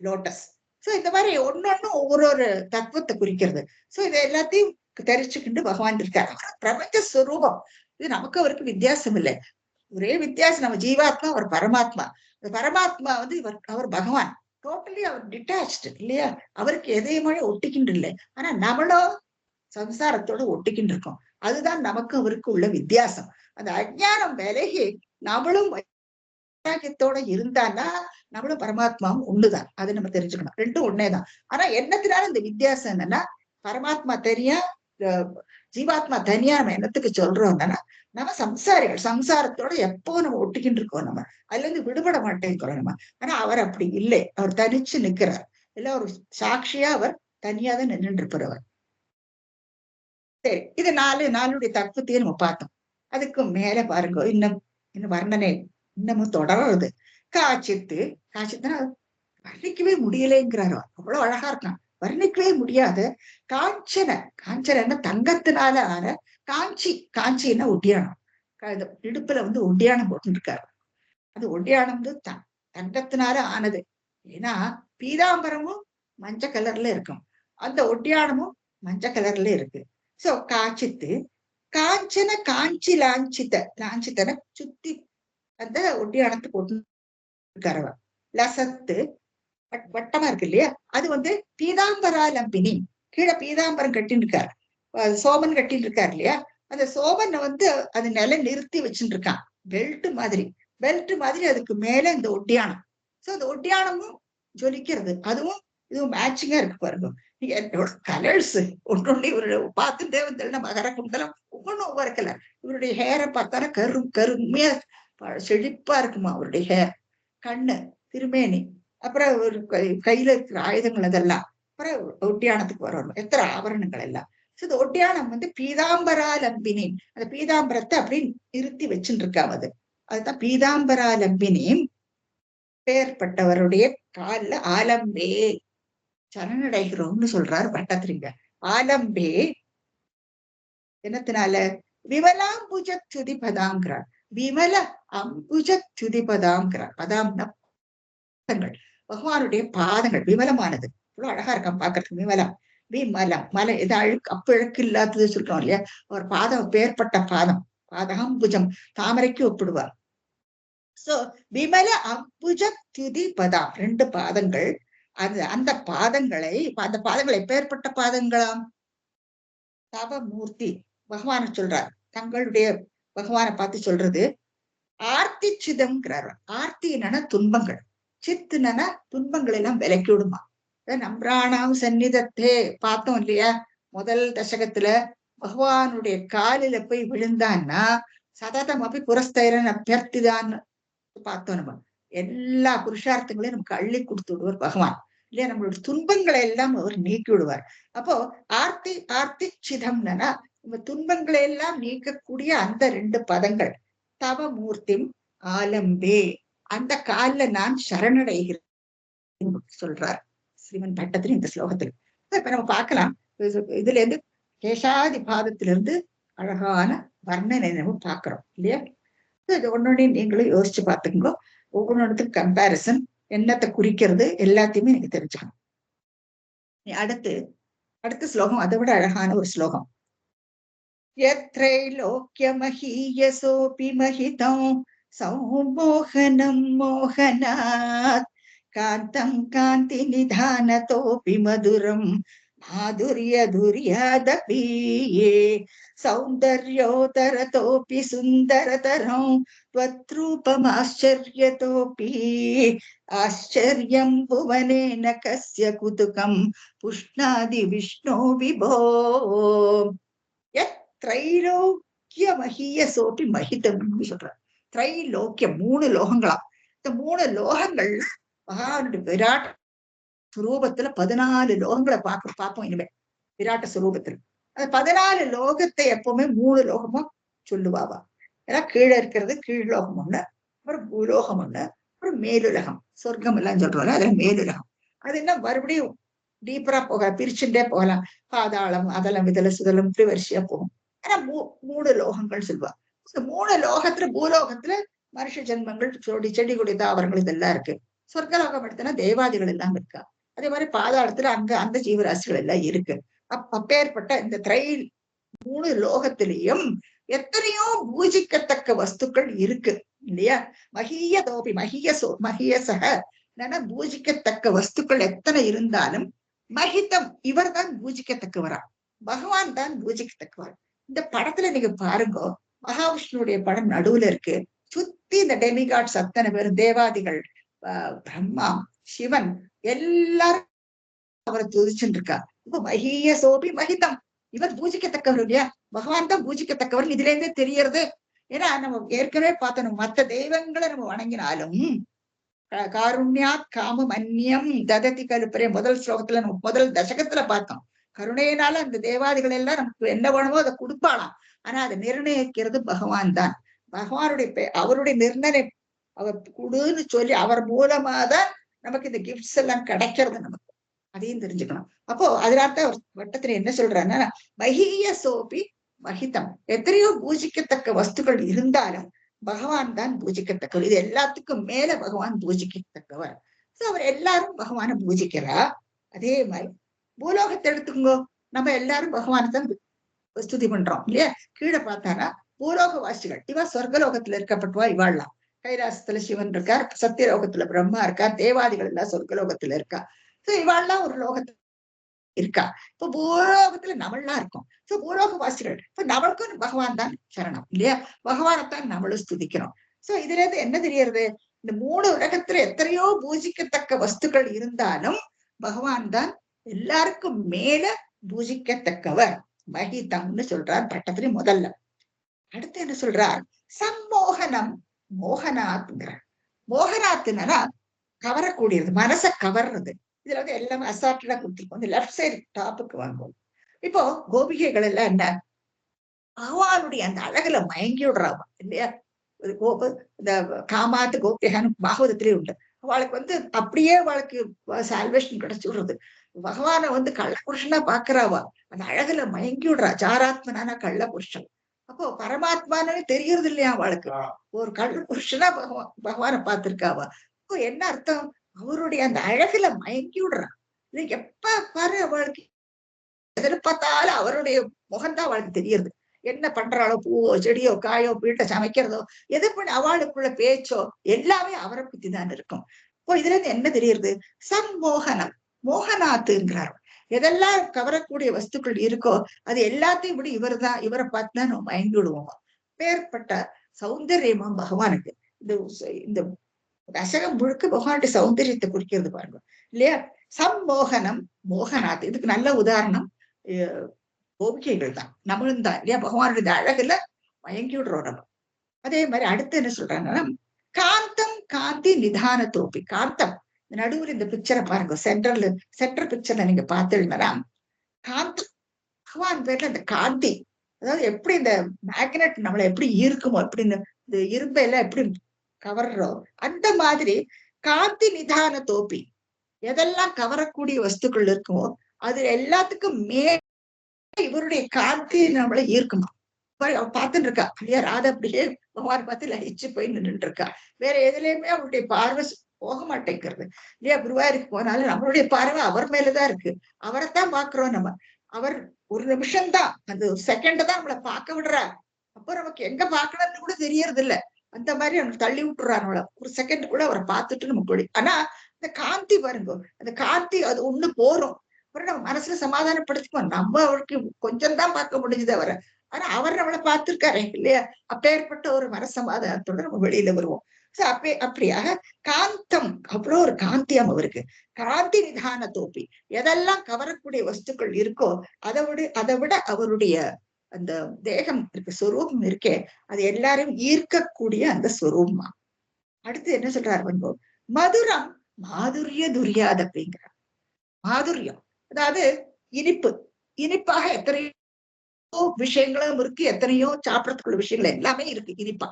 லோட்டஸ். சோ இந்த மாதிரி ஒன்னொன்னும் ஒவ்வொரு தத்துவத்தை குறிக்கிறது. சோ இதை எல்லாத்தையும் தெரிச்சுக்கிட்டு பகவான் இருக்காரு. பிரபஞ்ச ஸ்வரூபம். இது நமக்கு அவருக்கு வித்தியாசம் இல்லை. ஒரே வித்தியாசம். நம்ம ஜீவாத்மா, அவர் பரமாத்மா. பரமாத்மா வந்து அவர் பகவான். டோட்டலி அவர் டிட்டாச்டு இல்லையா? அவருக்கு எதையுமே ஒட்டிக்கின்று இல்லை. ஆனா நம்மளோ சம்சாரத்தோட ஒட்டிக்கிட்டு இருக்கோம். அதுதான் நமக்கு அவருக்கு உள்ள வித்தியாசம். அந்த அஜ்ஞானம் விலகி நம்மளும் வைராகியத்தோட இருந்தான்னா நம்மளும் பரமாத்மாவும் ஒண்ணுதான். அது நம்ம தெரிஞ்சுக்கணும். ரெண்டும் ஒன்னேதான். ஆனா என்னத்தினால இந்த வித்தியாசம் என்னன்னா, பரமாத்மா தனியா ஜீவாத்மா தனியா நம்ம என்னத்துக்கு சொல்றோம்னா, நம்ம சம்சாரிகள். சம்சாரத்தோட எப்போ நம்ம ஒட்டிக்கிட்டு இருக்கோம். நம்ம அதுல இருந்து விடுபட மாட்டேங்கிறோம் நம்ம. ஆனா அவர் அப்படி இல்லை. அவர் தனிச்சு நிக்கிறார். இல்ல ஒரு சாட்சியா அவர் தனியா தான் நின்றுட்டு இருப்பவர். சரி, இது நாளுடைய தத்துவத்தையும் நம்ம பார்த்தோம். அதுக்கு மேல பாருங்க, இன்னும் இன்னும் வர்ணனை இன்னமும் தொடர்றது. காட்சித்து காட்சித்துனா வர்ணிக்கவே முடியலைங்கிறாரோ. அவ்வளவு அழகா இருக்கான். வர்ணிக்கவே முடியாத காஞ்சன. காஞ்சன தங்கத்தினால ஆன காஞ்சி. காஞ்சின்னா ஒட்டியானம். இடுப்புல வந்து ஒட்டியானம் போட்டு இருக்காரு. அது ஒட்டியானம் வந்து தங்கத்தினால ஆனது. ஏன்னா பீதாம்பரமும் மஞ்ச கலர்ல இருக்கும். அந்த ஒட்டியானமும் மஞ்ச கலர்ல இருக்கு. சோ காட்சித்து காஞ்சன காஞ்சி லாஞ்சித்த. லாஞ்சித்தன சுத்தி அந்த ஒட்டியானத்தை போட்டு இருக்காரவ. லசத்து வட்டமா இருக்கு இல்லையா? அது வந்து பீதாம்பரா லம்பினி. கீழே பீதாம்பரம் கட்டின்னு இருக்காரு. சோமன் கட்டின்னு இருக்காரு இல்லையா? அந்த சோமனை வந்து அது நிலை நிறுத்தி வச்சுட்டு இருக்கான். பெல்ட் மாதிரி. பெல்ட் மாதிரி அதுக்கு மேல இந்த ஒட்டியானம். சோ அந்த ஒட்டியானமும் ஜொலிக்கிறது. அதுவும் இதுவும் மேட்சிங்கா இருக்கு பாருங்க. என்னோட கலர்ஸ் ஒன்னொன்னு இவரு பார்த்துட்டே வந்து மகர குண்டலம் ஒவ்வொன்றும் ஒவ்வொரு கலர். இவருடைய ஹேரை பார்த்தாலே கருமையா செழிப்பா இருக்குமா அவருடைய ஹேர். கண்ணு, திருமேனி, அப்புறம் ஒரு கையில இருக்கிற ஆயுதங்கள் அதெல்லாம். அப்புறம் ஒட்டியானத்துக்கு வரணும். எத்தனை ஆபரணங்கள் எல்லாம். இந்த ஒட்டியானம் வந்து பீதாம்பராலம்பினி. அந்த பீதாம்பரத்தை அப்படி நிறுத்தி வச்சுட்டு இருக்காம அது. அதுதான் பீதாம்பராலம்பினி. பெயர்பட்டவருடைய கால்ல ஆலம்பே சரணடைகிறோம்னு சொல்றாரு பட்டத்திரிங்க. ஆலம்பே என்னத்தினால விமலாம்புஜ துதி பதாங்கிறார். விமல அம்புஜ துதி பதாங்கிறார். பதாம்னா பாதங்கள். பகவானுடைய பாதங்கள் விமலமானது. இவ்வளவு அழகா இருக்கான் பாக்குறதுக்கு. விமலம் விமலம் மலை இது அப்பழுக்கு இல்லாதது சொல்றோம் இல்லையா? அவர் பாதம் பேர்பட்ட பாதம். பாதாம்புஜம் தாமரைக்கு ஒப்பிடுவார். சோ விமல அம்புஜ துதி பதா 2 பாதங்கள். அந்த பாதங்களை அந்த பாதங்கள் எப்பேற்பட்ட பாதங்களாம்? தவமூர்த்தி பகவான சொல்றார். தங்களுடைய பகவானை பார்த்து சொல்றது ஆர்த்தி சிதம்ங்கிறார். ஆர்த்தி என்னன்னா துன்பங்கள், சித்துனா துன்பங்கள் எல்லாம் விலக்கி விடுமா. நம்பிராணாம் சந்நிதத்தே பார்த்தோம் இல்லையா? முதல் தசகத்துல பகவானுடைய காலில போய் விழுந்தான்னா சததம் அப்படி புரஸ்தரன் அபியர்த்திதான்னு பார்த்தோம். நம்ம எல்லா புருஷார்த்தங்களையும் நமக்கு அள்ளி கொடுத்து விடுவார் பகவான் இல்லையா? நம்மளோட துன்பங்களை எல்லாம் அவர் நீக்கி விடுவார். அப்போ ஆர்த்தி ஆர்த்தி சிதம்னா நம்ம துன்பங்களை எல்லாம் நீக்கக்கூடிய அந்த 2 பதங்கள். தவமூர்த்தி ஆலம்பே, அந்த காலில நான் சரணடைகிறேன் சொல்றார் ஸ்ரீமன் பட்டத்தின் இந்த ஸ்லோகத்தில். இப்ப நம்ம பார்க்கலாம், இதுல இருந்து கேசாதி பாதத்திலிருந்து அழகான வர்ணனை நம்ம பார்க்கிறோம் இல்லையா? இது ஒன்னொன்னே நீங்களும் யோசிச்சு பார்த்துக்கோ. ஒவ்வொன்றுக்கும் கம்பேரிசன் என்னத்தை குறிக்கிறது எல்லாத்தையுமே எனக்கு தெரிஞ்சுக்கணும். அடுத்த ஸ்லோகம் அதை விட அழகான ஒரு ஸ்லோகம். யத்ரைலோக்யமஹீயசோபி மஹிதம் சௌமோகனம் மோகனாத் காந்தம் காந்தி நிதானதோபி மதுரம் மாதுரியதுர்யாதபீயே சௌந்தர்யோதரதோபி சுந்தரதரம் त्वद्रूपमाश्चर्यतोऽपि आश्चर्यं भुवनेन कस्य कुतुकं पुष्णादि विष्णो विभो யத்ரைலோக்கிய மஹீயசோபி மஹிதம்னு சொல்றார். திரைலோக்கியம் 3 லோகங்களாம். இந்த 3 லோகங்கள் மகானுடைய விராட் சுரூபத்துல 14 லோகங்களை பார்ப்போம் இனிமே விராட்ட சுரூபத்துல. அந்த 14 லோகத்தை எப்பவுமே 3 லோகமா சொல்லுவாவா. ஏன்னா கீழே இருக்கிறது கீழ் லோகம் ஒண்ணு, அப்புறம் பூலோகம் ஒண்ணு, அப்புறம் மேலுலகம் சொர்க்கம் எல்லாம் சொல்றாங்க. அதுல மேலுலகம் அது என்ன மறுபடியும் டீப்பரா போக பிரிச்சுட்டே போகலாம். பாதாளம் அதலம் இதழ சுதலம் இப்படி வரிசையா போகும். ஆனா 3 லோகங்கள் சொல்லுவா. இந்த 3 லோகத்துல பூலோகத்துல மனுஷ ஜென்மங்கள் செடி கொடி தாவரங்கள் இதெல்லாம் இருக்கு. சொர்க்கலோகம் எடுத்தனா தேவாதிகள் எல்லாம் இருக்கா. அதே மாதிரி பாதாளத்துல அங்க அந்த ஜீவராசிகள் எல்லாம் இருக்கு. அப்பேற்பட்ட இந்த 3 லோகத்திலையும் எத்தனையோ பூஜிக்கத்தக்க வஸ்துக்கள் இருக்கு இல்லையா? மகிய தோபி மகியசக பூஜிக்கத்தக்க வஸ்துக்கள் எத்தனை இருந்தாலும் மகிதம் இவர் தான் பூஜிக்கத்தக்கவரா, பகவான் தான் பூஜிக்கத்தக்கவர். இந்த படத்துல நீங்க பாருங்க, மகாவிஷ்ணுடைய படம் நடுவுல இருக்கு. சுத்தி இந்த டெமிகாட்ஸ் அத்தனை பேரும் தேவாதிகள், பிரம்மா, சிவன் எல்லாரும் அவரை துதிச்சுட்டு இருக்கா. இப்ப மகிய சோபி மகிதம், இவர் பூஜிக்கத்தக்கவர் இல்லையா? பகவான் தான் பூஜிக்கத்தக்கவர் இதுல இருந்தே தெரியறது. ஏன்னா நம்ம ஏற்கனவே பார்த்தோம், மற்ற தெய்வங்களை நம்ம வணங்கினாலும் காருண்யாத் காம மன்யம் தததி கல்பரே முதல் ஸ்லோகத்துல நம்ம முதல் தசகத்துல பார்த்தோம். கருணையினால அந்த தேவாதிகள் எல்லாம் நமக்கு என்ன வேணுமோ அதை கொடுப்பாளாம். ஆனா அதை நிர்ணயிக்கிறது பகவான் தான். பகவானுடைய அவருடைய நிர்ணயம் அவர் கொடுன்னு சொல்லி அவர் மூலமாதான் நமக்கு இந்த கிஃப்ட்ஸ் எல்லாம் கிடைக்கிறது. நமக்கு அதையும் தெரிஞ்சுக்கணும். அப்போ அதனால்தான் அவர் வட்டத்துல என்ன சொல்றாருன்னா, மகிய சோபி மகிதம், எத்தனையோ பூஜிக்கத்தக்க வஸ்துக்கள் இருந்தாலும் பகவான் தான் பூஜிக்கத்தக்கவர். இது எல்லாத்துக்கும் மேல பகவான் பூஜிக்கத்தக்கவர். அவர் எல்லாரும் பகவானை பூஜிக்கிறா. அதே மாதிரி பூலோகத்தை எடுத்துக்கோ, நம்ம எல்லாரும் பகவானை தான் ஸ்துதி பண்றோம் இல்லையா? கீழே பார்த்தானா பூலோக வாசிகள் இவா சொர்க்கலோகத்துல இருக்கப்பட்டவா. இவாள்லாம் கைலாசத்துல சிவன் இருக்கார், சத்தியலோகத்துல பிரம்மா இருக்கார், தேவாதிகள் எல்லாம் சொர்க்கலோகத்துல இருக்கா. சோ இவாள்லாம் ஒரு லோகத்துல இருக்கா. இப்ப பூலோகத்துல நம்மளாம் இருக்கோம். சோ பூலோக வாசிகள் இப்ப நம்மளுக்கும் பகவான் தான் சரணம் இல்லையா? பகவானைத்தான் நம்மளும் ஸ்துதிக்கிறோம். சோ இதுல இருந்து என்ன தெரியறது? இந்த 3 உலகத்துல எத்தனையோ பூஜிக்கத்தக்க வஸ்துக்கள் இருந்தாலும் பகவான் தான் எல்லாருக்கும் மேல பூஜிக்கத்தக்கவர். மகிதம்னு சொல்றார் பட்டத்திலே முதல்ல. அடுத்து என்ன சொல்றார்? சம்மோகனம் மோகனாத்ங்கிறார். மோகனாத்துனா கவரக்கூடியது, மனசை கவர்றது. இதுல வந்து எல்லாமே அசால்ட்டா கொடுத்துருக்கோம். இந்த லெப்ட் சைடு டாப்புக்கு வாங்குவோம். இப்போ கோபிகைகள் எல்லாம் என்ன பகவானுடைய அந்த அழகுல மயங்கி விடுறாவா இல்லையா? இந்த காமாத்து கோபிகான்னு பாகவதத்திலே உண்டு. அவளுக்கு வந்து அப்படியே அவளுக்கு சால்வேஷன் கிடைச்சு விடுறது. பகவான வந்து கள்ள புருஷனா பாக்குறாவா, அந்த அழகுல மயங்கி விடுறா. சாராத்மனான கள்ள புருஷன். அப்போ பரமாத்மானே தெரியறது இல்லையா அவளுக்கு? ஒரு கள்ள புருஷனா பகவானை பார்த்திருக்காவா. அப்போ என்ன அர்த்தம்? அவருடைய அந்த அழகுல மயங்கி விடுறான். இது எப்ப பாரு அவளுக்கு எதிர பார்த்தாலும் அவருடைய முகம்தான் அவளுக்கு தெரியுது. என்ன பண்றாளோ, பூவோ செடியோ காயோ வீட்டை சமைக்கிறதோ எது பண்ணி அவளுக்குள்ள பேச்சோ எல்லாமே அவரை பத்தி தான் இருக்கும். இப்போ இதுல இருந்து என்ன தெரியுது? சம்மோகனம் மோகனாத்துங்கிறார். எதெல்லாம் கவரக்கூடிய வஸ்துக்கள் இருக்கோ அது எல்லாத்தையும் விட இவர் தான், இவரை பார்த்துதான் நம்ம மயங்கி விடுவோம். பேர்பட்ட சௌந்தரியமா பகவானுக்கு. இந்த இந்த தசகம் முழுக்க பகவானுடைய சௌந்தரியத்தை குறிக்கிறது பாருங்க இல்லையா. சம்மோகனம் மோகனாத், இதுக்கு நல்ல உதாரணம் கோபிகைகள் தான், நம்மளும் தான் இல்லையா. பகவானுடைய அழகுல மயங்கி விடுறோம் நம்ம. அதே மாதிரி அடுத்து என்ன சொல்றாங்கன்னா, காந்தம் காந்தி நிதான தோப்பி. காந்தம் நடுவில் இந்த பிக்சரை பாருங்க, சென்ட்ரல் பிக்சர்ல நீங்க பார்த்தீங்கன்னா காந்தம், பகவான் பேர்ல இந்த காந்தி, அதாவது எப்படி இந்த மேக்னெட் நம்மளை எப்படி ஈர்க்குமோ, எப்படி இந்த இரும்பையெல்லாம் எப்படி கவர்றோம் அந்த மாதிரி காந்தி நிதான தோப்பி, எதெல்லாம் கவரக்கூடிய வஸ்துக்கள் இருக்குமோ அது எல்லாத்துக்கும் இவருடைய காந்தி நம்மளை ஈர்க்குமா. பார்த்துட்டு இருக்கா இல்லையா, ராதா அப்படியே பகவான் பார்த்து லயிச்சு போய் நின்றுட்டு இருக்கா. வேற எதுலயுமே அவருடைய பார்வை போக மாட்டேங்கிறது இல்லையா. குருவாயூருக்கு போனாலும் நம்மளுடைய பார்வை அவர் மேலதான் இருக்கு, அவரைத்தான் பாக்குறோம் நம்ம. அவர் ஒரு நிமிஷம் தான், அந்த ஒரு செகண்ட் தான் நம்மளை பார்க்க விடுறார். அப்போ நமக்கு எங்க பாக்கணும்னு கூட தெரியறது இல்ல. அந்த மாதிரி நம்ம தள்ளி விட்டுறாரு நம்மள. ஒரு செகண்ட் கூட அவரை பார்த்துட்டு நமக்கு. ஆனா இந்த காந்தி பாருங்க, அந்த காந்தி அது ஒண்ணு போறோம். அப்புறம் நம்ம மனசுல சமாதானப்படுத்திக்குவோம். நம்ம அவருக்கு கொஞ்சம் தான் பார்க்க முடிஞ்சது அவரை, ஆனா அவர் நம்மளை பார்த்திருக்காரு இல்லையா. அப்பேற்பட்ட ஒரு மனசமாதானத்தோட நம்ம வெளியில வருவோம். அப்படியாக காந்தம், அவ்வளோ ஒரு காந்தியம் அவருக்கு. காந்தி நிதான தோப்பி, எதெல்லாம் கவரக்கூடிய வஸ்துக்கள் இருக்கோ அதை விட அவருடைய அந்த தேகம் இருக்கு, சொரூபம் இருக்கே, அது எல்லாரையும் ஈர்க்கக்கூடிய அந்த சொரூபமா. அடுத்து என்ன சொல்றாரு வந்து, மதுரம் மாதுரிய துரியாத அப்படிங்கிறார். மாதுரியம் அதாவது இனிப்பு, இனிப்பாக எத்தனையோ விஷயங்களும் இருக்கு, எத்தனையோ சாப்பிடறதுக்குள்ள விஷயங்கள் எல்லாமே இருக்கு இனிப்பா.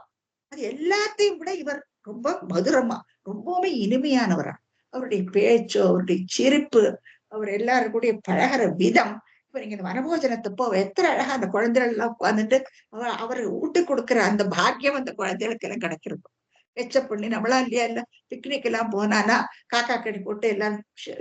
அது எல்லாத்தையும் விட இவர் ரொம்ப மதுரமா, ரொம்பவுமே இனிமையானவரா. அவருடைய பேச்சு, அவருடைய சிரிப்பு, அவர் எல்லாரும் கூட பழகிற விதம். இப்ப நீங்க இந்த வனபோஜனத்தப்போ எத்தனை அழகா அந்த குழந்தைகள் எல்லாம் உட்கார்ந்துட்டு அவர் ஊட்டி கொடுக்கிற அந்த பாக்கியம் அந்த குழந்தைகளுக்கு எல்லாம் கிடைக்கிறது. எச்ச பண்ணி நம்மளா இல்லையா, இல்ல பிக்னிக் எல்லாம் போனானா காக்கா கடி போட்டு எல்லாம்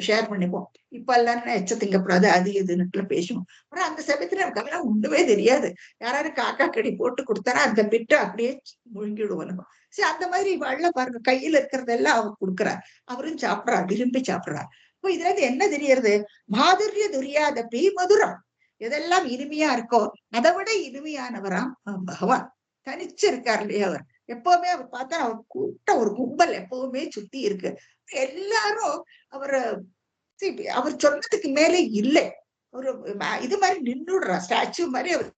ஷேர் பண்ணிப்போம். இப்ப எல்லாம் எச்ச திங்கப்படாது அது இதுன்னு பேசுவோம். ஆனா அந்த சமயத்துல நமக்கு அதெல்லாம் ஒண்ணுமே தெரியாது. யாராவது காக்கா கடி போட்டு கொடுத்தாரா அந்த பிட்டு அப்படியே முழுங்கிடுவோம் நம்ம. சரி, அந்த மாதிரி வள்ள பாருங்க, கையில இருக்கிறதெல்லாம் அவர் கொடுக்குறார், அவரும் சாப்பிடுறார், விரும்பி சாப்பிடுறார். இப்போ இதுல இருந்து என்ன தெரியறது, மாதுரிய துரியாதபி மதுரம், எதெல்லாம் இனிமையா இருக்கோ அதை விட இனிமையானவராம் பகவான். தனிச்சு இருக்கார் இல்லையா அவர். எப்பவுமே அவர் பார்த்தா அவர் கூட்டம், ஒரு கும்பல் எப்பவுமே சுத்தி இருக்கு. எல்லாரும் அவரை அவர் சொன்னதுக்கு மேலே இல்லை, ஒரு இது மாதிரி நின்றுடுறா, ஸ்டாச்சு மாதிரி. அவர்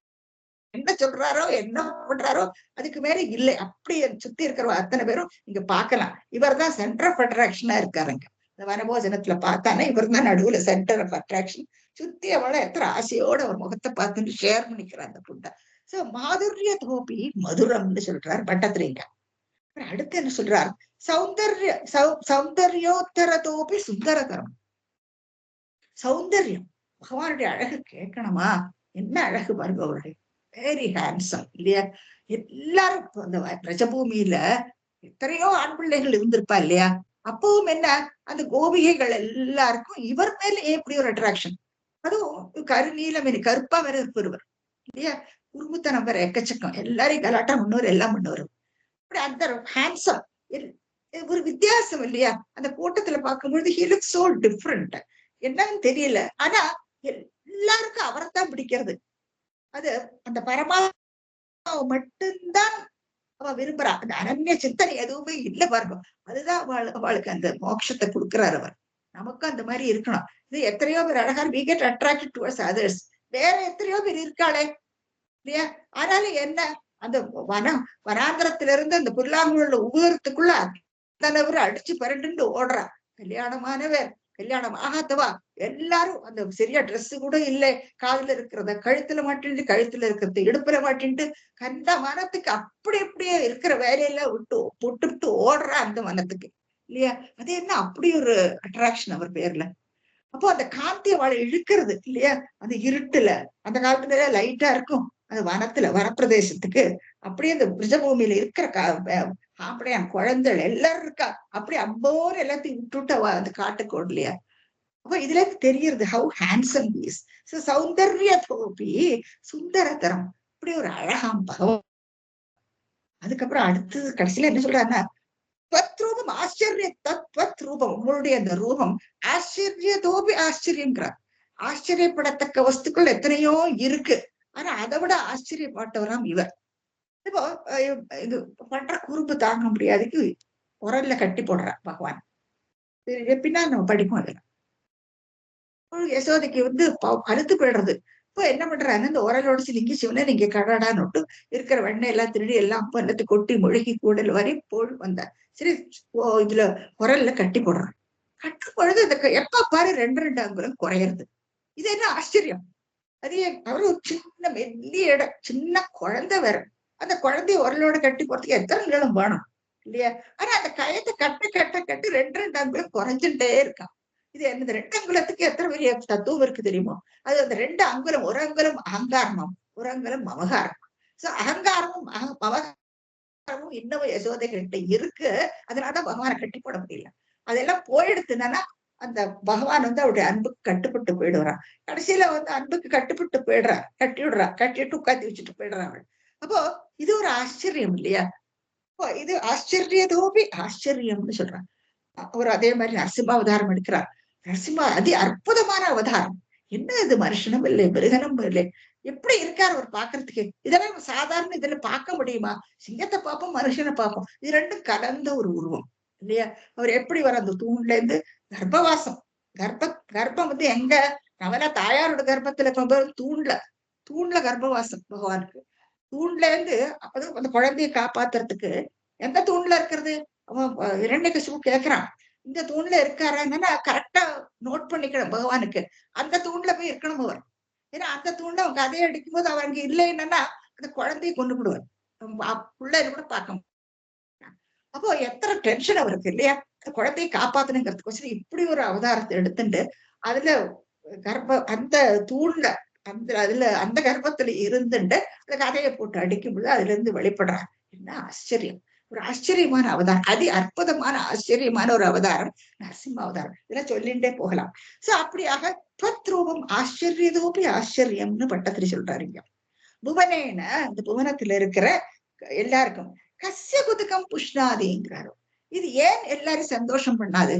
என்ன சொல்றாரோ என்ன பண்றாரோ அதுக்கு மேல இல்லை. அப்படி சுத்தி இருக்கிற அத்தனை பேரும் இங்க பாக்கலாம். இவர் தான் சென்டர் ஆஃப் அட்ராக்ஷனா இருக்காருங்க. இந்த வனபோஜனத்துல பார்த்தானே இவர் தான் நடுவுல சென்டர் ஆஃப் அட்ராக்ஷன். சுத்தி அவளை எத்தனை ஆசையோட அவர் முகத்தை பார்த்துட்டு ஷேர் பண்ணிக்கிறார் அந்த புட்டை. சோ மாதுரிய தோப்பி மதுரம்னு சொல்றார் பட்டத்திரிங்க. அடுத்து என்ன சொல்றார், சௌந்தர்யோத்தர தோப்பி சுந்தரதரம். சௌந்தர்யம், பகவானுடைய அழகு கேட்கணுமா, என்ன அழகு பாருங்க அவருடைய, வெரி ஹேண்ட்ஸம் இல்லையா. எல்லாரும் அந்த பிரஜபூமியில எத்தனையோ ஆண் பிள்ளைகள் இருந்திருப்பா இல்லையா. அப்பவும் என்ன, அந்த கோபிகைகள் எல்லாருக்கும் இவர் மேல எப்படி ஒரு அட்ராக்ஷன். அதுவும் கருநீலம், கருப்பா வேற இருப்பவர் இல்லையா, குறும்புத்தனம் வேற எக்கச்சக்கம், எல்லாரையும் கலாட்டா முன்னோர் எல்லாம் முன்னோரும். அப்படி அந்த ஹேண்ட்ஸம், ஒரு வித்தியாசம் இல்லையா. அந்த கூட்டத்துல பார்க்கும்பொழுது he looks so different. என்னன்னு தெரியல, ஆனா எல்லாருக்கும் அவரைத்தான் பிடிக்கிறது. அது அந்த பரமாத்மா மட்டும்தான் அவ விரும்புறா. அந்த அனன்ய சிந்தனை எதுவுமே இல்லை பாருங்க. அதுதான் அவளுக்கு அந்த மோட்சத்தை கொடுக்கிறார் அவர். நமக்கும் அந்த மாதிரி இருக்கணும். இது எத்தனையோ பேர் அழகா we get attracted towards others. வேற எத்தனையோ பேர் இருக்காளே இல்லையா. ஆனாலும் என்ன, அந்த வனாந்திரத்திலிருந்து அந்த புல்லாங்குழல உபயோகத்துக்குள்ள அத்தனை அடிச்சு பரண்டு ஓடுறா. கல்யாணமானவர், கல்யாணம் ஆகாதவா எல்லாரும் அந்த சரியா ட்ரெஸ் கூட இல்லை, காதுல இருக்கிறத கழுத்துல மாட்டின்ட்டு, கழுத்துல இருக்கிறத இடுப்புல மாட்டின்ட்டு, கண்ட மனத்துக்கு அப்படி அப்படியே இருக்கிற வேலையெல்லாம் விட்டு ஓடுறா அந்த மனத்துக்கு இல்லையா. அது என்ன அப்படி ஒரு அட்ராக்ஷன் அவர் பேர்ல. அப்போ அந்த காந்தி அவளை இழுக்கிறது இல்லையா. அந்த இருட்டுல, அந்த காலத்துல லைட்டா இருக்கும் அந்த வனப்பிரதேசத்துக்கு, அப்படியே அந்த பிரிஜபூமியில இருக்கிற ஆம்பளையான் குழந்தைகள் எல்லாரும் இருக்கா, அப்படி அம்போர் எல்லாத்தையும் விட்டுட்டு அந்த காட்டுக்கு ஓடலையா. அப்ப இதுல இருந்து தெரியறது ஹவு ஹேண்ட்ஸம் இஸ். சௌந்தர்ய தோப்பி சுந்தரதரம், இப்படி ஒரு அழகாம் பகவான். அதுக்கப்புறம் அடுத்தது கடைசியில என்ன சொல்றாருன்னா, ரூபம் ஆச்சரிய தத்வத் ரூபம், உங்களுடைய அந்த ரூபம் ஆச்சரிய தோபி ஆச்சரியங்கிறார். ஆச்சரியப்படத்தக்க வஸ்துக்கள் எத்தனையோ இருக்கு, ஆனா அதை விட ஆச்சரியப்பட்டவராம் இவர். இப்போ இது பண்ற குறும்பு தாங்க முடியாதுக்கு உரல்ல கட்டி போடுறா பகவான். பின்னால் நம்ம படிப்போம் அதுல. யசோதைக்கு வந்து அழுத்து போயிடுறது. இப்போ என்ன பண்றாங்க, இந்த உரலோட சிலிங்கி சிவனை நீங்க கடடான்னு விட்டு இருக்கிற வெண்ணெய் எல்லாம் திருடி எல்லாம் பல்லத்து கொட்டி முழுகி கூடல் வரை போல் வந்தார். சரி, இதுல உரல்ல கட்டி போடுறான். கட்டு பொழுது இந்த எப்ப பாரு 2 அங்குலம் குறையிறது. இது என்ன ஆச்சரியம். அது அவரு ஒரு சின்ன மெல்லிய இடம், சின்ன குழந்தை வேற. அந்த குழந்தைய உரலோட கட்டி போறதுக்கு எத்தனை நீளம் வேணும் இல்லையா? ஆனா அந்த கயத்தை கட்ட கட்ட கட்டு 2 அங்குலம் குறைஞ்சுட்டே இருக்கான். இது என்னது 2 அங்குலத்துக்கு எத்தனை பெரிய தத்துவம் இருக்கு தெரியுமோ? அது அந்த 2 அங்குலம், ஒரு அங்குலம் அகங்காரமும், ஒரு அங்குலம் மமகாரம். சோ அகங்காரமும் மமகாரமும் இன்னமும் யசோதை கிட்ட இருக்கு. அதனாலதான் பகவானை கட்டி போட முடியல. அதெல்லாம் போயிடுத்துனா அந்த பகவான் வந்து அவருடைய அன்புக்கு கட்டுப்பட்டு போயிடுறான். கடைசியில வந்து அன்புக்கு கட்டுப்பட்டு போயிடுறான், கட்டி விடுறா, கட்டிட்டு உட்காந்து வச்சுட்டு போயிடுறான் அவள். அப்போ இது ஒரு ஆச்சரியம் இல்லையா? இப்போ இது ஆச்சரியதோபி ஆச்சரியம்னு சொல்றான். அவர் அதே மாதிரி நரசிம்ம அவதாரம் எடுக்கிறார். நரசிம்ம அதி அற்புதமான அவதாரம். என்ன இது, மனுஷனும் இல்லை மிருகனும் இல்லை, எப்படி இருக்கார் அவர் பாக்குறதுக்கு. இதெல்லாம் சாதாரண இதுல பார்க்க முடியுமா? சிங்கத்தை பார்ப்போம், மனுஷனை பார்ப்போம், இது ரெண்டும் கலந்த ஒரு உருவம் இல்லையா? அவர் எப்படி வர அந்த தூண்ல இருந்து கர்ப்பவாசம், கர்ப்பம் வந்து எங்க, நவல தாயாரோட கர்ப்பத்துல தூண்ல, தூண்ல கர்ப்பவாசம் பகவானுக்கு. தூண்ல இருந்து அது அந்த குழந்தையை காப்பாத்துறதுக்கு எந்த தூண்ல இருக்கிறது, அவன் இரண்யகசிபு கேட்கிறான். இந்த தூண்ல இருக்காருன்னா கரெக்டா நோட் பண்ணிக்கணும் பகவானுக்கு. அந்த தூண்ல போய் இருக்கணும் அவர். ஏன்னா அந்த தூண்ல அவங்க கதையை அடிக்கும் போது அவர் அங்க இல்லைன்னா அந்த குழந்தையை கொண்டு விடுவார். பிள்ளை கூட பார்க்க முடியும். அப்போ எத்தனை டென்ஷன் அவருக்கு இல்லையா? அந்த குழந்தையை காப்பாத்தணுங்கிறதுக்கோசரம் இப்படி ஒரு அவதாரத்தை எடுத்துட்டு அதுல அந்த தூண்ல அதுல அந்த கர்ப்பத்துல இருந்துட்டு அந்த கதையை போட்டு அடிக்கும் பொழுது அதுல இருந்து வெளிப்படுறார். என்ன ஆச்சரியம். ஒரு ஆச்சரியமான அவதாரம், அதி அற்புதமான ஆச்சரியமான ஒரு அவதாரம் நரசிம்ம அவதாரம். இதெல்லாம் சொல்லிண்டே போகலாம். சோ அப்படியாக துவத்ரூபம் ஆச்சரியதோப்பி ஆச்சரியம்னு பட்டத்திரி சொல்றாரு இங்க. புவனேன அந்த புவனத்துல இருக்கிற எல்லாருக்கும் கஸ்ய குதுக்கம் புஷ்ணாதிங்கிறாரு. இது ஏன் எல்லாரும் சந்தோஷம் பண்ணாது?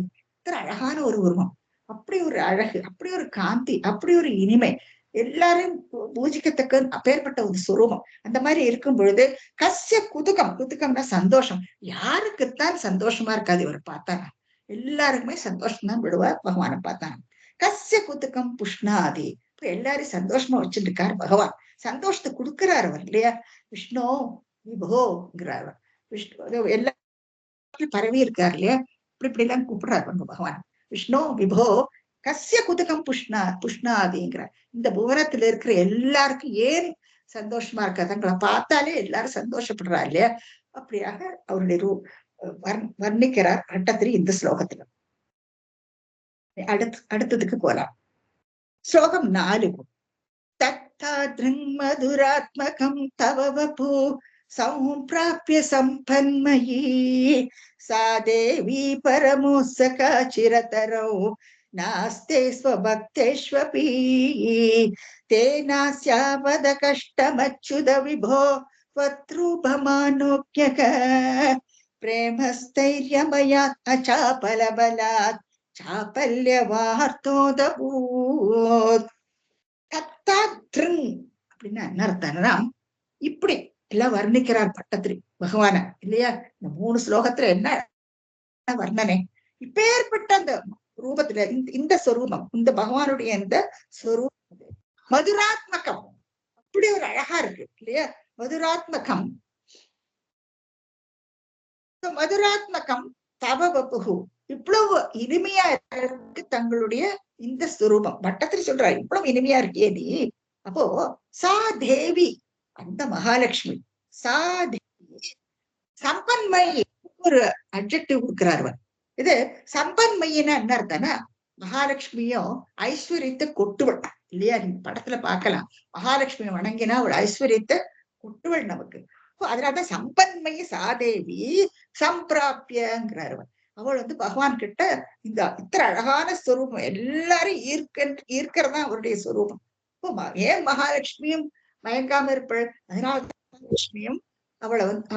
அழகான ஒரு உருவம், அப்படி ஒரு அழகு, அப்படி ஒரு காந்தி, அப்படி ஒரு இனிமை, எல்லாரும் பூஜிக்கத்தக்க அப்பேற்பட்ட ஒரு சுரூபம். அந்த மாதிரி இருக்கும் பொழுது கஸ்ய குதுக்கம், குதுக்கம்னா சந்தோஷம். யாருக்குத்தான் சந்தோஷமா இருக்காது இவரை பார்த்தாங்க? எல்லாருக்குமே சந்தோஷம் தான் விடுவார் பகவானை பார்த்தாங்க. கஸ்ய குதுக்கம் புஷ்ணாதி, இப்ப எல்லாரும் சந்தோஷமா வச்சுட்டு இருக்காரு பகவான். சந்தோஷத்தை கொடுக்கிறார் அவர் இல்லையா? விஷ்ணு விபோங்கிறார். விஷ்ணு எல்லா பரவி இருக்காரு இல்லையா? இப்படி இப்படி எல்லாம் கூப்பிடுறாரு பகவான். விஷ்ணு விபோ கஸ்ய குதுகம் புஷ்ணாதிங்கிற இந்த புவனத்துல இருக்கிற எல்லாருக்கும் ஏன் சந்தோஷமா இருக்கா? தங்களை பார்த்தாலே எல்லாரும் சந்தோஷப்படுறா இல்லையா? அப்படியாக அவருடைய வர்ணிக்கிறார் பட்டத்திரி இந்த ஸ்லோகத்துல. அடுத்ததுக்கு போலாம். ஸ்லோகம் 4. தத்தாத்ருங் மதுராத்மகம் தவ வபு சம்பிராப்ய சம்பன்மயி சா தேவி பரமோத்சகா சிரதரௌ நாஸ்தே ஸ்வபக்தேஷ்வபி தேனாஸ்யாவத கஷ்டமச்சுத விபோ त्वत्रूपमानोऽप्यक प्रेमस्थैर्यमयात् अचापलबलात् चापल्यवार्तोदभूत्. தத்தாத்ருங் அப்படின்னா என்ன அர்த்தம்னா, இப்படி எல்லாம் வர்ணிக்கிறார் பட்டத்திரி பகவான இல்லையா? இந்த 3 ஸ்லோகத்துல என்ன வர்ணனை, இப்பேற்பட்ட அந்த ரூபத்துல இந்த சொரூபம், இந்த பகவானுடைய இந்த சொரூபம் மதுராத்மகம், அப்படி ஒரு அழகா இருக்கு இல்லையா? மதுராத்மகம், மதுராத்மகம் தவ வபுகு, இவ்வளவு இனிமையா இருக்கு தங்களுடைய இந்த ஸ்வரூபம். பட்டத்திரி சொல்றாரு, இவ்வளவு இனிமையா இருக்கே நீ. அப்போ சா தேவி, அந்த மகாலட்சுமி, சா தேவி சம்பன்மயி, ஒரு அட்ஜெக்டிவ் கொடுக்கிறார் அவர். இது சம்பன்மயின்னு என்ன அர்த்தம்னா, மகாலட்சுமியும் ஐஸ்வர்யத்தை கொட்டுவள் இல்லையா? நீங்க படத்துல பார்க்கலாம், மகாலட்சுமியை வணங்கினா அவள் ஐஸ்வர்யத்தை கொட்டுவள் நமக்கு. அதனாலதான் சம்பன்மயி சாதேவி சம்பிராப்தியங்கிறார். அவள் வந்து பகவான் கிட்ட இந்த இத்தனை அழகான ஸ்வரூபம் எல்லாரும் ஈர்க்கிறதா அவருடைய ஸ்வரூபம். ஏன் மகாலட்சுமியும் மயங்காம இருப்பாள்? அதனால மகாலட்சுமியும் அவளை வந்து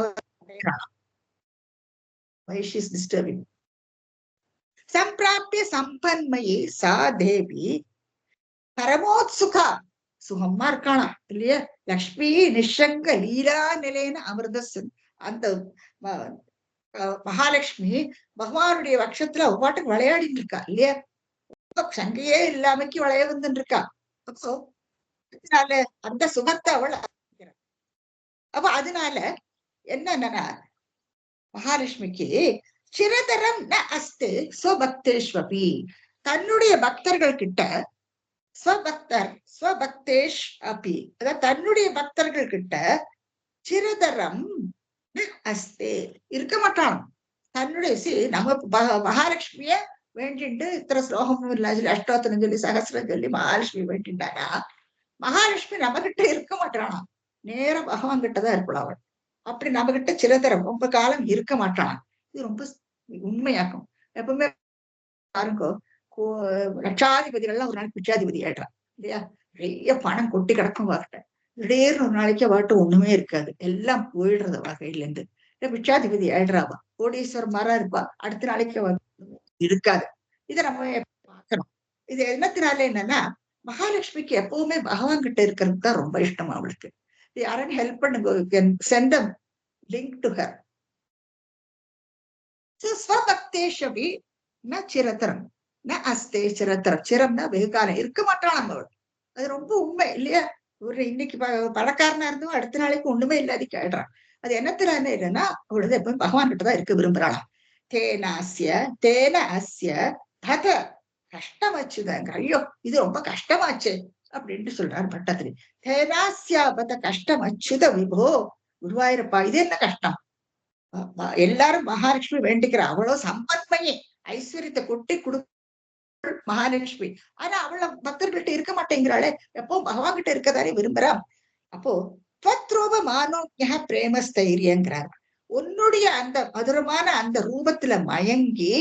சம்பிராப்திய சம்பன்மயி சா தேவி பரமோத்சுகா சுகமா இருக்காளாம் இல்லையா? லக்ஷ்மி நிஷங்க லீலா நிலைன்னு அமிர்தசன். அந்த மகாலட்சுமி பகவானுடைய வட்சத்துல அவ பாட்டுக்கு விளையாடிட்டு இருக்கா இல்லையா? சங்கையே இல்லாமக்கு விளைய வந்துட்டு இருக்கா. அப்போ அதனால அந்த சுகத்தை அவள் அனுபவிக்கிறா. அப்ப அதனால என்னன்னா மகாலட்சுமிக்கு சிரதரம் ந அஸ்து ஸ்வபக்தேஷ்வபி, தன்னுடைய பக்தர்கள் கிட்ட ஸ்வபக்தேஷ் அப்பி, அதாவது தன்னுடைய பக்தர்கள் கிட்ட சிரதரம் அஸ்தே இருக்க மாட்டான். தன்னுடைய நம்ம மகாலட்சுமிய வேண்டிட்டு இத்தனை ஸ்லோகம் சொல்லி அஷ்டோத்தரம் சொல்லி சகசிரம் சொல்லி மகாலட்சுமி வேண்டிட்டானா மகாலட்சுமி நம்ம கிட்ட இருக்க மாட்டானா, நேரம் பகவான் கிட்டதான் இருக்கலாம் அவள். அப்படி நம்ம கிட்ட சிரதரம் ரொம்ப காலம் இருக்க மாட்டான். இது ரொம்ப உண்மையாக்கும். எப்பவுமே பாருங்கோ, லட்சாதிபதிகள்லாம் ஒரு நாளைக்கு பிச்சாதிபதி ஆயிடுறான் இல்லையா? நிறைய பணம் கொட்டி கிடக்கும் வார்த்தை. திடீர்னு ஒரு நாளைக்கு வாட்டு ஒண்ணுமே இருக்காது, எல்லாம் போயிடுறது வகையில இருந்து. பிச்சாதிபதி ஆயிடுறாவா, கோடீஸ்வரர் மாறா இருப்பா, அடுத்த நாளைக்கு இருக்காது. இதை நம்ம பார்க்கணும். இது என்னத்தினால என்னன்னா மகாலட்சுமிக்கு எப்பவுமே பகவான் கிட்ட இருக்கிறது தான் ரொம்ப இஷ்டம் அவளுக்கு. யாரும் ஹெல்ப் பண்ணுங்க, சென்ட் லிங்க் டு ஹர். ஸ்வபக்தேஷபி ந சிரதரம் ந அஸ்தே சிரதரம். சிரம்னா வெகு காலம் இருக்க மாட்டான் அவள். அது ரொம்ப உண்மை இல்லையா? ஒரு இன்னைக்கு பணக்காரனா இருந்தும் அடுத்த நாளைக்கு ஒண்ணுமே இல்லாதிக்கு ஆயிடுறான். அது என்னத்தினால இல்லைன்னா அவளது எப்பவும் பகவான் கிட்டதான் இருக்க விரும்புறாளாம். தேனாசிய தேன அஸ்ய பத கஷ்டம் வச்சுதாங்க. ஐயோ இது ரொம்ப கஷ்டமாச்சு அப்படின்ட்டு சொல்றாரு பட்டத்திரி. தேனாசியா பத கஷ்டம் அச்சுத விபோ, குருவாயிரப்பா இது என்ன கஷ்டம்? எல்லாரும் மகாலட்சுமி வேண்டிக்கிறா, அவ்வளோ சம்பத்மையே ஐஸ்வர்யத்தை கொட்டி கொடு மகாலட்சுமி. ஆனா அவள பக்தர்கள்ட்ட இருக்க மாட்டேங்கிறாளே, எப்போ பகவான் கிட்ட இருக்கதானே விரும்புறா. அப்போ துவத்ரூப மானோஜ்ய பிரேமஸ்தைரியங்கிறார். உன்னுடைய அந்த மதுரமான அந்த ரூபத்துல மயங்கி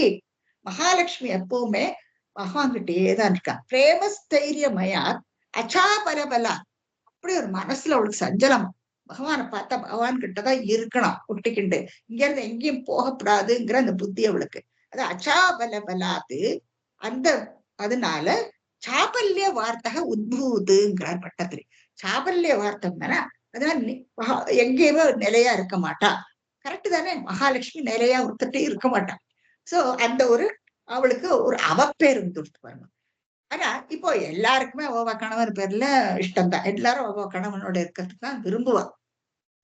மகாலட்சுமி எப்பவுமே பகவான் கிட்டேதான் இருக்கா. பிரேமஸ்தைரியமயா அச்சாபலபலா, அப்படி ஒரு மனசுல அவளுக்கு சஞ்சலம். பகவானை பார்த்தா பகவான் கிட்டதான் இருக்கணும் ஒட்டிக்கிண்டு, இங்க இருந்து எங்கேயும் போகக்கூடாதுங்கிற அந்த புத்தி அவளுக்கு. அது அச்சாபலபலாது. அந்த அதனால சாபல்ய வார்த்தக உத்பூதுங்கிறார் பட்டத்திரி. சாபல்ய வார்த்தைன்னா அதனால எங்கேயுமே நிலையா இருக்க மாட்டா. கரெக்ட் தானே? மகாலட்சுமி நிலையா ஒருத்தட்டே இருக்க மாட்டான். சோ அந்த ஒரு அவளுக்கு ஒரு அவப்பேர் கொடுத்து பாருங்க. ஆனா இப்போ எல்லாருக்குமே அவ கணவன் பேர்ல இஷ்டம் தான், எல்லாரும் அவ கணவனோட இருக்கிறதுக்கு தான் விரும்புவா.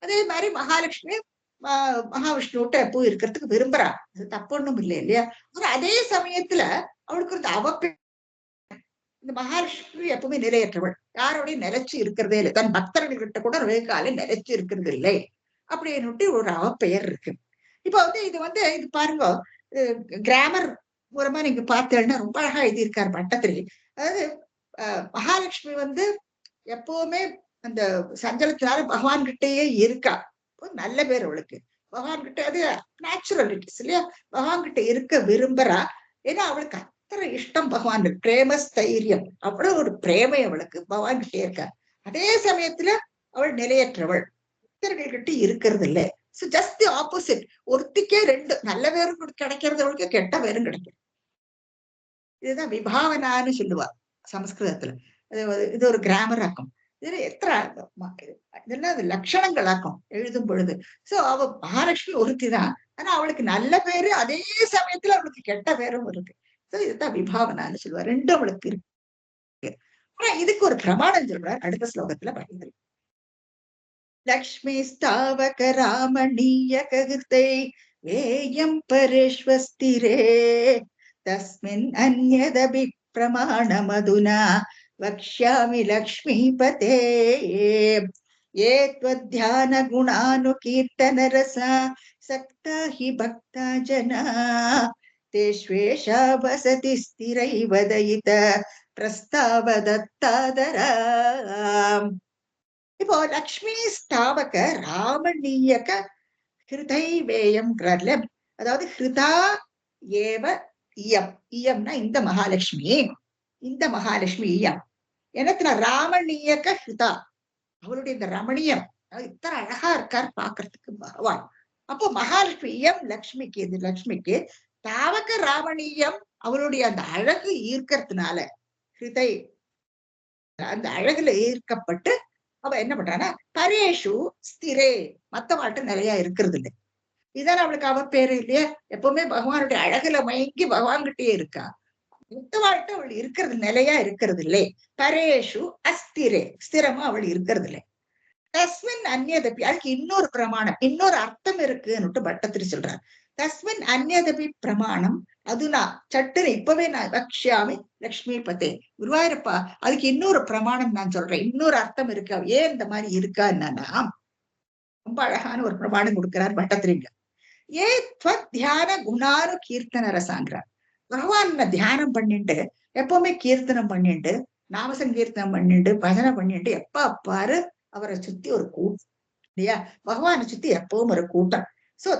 அதே மாதிரி மகாலட்சுமி மகாவிஷ்ணுவிட்ட எப்பவும் இருக்கிறதுக்கு விரும்புறா, அது தப்பு ஒண்ணும் இல்லை இல்லையா? ஆனா அதே சமயத்துல அவளுக்கு ஒரு அவப்பேர். இந்த மகாலட்சுமி எப்பவுமே நிலையற்றவள், யாரோடையும் நிலைச்சு இருக்கிறதே இல்லை, தன் பக்தர்கள்கிட்ட கூட வெகுகாலம் நிலைச்சு இருக்கிறது இல்லை அப்படின்னு ஒரு அவப்பெயர் இருக்கு. இப்ப இது பாருங்க, கிராமர் மூலமா நீங்க பார்த்தேன்னா ரொம்ப அழகா எழுதியிருக்காரு பட்டத்திரி. அதாவது மகாலட்சுமி எப்பவுமே அந்த சஞ்சலத்தினால பகவான் கிட்டேயே இருக்கா. நல்ல பேர் அவளுக்கு, பகவான் கிட்ட அது நேச்சுரலிட்டிஸ் இல்லையா? பகவான் கிட்ட இருக்க விரும்புறா. ஏன்னா அவளுக்கு அத்தனை இஷ்டம் பகவான், பிரேமஸ்தைரியம், அவ்வளவு ஒரு பிரேமை அவளுக்கு பகவான் கிட்டே இருக்கா. அதே சமயத்துல அவள் நிலையற்றவள், பக்தர்கள்கிட்ட இருக்கிறது இல்லை. So just the opposite. ஒருத்திக்கே ரெண்டு நல்ல பேரும் கிடைக்கிறது அவளுக்கு, கெட்ட பேரும் கிடைக்கும். இதுதான் விபாவனான்னு சொல்லுவா சமஸ்கிருதத்துல. இது ஒரு கிராமர் ஆக்கம். இதுல எத்தனை இதெல்லாம் லட்சணங்கள் ஆக்கம் எழுதும் பொழுது. சோ அவ மகாலட்சுமி ஒருத்தி தான், ஆனா அவளுக்கு நல்ல பேரு, அதே சமயத்துல அவளுக்கு கெட்ட பேரும் இருக்கு. சோ இதுதான் விபாவனான்னு சொல்லுவா. ரெண்டும் அவளுக்கு இருக்கு. ஆனா இதுக்கு ஒரு பிரமாணம் சொல்றார் அடுத்த ஸ்லோகத்துல படிக்கிறேன். லக்ஷ்மி ஸ்தாவக ராமணீய ககிருத்தை வேயம் பரேஷ்வஸ்திரே தஸ்மின் அந்யதபி பிரமாணமதுனா வக்ஷ்யாமி லக்ஷ்மீபதே ये त्वध्यान गुणानुकीर्तन रसा सक्ता हि भक्ता जना तेष्वेषा वसति स्थिरैव दयित प्रस्ताव दत्तादरा. இப்போ லக்ஷ்மி ஸ்தாவக ராமணீயக ஹிருதைவேயம், அதாவது ஹிருதா ஏவ இயம். இயம்னா இந்த மகாலட்சுமி, இந்த மகாலட்சுமி இயம் எனத்துல ராமணீயக ஹிருதா, அவளுடைய இந்த ரமணியம், இத்தனை அழகா இருக்கார் பாக்குறதுக்கு பகவான். அப்போ மகாலட்சுமி இயம் லக்ஷ்மிக்கு, இது லக்ஷ்மிக்கு தாவக ராமணீயம், அவளுடைய அந்த அழகு ஈர்க்கறதுனால ஹிருதை அந்த அழகுல ஈர்க்கப்பட்டு அவ என்ன பண்றான்னா பரேஷு ஸ்திரே, மத்த வாழ்க்கை நிலையா இருக்கிறது இல்லை. இதான அவளுக்கு அவ பேரு இல்லையா? எப்பவுமே பகவானுடைய அழகுல மயங்கி பகவான் கிட்டயே இருக்கா. மத்த வாழ்க்கை அவள் இருக்கிறது நிலையா இருக்கிறது இல்லை. பரேஷு அஸ்திரே, ஸ்திரமா அவள் இருக்கிறது இல்லை. தஸ்மின் அந்நியதபி, அதுக்கு இன்னொரு பிரமாணம், இன்னொரு அர்த்தம் இருக்குன்னு பட்டத்திரி சொல்றார். தஸ்மின் அந்நியதபி பிரமாணம் அதுனா சட்டுன்னு இப்பவே நான் வக்ஷாமி லக்ஷ்மி பதே, குருவாயூரப்பா அதுக்கு இன்னொரு பிரமாணம் நான் சொல்றேன், இன்னொரு அர்த்தம் இருக்கா, ஏன் இந்த மாதிரி இருக்கா என்னன்னா ரொம்ப அழகான ஒரு பிரமாணம் கொடுக்கிறார் பட்டத்திரிங்க. ஏ தியான குணாரு கீர்த்தன ரசாங்கிறார். பகவான் தியானம் பண்ணிட்டு எப்பவுமே கீர்த்தனம் பண்ணிட்டு நாம சங்கீர்த்தனம் பண்ணிட்டு பஜனை பண்ணிட்டு எப்ப பாரு அவரை சுத்தி ஒரு கூட்டம் இல்லையா? பகவானை சுத்தி எப்பவும் ஒரு கூட்டம். சோ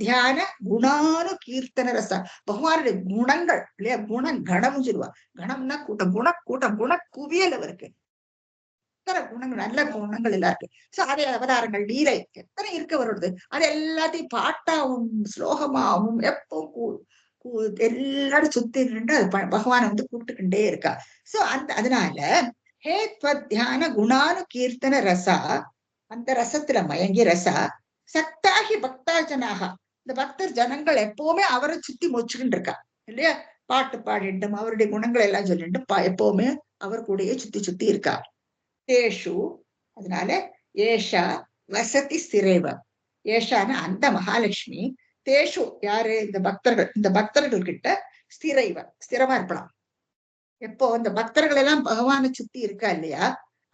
தியான குணானு கீர்த்தன ரச, பகவானுடைய குணங்கள் இல்லையா? குண கணம்னு சொல்லுவா. கணம்னா கூட்டம், கூட்டம் குண குவியல் அவருக்கு எத்தனை குணங்கள், நல்ல குணங்கள் எல்லாம் இருக்கு. சோ அதே அவதாரங்கள் லீலை எத்தனை இருக்கு அவரோடது. அது எல்லாத்தையும் பாட்டாவும் ஸ்லோகமாவும் எப்பவும் எல்லாரும் சுத்தி நின்று அது பகவானை கூப்பிட்டுக்கிட்டே இருக்கா. சோ அதனால ஹே தியான குணானு கீர்த்தன ரசா, அந்த ரசத்துல மயங்கி ரசா சக்தாகி பக்தா ஜனாக, இந்த பக்தர் ஜனங்கள் எப்பவுமே அவரை சுத்தி மொச்சுக்கிட்டு இருக்கா இல்லையா? பாட்டு பாடிட்டும் அவருடைய குணங்கள் எல்லாம் சொல்லிட்டு எப்பவுமே அவர் கூடயே சுத்தி சுத்தி இருக்கா. தேஷு, அதனால ஏஷா வசதி ஸ்திரேவ, ஏஷான அந்த மகாலட்சுமி, தேஷு யாரு? இந்த பக்தர்கள், இந்த பக்தர்கள் கிட்ட ஸ்திரைவ ஸ்திரமா இருக்கலாம். எப்போ இந்த பக்தர்கள் எல்லாம் பகவானை சுத்தி இருக்கா இல்லையா?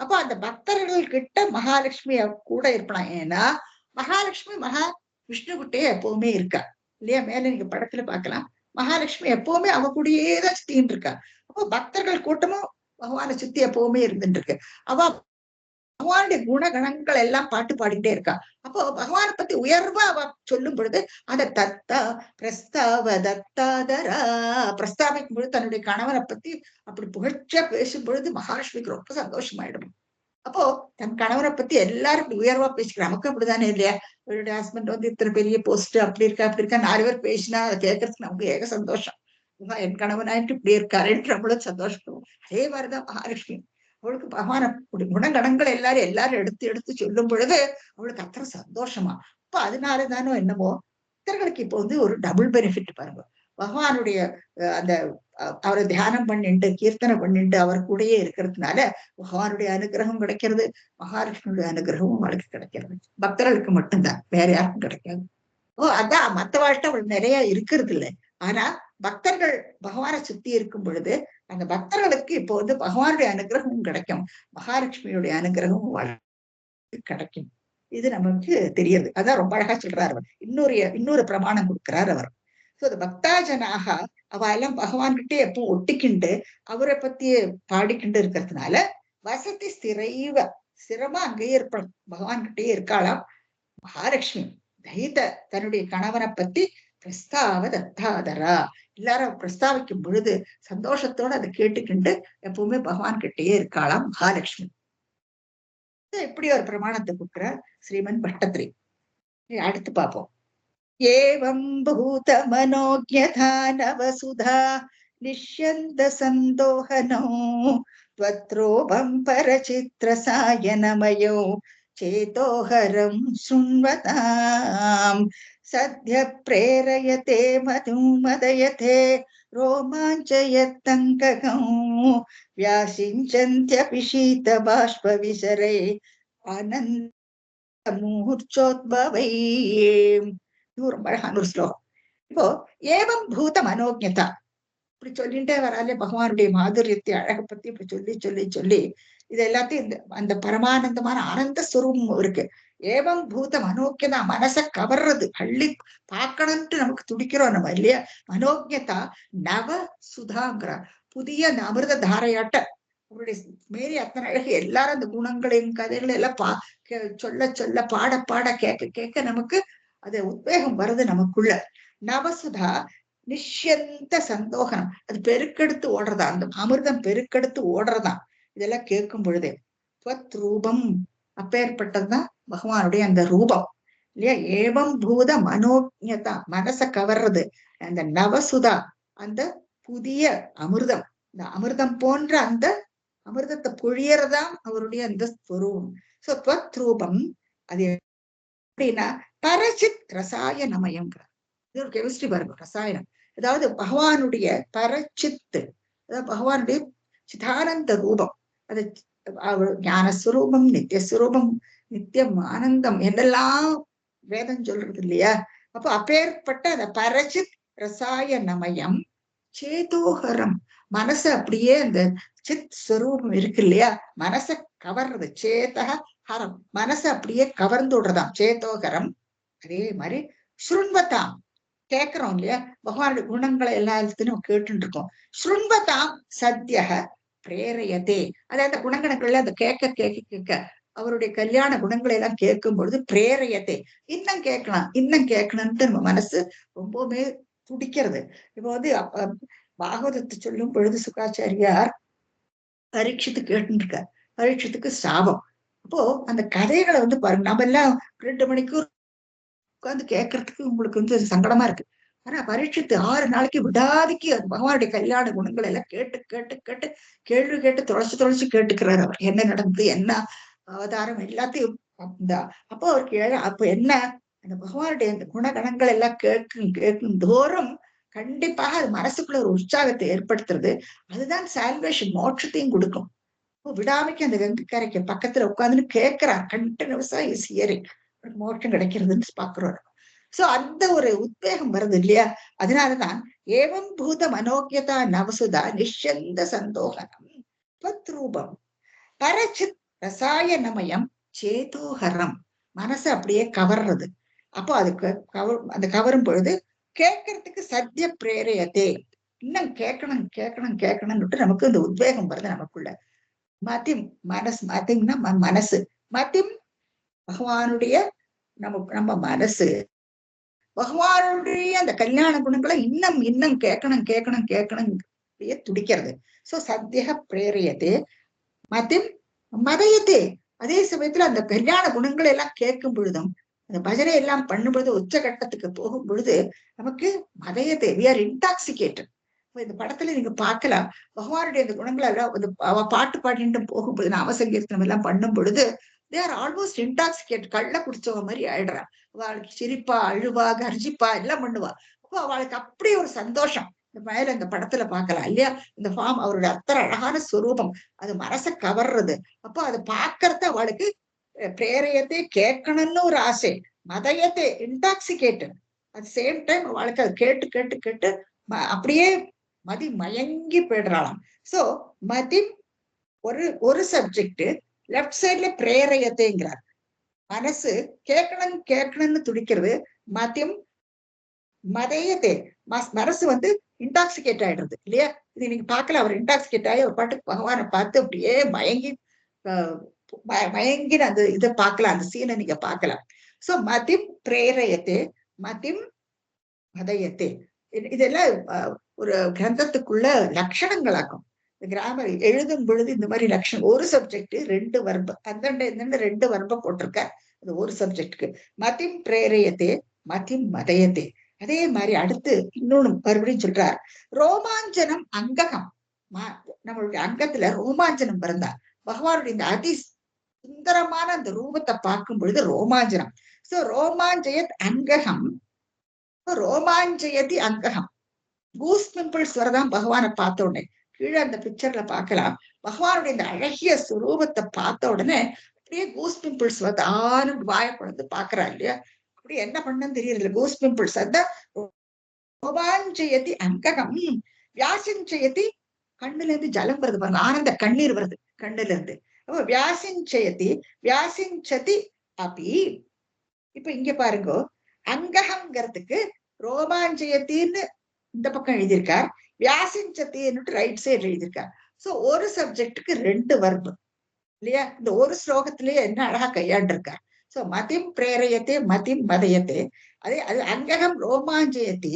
அப்போ அந்த பக்தர்கள் கிட்ட மகாலட்சுமி கூட இருக்கலாம். ஏன்னா மகாலட்சுமி மகா விஷ்ணு கிட்டே எப்பவுமே இருக்கா இல்லையா? மேல நீங்க படத்துல பாக்கலாம், மகாலட்சுமி எப்பவுமே அவ கூடயேதான் சுத்தின்னு இருக்கா. அப்போ பக்தர்கள் கூட்டமும் பகவானை சுத்தி எப்பவுமே இருந்துட்டு இருக்கு. அவ பகவானுடைய குணகணங்கள் எல்லாம் பாட்டு பாடிட்டே இருக்கா. அப்போ பகவானை பத்தி உயர்வா அவ சொல்லும் பொழுது அதை தத்தா பிரஸ்தாவ தத்தாதரா, பிரஸ்தாபிக்கும் பொழுது தன்னுடைய கணவனை பத்தி அப்படி புகழ்ச்சியா பேசும் பொழுது மகாலட்சுமிக்கு ரொம்ப சந்தோஷமாயிடும். அப்போ தன் கணவரை பத்தி எல்லாரும் உயர்வா பேசிக்கிறோம். நமக்கு அப்படித்தானே இல்லையா? இவருடைய ஹஸ்பண்ட் இத்தனை பெரிய போஸ்ட், அப்படி இருக்கா அப்படி இருக்கா, 4 பேர் பேசினா அதை கேட்கறதுக்கு நமக்கு ஏக சந்தோஷம். என் கணவனாயிட்டு இப்படி இருக்காருன்ற நம்மளும் சந்தோஷம். அதே மாதிரிதான் மகாலட்சுமி, அவளுக்கு பகவான குணகணங்கள் எல்லாரும் எடுத்து எடுத்து சொல்லும் பொழுது அவளுக்கு அத்தனை சந்தோஷமா. அப்ப அதனாலதானோ என்னமோ பக்தர்களுக்கு இப்போ ஒரு டபுள் பெனிஃபிட் பாருங்க. பகவானுடைய அந்த அவரை தியானம் பண்ணிட்டு கீர்த்தனை பண்ணிட்டு அவர் கூடயே இருக்கிறதுனால பகவானுடைய அனுகிரகம் கிடைக்கிறது, மகாலட்சுமியுடைய அனுகிரகமும் அவளுக்கு கிடைக்கிறது. பக்தர்களுக்கு மட்டும்தான், வேற யாருக்கும் கிடைக்காது. அதான் மத்த வாழ்க்கை அவள் நிறைய இருக்கிறது இல்லை. ஆனா பக்தர்கள் பகவானை சுத்தி இருக்கும் பொழுது அந்த பக்தர்களுக்கு இப்போ பகவானுடைய அனுகிரகமும் கிடைக்கும், மகாலட்சுமியுடைய அனுகிரகமும் கிடைக்கும். இது நமக்கு தெரியுது. அதான் ரொம்ப அழகா சொல்றாரு அவர். இன்னொரு பிரமாணம் கொடுக்கிறார் அவர். பக்தாஜனாக அவ எல்லாம் பகவான் கிட்டே எப்போ ஒட்டிக்கிண்டு அவரை பத்தி பாடிக்கிண்டு இருக்கிறதுனால வசதி ஸ்திரைவ, ஸ்திரமா அங்கேயே இருப்பாள், பகவான் கிட்டேயே இருக்காளாம் மகாலட்சுமி. தைத தன்னுடைய கணவனை பத்தி பிரஸ்தாவ தத்தாதரா, எல்லாரும் பிரஸ்தாவிக்கும் பொழுது சந்தோஷத்தோட அதை கேட்டுக்கிண்டு எப்பவுமே பகவான் கிட்டேயே இருக்காளாம் மகாலட்சுமி. இப்படி ஒரு பிரமாணத்தை கொடுக்கிறார் ஸ்ரீமன் பட்டத்திரி. அடுத்து பார்ப்போம். ஏவம் பூத மனோஜதானவசுதா நிஷ்யந்த சந்தோஹனோ த்வத்ரோபம் பரசித்ர சாயனமயோ சேதோஹரம் சுண்வதாம் சத்ய பிரேரயதே மதுமதயதே ரோமாஞ்சயத்தங்ககம் வியாசிஞ்சந்த்யபி சீத பாஷ்ப விசரே ஆனந்த மூர்ச்சோத்பவை. ரொம்ப அழகான ஒரு ஸ்லோகம். இப்போ ஏவம் பூத மனோஜதா இப்படி சொல்லிட்டே வராலே பகவானுடைய மாதுரியத்தை அழகை பத்தி இப்படி சொல்லி சொல்லி சொல்லி இது எல்லாத்தையும் அந்த பரமானந்தமான ஆனந்த ஸ்வரூபம் இருக்கு. ஏவம் பூத மனோஜதா, மனசை கவர்றது, அள்ளி பார்க்கணும்ட்டு நமக்கு துடிக்கிறோம் நம்ம இல்லையா? மனோஜதா நவ சுதாங்கிற புதிய அந்த அமிர்த தாரையாட்ட அவருடைய மேரி அத்தனை அழகு. எல்லாரும் அந்த குணங்களையும் கதைகளை எல்லாம் சொல்ல சொல்ல பாட பாட கேட்க கேட்க நமக்கு அது உத்வேகம் வருது நமக்குள்ள. நவசுதா நிஷ்யந்த சந்தோகம், அது பெருக்கெடுத்து ஓடுறதா, அந்த அமிர்தம் பெருக்கெடுத்து ஓடுறதான் இதெல்லாம் கேட்கும் பொழுதே. ரூபம் அப்பேற்பட்டதுதான் பகவானுடைய அந்த ரூபம் இல்லையா? ஏவம் பூத மனோஜதா, மனசை கவர்றது. அந்த நவசுதா அந்த புதிய அமிர்தம், இந்த அமிர்தம் போன்ற அந்த அமிர்தத்தை பொழியறதாம் அவருடைய அந்த ஸ்வரூபம். சோ துவத் ரூபம் அது எப்படின்னா பரசித் ரசாய நமயங்கிற இது ஒரு கெமிஸ்ட்ரி பாருங்க, ரசாயனம். அதாவது பகவானுடைய பரச்சித்து, அதாவது பகவானுடைய சிதானந்த ரூபம், அது ஞானஸ்வரூபம், நித்தியஸ்வரூபம், நித்தியம் ஆனந்தம் என்னெல்லாம் வேதம் சொல்றது இல்லையா? அப்போ அப்பேற்பட்ட அந்த பரச்சித் ரசாய நமயம் சேதோகரம், மனசு அப்படியே அந்த சித் ஸ்வரூபம் இருக்கு இல்லையா, மனசை கவர்றது. சேதக ஹரம், மனசை அப்படியே கவர்ந்து விடுறதாம் சேதோகரம். அதே மாதிரி ஸ்ருண்வதாம், கேட்கிறோம் இல்லையா, பகவானுடைய குணங்களை எல்லாத்தையும் கேட்டு இருக்கோம். ஸ்ருண்வதாம் சத்யக பிரேரையதே, அதாவது அந்த குணங்கணங்கள்ல அந்த கேட்க கேட்க கேட்க அவருடைய கல்யாண குணங்களை எல்லாம் கேட்கும் பொழுது பிரேரையத்தை, இன்னும் கேட்கலாம் இன்னும் கேட்கணும்ட்டு நம்ம மனசு ரொம்பவுமே துடிக்கிறது. இப்போ வந்து பாகவதத்தை சொல்லும் பொழுது சுகாச்சாரியார் பரீட்சித்து கேட்டு இருக்கார். பரீட்சத்துக்கு சாபம். அப்போ அந்த கதைகளை வந்து பாருங்க, நம்ம எல்லாம் 2 மணிக்கூர் உட்கார்ந்து கேட்கறதுக்கு உங்களுக்கு வந்து சங்கடமா இருக்கு. ஆனா பரீட்சித்து 6 நாளைக்கு விடாதிக்கு அந்த பகவானுடைய கல்யாண குணங்களை எல்லாம் கேட்டு கேட்டு கேட்டு கேள்வி கேட்டு தொலைச்சு தொலைச்சு கேட்டுக்கிறாரு. அவர் என்ன நடந்தது, என்ன அவதாரம் எல்லாத்தையும் அப்போ அவருக்கு அப்ப என்ன, அந்த பகவானுடைய அந்த குணகணங்கள் எல்லாம் கேட்கும் கேட்கும் தோறும் கண்டிப்பாக அது மனசுக்குள்ள ஒரு உற்சாகத்தை ஏற்படுத்துறது. அதுதான் சால்வேஷன், மோட்சத்தையும் கொடுக்கும். விடாமைக்கு அந்த கங்கைக்கரைக்கு பக்கத்துல உட்கார்ந்துன்னு கேட்கிறார். கண்டினியூஸா இஸ் ஹியரிங், மோட்சம் கிடைக்கிறதுன்னு பாக்குறோம். சோ அந்த ஒரு உத்வேகம் வருது இல்லையா? அதனாலதான் ஏவம் பூத மனோக்கியதா நவசுதா நிஷந்த சந்தோகனம் ரூபம் பரச்சித் ரசாயனமயம் சேதோஹரம், மனசை அப்படியே கவர்றது. அப்போ அதுக்கு அந்த கவரும் பொழுது கேட்கறதுக்கு சத்திய பிரேரையத்தே, இன்னும் கேட்கணும் கேட்கணும் கேட்கணும்னுட்டு நமக்கு இந்த உத்வேகம் வருது நமக்குள்ள. மதிம் மனசு, மதிம்னா மனசு, மதிம் பகவானுடைய நம்ம மனசு பகவானுடைய அந்த கல்யாண குணங்களை இன்னும் இன்னும் கேட்கணும் கேட்கணும் கேட்கணும் துடிக்கிறது. சோ சத்திய பிரேரியத்தே மதிம் மதயத்தே, அதே சமயத்துல அந்த கல்யாண குணங்களை எல்லாம் கேட்கும் பொழுதும் அந்த பஜனை எல்லாம் பண்ணும் பொழுது உச்சகட்டத்துக்கு போகும் பொழுது நமக்கு மதயத்தை, we are intoxicated. இந்த படத்துல நீங்க பார்க்கலாம், பகவானுடைய அந்த குணங்களை எல்லாம் அவ பாட்டு பாடிட்டு போகும்போது நாமசங்கீர்த்தனம் எல்லாம் பண்ணும் பொழுது தே ஆர் ஆல்மோஸ்ட் இன்டாக்சிகேட், கள்ள குடிச்சவங்க மாதிரி ஆயிடுறா. அவளுக்கு சிரிப்பா அழுவா கர்ஜிப்பா எல்லாம் பண்ணுவா. அப்போ அவளுக்கு அப்படி ஒரு சந்தோஷம் இந்த மேல இந்த படத்துல பார்க்கலாம் இல்லையா? இந்த ஃபார்ம் அவருடைய அத்தனை அழகான ஸ்வரூபம் அது மனசை கவர்றது. அப்போ அதை பார்க்கறது அவளுக்கு பிரேரையத்தை கேட்கணும்னு ஒரு ஆசை, மதயத்தை இன்டாக்சிகேட்டட். அட் சேம் டைம் அவளுக்கு அதை கேட்டு கேட்டு கேட்டு அப்படியே மதி மயங்கி போயிடுறாளாம். சோ மதி ஒரு ஒரு சப்ஜெக்ட், லெப்ட் சைட்ல பிரேரையத்தைங்கிறார். மனசு கேட்கணும் கேட்கணும்னு துடிக்கிறது. மதியம் மதையத்தே, மனசு வந்து இன்டாக்சிகேட் ஆயிடுறது இல்லையா? இது நீங்க பார்க்கல, அவர் இன்டாக்சிகேட் ஆகி ஒரு பாட்டுக்கு பகவானை பார்த்து அப்படியே மயங்கி மயங்கின அந்த இதை பார்க்கலாம், அந்த சீனை நீங்க பார்க்கலாம். சோ மதிம் பிரேரையத்தே மதிம் மதயத்தே, இதெல்லாம் ஒரு கிரந்தத்துக்குள்ள லட்சணங்களாக்கும். இந்த கிராமர் எழுதும் பொழுது இந்த மாதிரி லட்சணம், ஒரு சப்ஜெக்ட் 2 வர்ப, அந்த 2 வர்ப போட்டிருக்க அது ஒரு சப்ஜெக்டுக்கு. மதிம் பிரேரையத்தே மதிம் மதயத்தே. அதே மாதிரி அடுத்து இன்னொன்னு மறுபடியும் சொல்றார், ரோமாஞ்சனம் அங்ககம், நம்மளுடைய அங்கத்துல ரோமாஞ்சனம் பிறந்தா பகவானுடைய இந்த அதி சுந்தரமான அந்த ரூபத்தை பார்க்கும் பொழுது ரோமாஞ்சனம். சோ ரோமாஞ்சயத் அங்ககம், ரோமாஞ்சயதி அங்ககம், கூஸ் பிம்பிள்ஸ் வரதான் பகவானை பார்த்த உடனே. கீழே அந்த பிக்சர்ல பார்க்கலாம், பகவானுடைய இந்த அழகிய சுரூபத்தை பார்த்த உடனே அப்படியே கூஸ் பிம்பிள்ஸ் வந்து ஆறு வாயை குழந்து பாக்குறா இல்லையா? அப்படி என்ன பண்ணன்னு தெரியல, கூஸ் பிம்பிள்ஸ். அதான் ரோமாஞ்சயதி அங்ககம் வியாசிஞ்சயதி, கண்ணுல இருந்து ஜலம் வருது பாருங்க, ஆனந்த கண்ணீர் வருது கண்ணுல இருந்து. அப்போ வியாசிஞ்சயதி வியாசிஞ்சதி அப்படி. இப்ப இங்க பாருங்க, அங்ககங்கிறதுக்கு ரோமாஞ்சயத்தின்னு இந்த பக்கம் எழுதியிருக்கார், வியாசிஞ்சத்தின்னு ரைட் சைடு எழுதியிருக்கார். சோ ஒரு சப்ஜெக்டுக்கு 2 வர்பு இல்லையா? இந்த ஒரு ஸ்லோகத்திலேயே என்ன அழகா கையாண்டிருக்கார். சோ மதிம் பிரேரையத்தே மதிம் மதயத்தே, அதே அது அங்ககம் ரோமாஞ்சயத்தி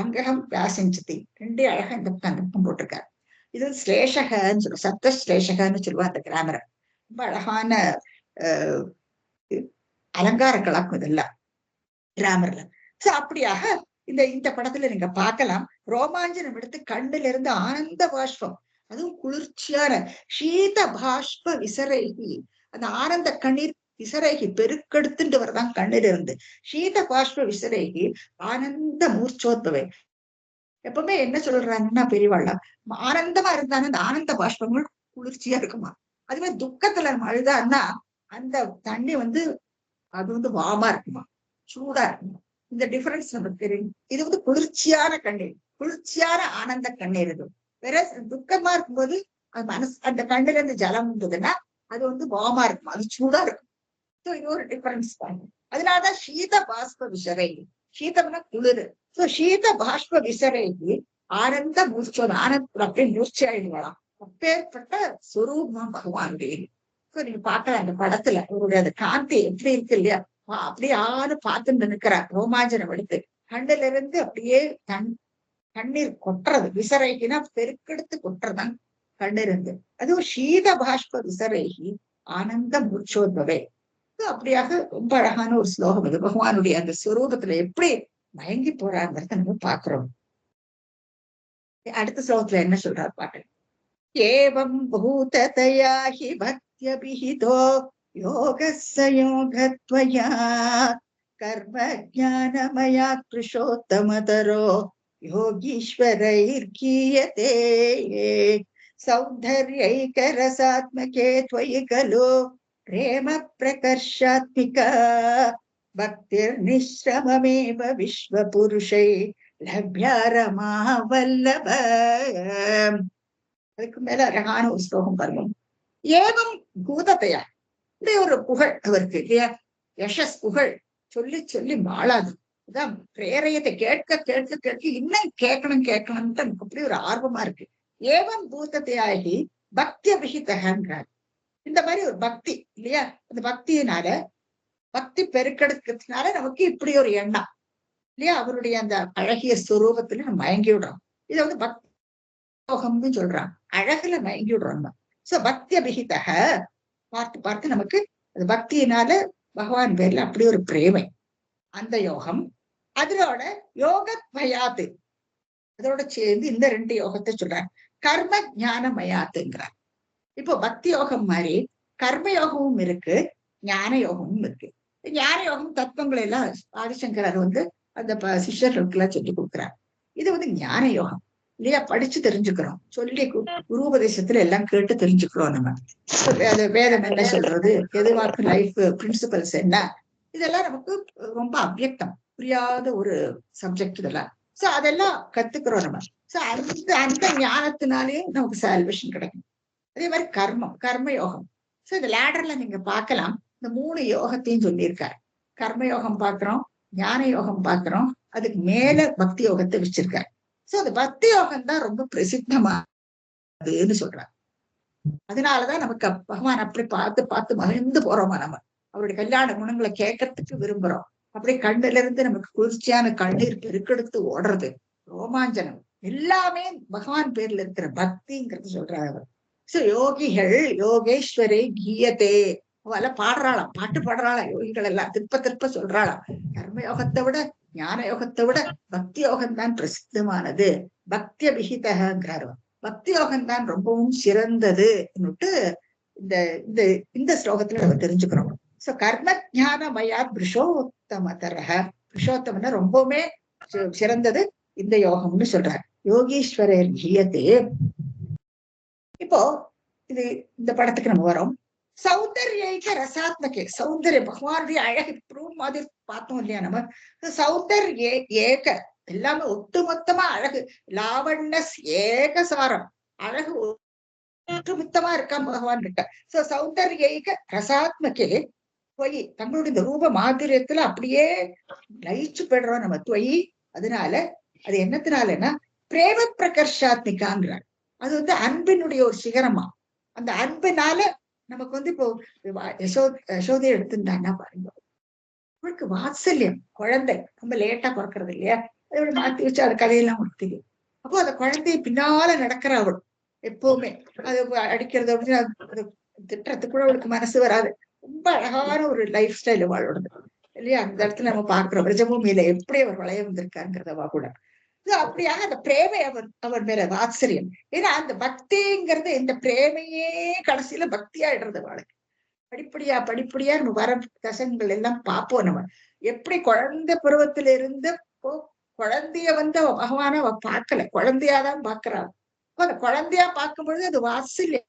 அங்ககம் வியாசிஞ்சதி, 2 அழகா இந்த பக்கம் அந்த பக்கம் போட்டிருக்காரு. இது ஸ்லேஷகன்னு சொல்லுவோம், சப்த ஸ்லேஷகன்னு சொல்லுவா அந்த கிராமரை. ரொம்ப அழகான அலங்காரங்களாக்கும் இதெல்லாம் கிராமர்ல. சோ அப்படியாக இந்த படத்துல நீங்க பார்க்கலாம், ரோமாஞ்சனம் எடுத்து கண்ணுல இருந்து ஆனந்த பாஷ்பம் அதுவும் குளிர்ச்சியான சீத பாஷ்ப விசரைகி, அந்த ஆனந்த கண்ணீர் விசரைகி பெருக்கெடுத்துட்டு வரதான் கண்ணீர் இருந்து சீத பாஷ்ப விசரைகி ஆனந்த மூர்ச்சோத்பவை. எப்பவுமே என்ன சொல்றாங்கன்னா பெரியவாள்லாம், ஆனந்தமா இருந்தாலும் அந்த ஆனந்த பாஷ்பங்கள் குளிர்ச்சியா இருக்குமா. அதுவே துக்கத்துல நம்ம அழுதான்னா அந்த தண்ணி அது வாமா இருக்குமா, சூடா இருக்குமா. இந்த டிஃபரன்ஸ் நமக்கு தெரியும். இது குளிர்ச்சியான கண்ணீர், குளிர்ச்சியான ஆனந்த கண்ணீர். இது வேற துக்கமா இருக்கும்போது அது மனசு அந்த கண்ணுல இருந்து ஜலம் இருந்ததுன்னா அது வாமா இருக்கும், அது சூடா இருக்கும். இது ஒரு டிஃபரன்ஸ் தான். அதனாலதான் சீத பாஷ்ப விசரை, சீதம்னா குளிர். சீத பாஷ்ப விசரைக்கு ஆனந்த மூர்ச்சோம், ஆனந்தம் அப்படியே மூர்ச்சி ஆயிடுவாளாம். அப்பேற்பட்ட சுரூபம் பகவானுடைய. நீங்க பாக்கலாம் அந்த படத்துல அவருடைய அந்த காந்தி எப்படி இருக்கு இல்லையா, அப்படியே ஆறு பார்த்துட்டு நிற்கிறார் ரோமாஞ்சனம் எடுத்து. கண்ணுல இருந்து அப்படியே கண்ணீர் கொட்டுறது, விசரைகினா பெருக்கெடுத்து கொட்டுறதான் கண்ணீர் இருந்து. அதுவும் சீத பாஷ்ப விசரைகி ஆனந்த மூர்ச்சோத்பவே. அப்படியாக ரொம்ப அழகான ஒரு ஸ்லோகம் இது. பகவானுடைய அந்த ஸ்வரூபத்துல எப்படி மயங்கி போறாங்கிறத நம்ம பாக்குறோம். அடுத்த ஸ்லோகத்துல என்ன சொல்றாரு பாட்டு. ஏவம் பூததயா ஹி பக்த்யபிஹிதோ யோகஸ்ஸ யோகத்வயா கர்ம ஞானமயா கிருஷோத்தமதரோ யோகீஸ்வரைர்கீயதே சௌந்தர்யைகரசாத்மகே त्वयि खलु प्रेम प्रकर्षात्मिका भक्तिर्निश्रममेव विश्वपुरुषै लभ्या रमा वल्लभ. அதுக்கு மேல அழகான ஒரு ஸ்லோகம் பாருங்க. ஏவம் பூதத்தையா, இப்படி ஒரு புகழ் அவருக்கு இல்லையா, யசஸ் புகழ் சொல்லி சொல்லி மாளாது. அதான் பிரேரையத்தை கேட்க கேட்க கேட்க இன்னும் கேட்கணும் கேட்கணும்ட்டு நமக்கு அப்படி ஒரு ஆர்வமா இருக்கு. ஏவம் பூதத்தையாகி பக்தி அபிஹிதகன்றார். இந்த மாதிரி ஒரு பக்தி இல்லையா, அந்த பக்தியினால பக்தி பெருக்கெடுக்கிறதுனால நமக்கு இப்படி ஒரு எண்ணம் இல்லையா, அவருடைய அந்த அழகிய ஸ்வரூபத்துல நம்ம மயங்கி விடுறோம். இதை பக்தி யோகம்னு சொல்றான், அழகுல மயங்கி விடுறோம். சோ பக்தி அபிஹிதக பார்த்து பார்த்து நமக்கு அது பக்தியினால பகவான் பேர்ல அப்படி ஒரு பிரேமை, அந்த யோகம். அதோட யோக மயாத்து, அதோட சேர்ந்து இந்த ரெண்டு யோகத்தை சொல்றாங்க. கர்ம ஞான மயாத்துங்கிறார். இப்போ பக்தி யோகம் மாதிரி கர்ம யோகமும் இருக்கு, ஞான யோகமும் இருக்கு. ஞான யோகம் தத்துவங்களை எல்லாம் ஆதிசங்கரர் அந்த சிஷ்யர்களுக்கு எல்லாம் சொல்லி கொடுக்குறார். இது ஞான யோகம் இல்லையா, படிச்சு தெரிஞ்சுக்கிறோம், சொல்லி குருபதேசத்துல எல்லாம் கேட்டு தெரிஞ்சுக்கிறோம். நம்ம வேதம் என்ன சொல்றது, எதுவாக்கு லைஃப் பிரின்சிபல்ஸ் என்ன, இதெல்லாம் நமக்கு ரொம்ப அவ்வியக்தம், புரியாத ஒரு சப்ஜெக்ட் இதெல்லாம். சோ அதெல்லாம் கத்துக்கிறோம் நம்ம. சோ அந்த ஞானத்தினாலேயே நமக்கு சால்வேஷன் கிடைக்கும். அதே மாதிரி கர்ம யோகம். சோ இந்த லேடர்ல நீங்க பார்க்கலாம், இந்த 3 யோகத்தையும் சொல்லியிருக்காரு. கர்ம யோகம் பாக்குறோம், ஞான யோகம் பாக்குறோம், அதுக்கு மேல பக்தி யோகத்தை வச்சிருக்காரு. சோ அந்த பக்தி யோகம் தான் ரொம்ப பிரசித்தமானதுன்னு சொல்றாரு. அதனாலதான் நமக்கு பகவான் அப்படி பார்த்து பார்த்து மகிழ்ந்து போறோமா, நம்ம அவருடைய கல்யாண குணங்களை கேட்கறதுக்கு விரும்புறோம். அப்படியே கண்ணுல இருந்து நமக்கு குளிர்ச்சியான கண்ணீர் பெருக்கெடுத்து ஓடுறது, ரோமாஞ்சனம் எல்லாமே பகவான் பேர்ல இருக்கிற பக்திங்கிறது சொல்றாரு அவர். சோ யோகிகள் யோகேஸ்வரை கீயத்தே, அவள பாடுறாளாம், பாட்டு பாடுறாளாம், யோகிகள் எல்லாம் திருப்ப திருப்ப சொல்றாளாம். கர்ம யோகத்தை விட ஞான யோகத்தை விட பக்தி யோகம் தான் பிரசித்தமானது, பக்தி அபிஹிதங்கிறாரு. பக்தி யோகம் தான் ரொம்பவும் சிறந்தது இந்த இந்த இந்த ஸ்லோகத்துல நம்ம தெரிஞ்சுக்கிறோம். சோ கர்ம ஞான மயா புருஷோத்தமதரஹ, புருஷோத்தமன்னா ரொம்பவுமே சிறந்தது இந்த யோகம்னு சொல்றாரு. யோகீஸ்வரர் கீயத்தே. இப்போ இந்த படத்துக்கு நம்ம வரோம். சௌந்தர்யைக ரசாத்மகே, சௌந்தர்ய பகவானுடைய அழகு ப்ரூவ் மாதிரி பார்த்தோம் இல்லையா நம்ம. சௌந்தர்ய ஏக, எல்லாமே ஒட்டுமொத்தமா அழகு, லாவண்ணஸ் ஏகசாரம், அழகு ஒட்டுமொத்தமா இருக்கா பகவான் கிட்ட. சோ சௌந்தர்யைக ரசாத்மகே துவயி, தங்களுடைய இந்த ரூப மாதிரியத்துல அப்படியே லயிச்சு போயிடுறோம் நம்ம துவயி. அதனால அது என்னத்தினாலன்னா பிரேம பிரகர்ஷாத்மிகாங்கிறார். அது அன்பினுடைய ஒரு சிகரமா. அந்த அன்பினால நமக்கு இப்போ யசோதையை எடுத்துட்டான்னா பாருங்க, அவளுக்கு வாத்சல்யம், குழந்தை ரொம்ப லேட்டா பிறக்கிறது இல்லையா, அதோட மாத்தி வச்சு அது கதையெல்லாம் முடிக்குது. அப்போ அந்த குழந்தைய பின்னால நடக்கிற அவள் எப்பவுமே அது அடிக்கிறது அப்படின்னு அது திட்டத்துக்கு கூட அவளுக்கு மனசு வராது. ரொம்ப அழகான ஒரு லைஃப் ஸ்டைல் அவளோடது இல்லையா. அந்த இடத்துல நம்ம பாக்குறோம் பிரஜபூமியில எப்படி அவர் வளைய வந்திருக்காங்கிறதவா கூட. அப்படியாக அந்த பிரேமை அவர் மேல வாத்சரியம். ஏன்னா அந்த பக்திங்கிறது இந்த பிரேமையே கடைசியில பக்தியாயிடுறது அவளுக்கு. படிப்படியா படிப்படியா நம்ம வர தசங்கள் எல்லாம் பார்ப்போம் நம்ம. எப்படி குழந்தை பருவத்துல இருந்து குழந்தைய வந்து அவ பகவான அவ பார்க்கல, குழந்தையாதான் பார்க்கிறாள். அந்த குழந்தையா பார்க்கும் பொழுது அது வாத்சல்யம்.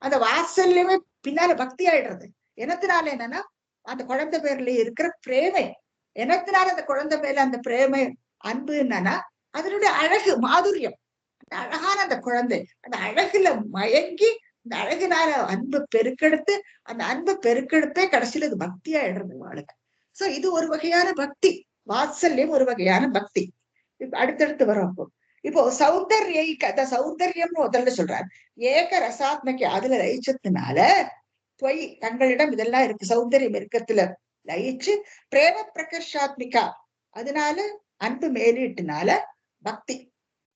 அந்த வாத்சல்யமே பின்னால பக்தி ஆயிடுறது. எனத்தினால என்னன்னா அந்த குழந்தை பேர்ல இருக்கிற பிரேமை. எனத்தினால அந்த குழந்தை பேர்ல அந்த பிரேமை அன்பு என்னன்னா அதனுடைய அழகு மாதுரியம். அந்த அழகான அந்த குழந்தை அந்த அழகுல மயங்கி அந்த அழகினால அன்பு பெருக்கெடுத்து அந்த அன்பு பெருக்கெடுப்பே கடைசியில அது பக்தி ஆயிடுறது வாழுங்க. சோ இது ஒரு வகையான பக்தி. வாத்சல்யம் ஒரு வகையான பக்தி. அடுத்தடுத்து வரும். இப்போ சௌந்தர்ய அந்த சௌந்தர்யம்னு முதல்ல சொல்றாரு. ஏக ரசாத்மக்கு அதுல லயிச்சதுனால தங்களிடம் இதெல்லாம் இருக்கு, சௌந்தர்யம் இருக்கத்துல லயிச்சு பிரேம பிரகர்ஷாத்மிகா அதனால அன்பு மேலீட்டுனால பக்தி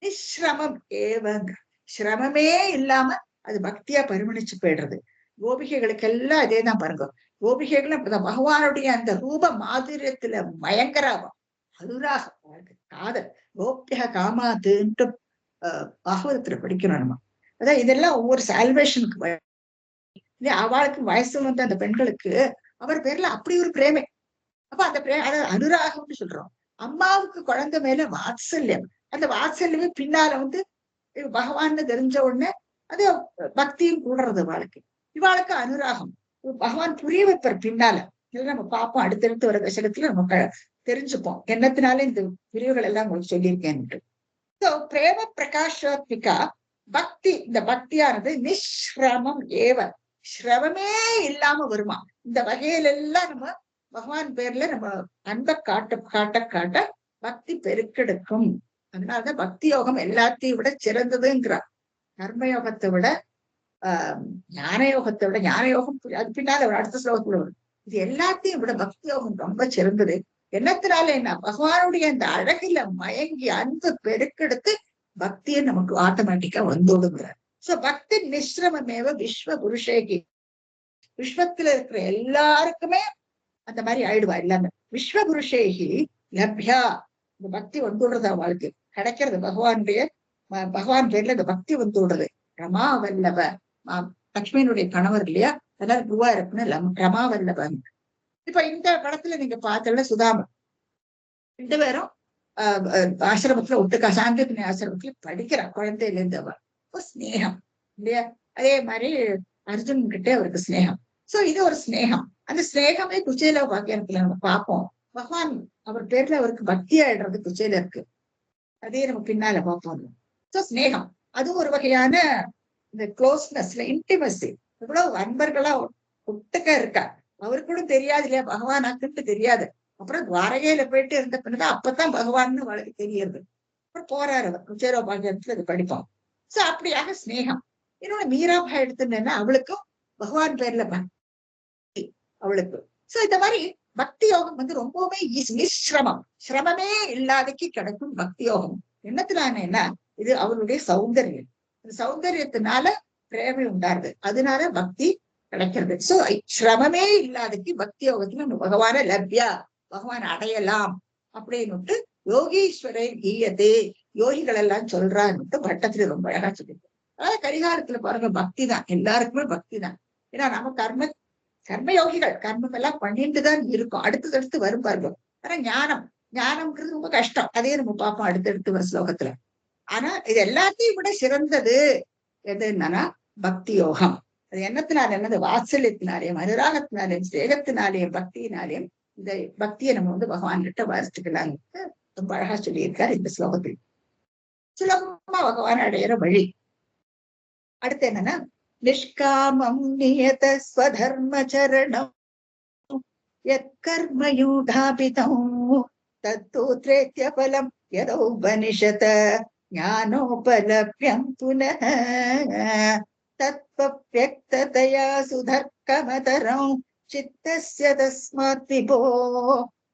நிஸ்ரமம் ஏவங்க. சிரமமே இல்லாம அது பக்தியா பரிமணிச்சு போயிடுறது. கோபிகைகளுக்கெல்லாம் அதேதான் பாருங்க. கோபிகைகளும் பகவானுடைய அந்த ரூப மாதிரியத்துல மயங்கராகும். அனுராகம் காதல். கோபிய காமாத்துன்ட்டு பாகவதத்துல படிக்கிறோம் நம்ம. அதான் இதெல்லாம் ஒவ்வொரு சால்வேஷனுக்கு அவளுக்கு வயசு வந்து அந்த பெண்களுக்கு அவர் பேர்ல அப்படி ஒரு பிரேமை. அப்ப அந்த அதாவது அனுராகம்னு சொல்றோம். அம்மாவுக்கு குழந்தை மேல வாத்சல்யம். அந்த வாத்சல்யமே பின்னால வந்து பகவான்னு தெரிஞ்ச உடனே அது பக்தியும் கூடுறது இவாளுக்கு. இவாளுக்கு அனுராகம். பகவான் புரிய வைப்பார் பின்னால. இதெல்லாம் நம்ம பார்ப்போம் அடுத்தடுத்து வர தசகத்துல நம்ம தெரிஞ்சுப்போம் என்னத்தினால இந்த பிரிவுகள் எல்லாம் உங்களுக்கு சொல்லியிருக்கேன்ட்டு. பிரேம பிரகாஷாத்மிகா பக்தி. இந்த பக்தியானது நிஸ்ரமம் ஏவ, சிரமமே இல்லாம வருமா. இந்த வகையில எல்லாம் நம்ம பகவான் பேர்ல நம்ம அன்பை காட்ட காட்ட காட்ட பக்தி பெருக்கெடுக்கும். அதனாலதான் பக்தி யோகம் எல்லாத்தையும் விட சிறந்ததுங்கிறார். கர்மயோகத்தை விட ஞான யோகத்தை விட, ஞான யோகம் அது பின்னால ஒரு அடுத்த ஸ்லோகத்துல வரும். இது எல்லாத்தையும் விட பக்தி யோகம் ரொம்ப சிறந்தது. என்னத்தினால என்ன, பகவானுடைய அந்த அழகில மயங்கி அன்பு பெருக்கெடுத்து பக்தியை நமக்கு ஆட்டோமேட்டிக்கா வந்துடுங்கிறார். சோ பக்தி நிஸ்ரமமேவ விஸ்வ புருஷேகி. விஸ்வத்துல இருக்கிற எல்லாருக்குமே அந்த மாதிரி ஆயிடுவா எல்லாமே. விஸ்வ புருஷேகி லப்யா. இந்த பக்தி வந்துடுறது அவளுக்கு கிடைக்கிறது. பகவான் பேர்ல இந்த பக்தி வந்துடுறது. ரமா வல்லப, லக்ஷ்மியினுடைய கணவர் இல்லையா, அதனால குவா இருக்குன்னு ரமா வல்லபன். இப்ப இந்த படத்துல நீங்க பார்த்தல சுதாமன் 2 பேரும் ஆசிரமத்துல ஒட்டுக்கா சாந்தினி ஆசிரமத்துல படிக்கிறான் குழந்தையில இருந்து. அவ ஸ்னேகம் இல்லையா, அதே மாதிரி அர்ஜுன் கிட்டே அவருக்கு ஸ்னேகம். சோ இது ஒரு ஸ்னேகம். அந்த ஸ்னேகமே குச்சேல வாக்கியத்துல நம்ம பார்ப்போம். பகவான் அவர் பேர்ல அவருக்கு பக்தி ஆயிடுறது குச்சேல இருக்கு. அதே நம்ம பின்னால பார்ப்போம். சோ ஸ்னேகம் அதுவும் ஒரு வகையான இந்த க்ளோஸ்னஸ்ல இன்டிமசி. இவ்வளவு அன்பர்களா ஒட்டுக்க இருக்கா. அவருக்கும் தெரியாது இல்லையா பகவானாக்குன்ட்டு தெரியாது. அப்புறம் துவாரகையில போயிட்டு இருந்த பின்னதான் அப்பதான் பகவான்னு அவளுக்கு தெரியுது. அப்புறம் போறாரு அவர் குச்சேரோ பாக்கியத்துல அது படிப்போம். சோ அப்படியாக ஸ்னேகம். இன்னொன்னு மீராபா எடுத்துட்டேன்னா அவளுக்கும் பகவான் பேர்ல பக்தி அவளுக்கு. சோ இந்த மாதிரி பக்தி யோகம் வந்து ரொம்பவுமே நிஸ்சிரமம், சிரமமே இல்லாதக்கு கிடைக்கும் பக்தி யோகம். என்னத்தினான இது அவருடைய சௌந்தர்யம். அந்த சௌந்தர்யத்தினால பிரேமை உண்டாருது, அதனால பக்தி கிடைக்கிறது. சோ சிரமமே இல்லாதக்கு பக்தி யோகத்துல நம்ம பகவான லப்யா, பகவான் அடையலாம் அப்படின்னுட்டு யோகீஸ்வரர் ஈயதே, யோகிகள் எல்லாம் சொல்றான்னுட்டு பட்டத்துல ரொம்ப அழகா சொல்லிருக்கு. அதாவது கரிகாலத்துல பாருங்க பக்தி தான், எல்லாருக்குமே பக்தி தான். ஏன்னா நம்ம கர்மயோகிகள் கர்மம் எல்லாம் பண்ணிட்டுதான் இருக்கும். அடுத்தடுத்து வரும் பாருங்க. ஆனா ஞானம்ங்கிறது ரொம்ப கஷ்டம். அதே நம்ம பார்ப்போம் அடுத்தடுத்து வர ஸ்லோகத்துல. ஆனா இது எல்லாத்தையும் விட சிறந்தது எது என்னன்னா பக்தி யோகம். அது என்னது வாத்சல்யத்தினாலேயும் அனுராகத்தினாலேயும் ஸ்நேகத்தினாலேயும் பக்தியினாலேயும் இந்த பக்தியை நம்ம வந்து பகவான் கிட்ட வளர்த்துக்கலாம்னு ரொம்ப அழகா சொல்லியிருக்காரு இந்த ஸ்லோகத்தில். சுலபமா பகவான் அடையிற வழி. அடுத்து என்னன்னா நிஷ்காமம் நியத ஸ்வதர்மச்சரணம் யத்கர்மயூடாபிதம் தத்தூத்ரேத்ய பலம் யதௌபனிஷத ஞானோபலப்யம் புனः தத்வவ்யக்ததயா சுதர்க்கமதரம் சித்தஸ்ய தஸ்மாத் விபோ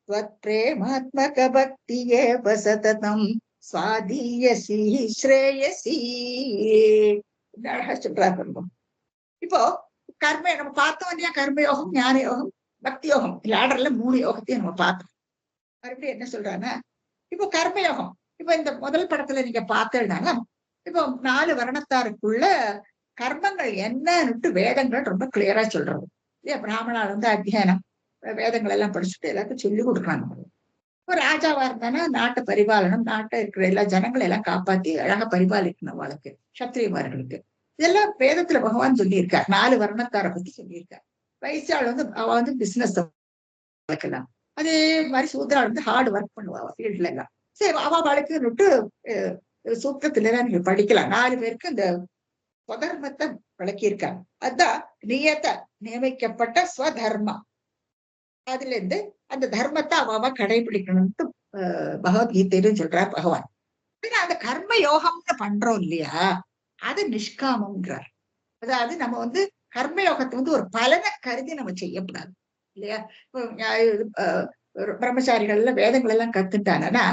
த்வத்ப்ரேமாத்மக பக்தியேவ சததம் ஸ்வாதீயசி ஸ்ரேயசி. அழகா சொல்றாரு. இப்போ கர்ம நம்ம பார்த்தோம் இல்லையா, கர்மயோகம், ஞான யோகம், பக்தி யோகம். இல்ல ஆர்டர்ல 3 யோகத்தையும் நம்ம பார்த்தோம். மறுபடியும் என்ன சொல்றாங்கன்னா இப்போ கர்மயோகம். இப்ப இந்த முதல் படத்துல நீங்க பார்த்ததுனால இப்போ 4 வருணத்தாருக்குள்ள கர்மங்கள் என்னன்னுட்டு வேதங்கள் ரொம்ப கிளியரா சொல்றது இல்லையா? பிராமணால் அத்தியானம் வேதங்கள் எல்லாம் படிச்சுட்டு எல்லாத்தையும் சொல்லி கொடுக்குறாங்க. இப்போ ராஜாவா இருந்தானா நாட்டை பரிபாலனம், நாட்டை இருக்கிற எல்லா ஜனங்களை எல்லாம் காப்பாத்தி அழகா பரிபாலிக்கணும் வாழ்க்கை சத்திரியமார்களுக்கு. இதெல்லாம் வேதத்துல பகவான் சொல்லியிருக்கார். 4 வருணத்தாரை பத்தி சொல்லியிருக்கார். வைசியாள் அவ பிசினஸ் வளர்க்கலாம். அதே மாதிரி சூத்ராள் ஹார்ட் ஒர்க் பண்ணுவா ஃபீல்ட்ல எல்லாம். சரி, அவ வாழ்க்கைன்னுட்டு சூத்திரத்துல எல்லாம் நீங்க படிக்கலாம். 4 பேருக்கு இந்த ஸ்வதர்மத்தை விளக்கியிருக்காங்க. அதுதான் நியத நியமிக்கப்பட்ட ஸ்வதர்மம். அதுல இருந்து அந்த தர்மத்தை அவ கடைபிடிக்கணும்னு பகவத்கீதையிலும் சொல்றார் பகவான். அந்த கர்ம யோகம்னு பண்றோம் இல்லையா, அது நிஷ்காமம்ன்றார். அதாவது நம்ம கர்ம யோகத்தை ஒரு பலனை கருதி நம்ம செய்யக்கூடாது இல்லையா? பிரம்மச்சாரிகள் வேதங்கள் எல்லாம் கத்துட்டானா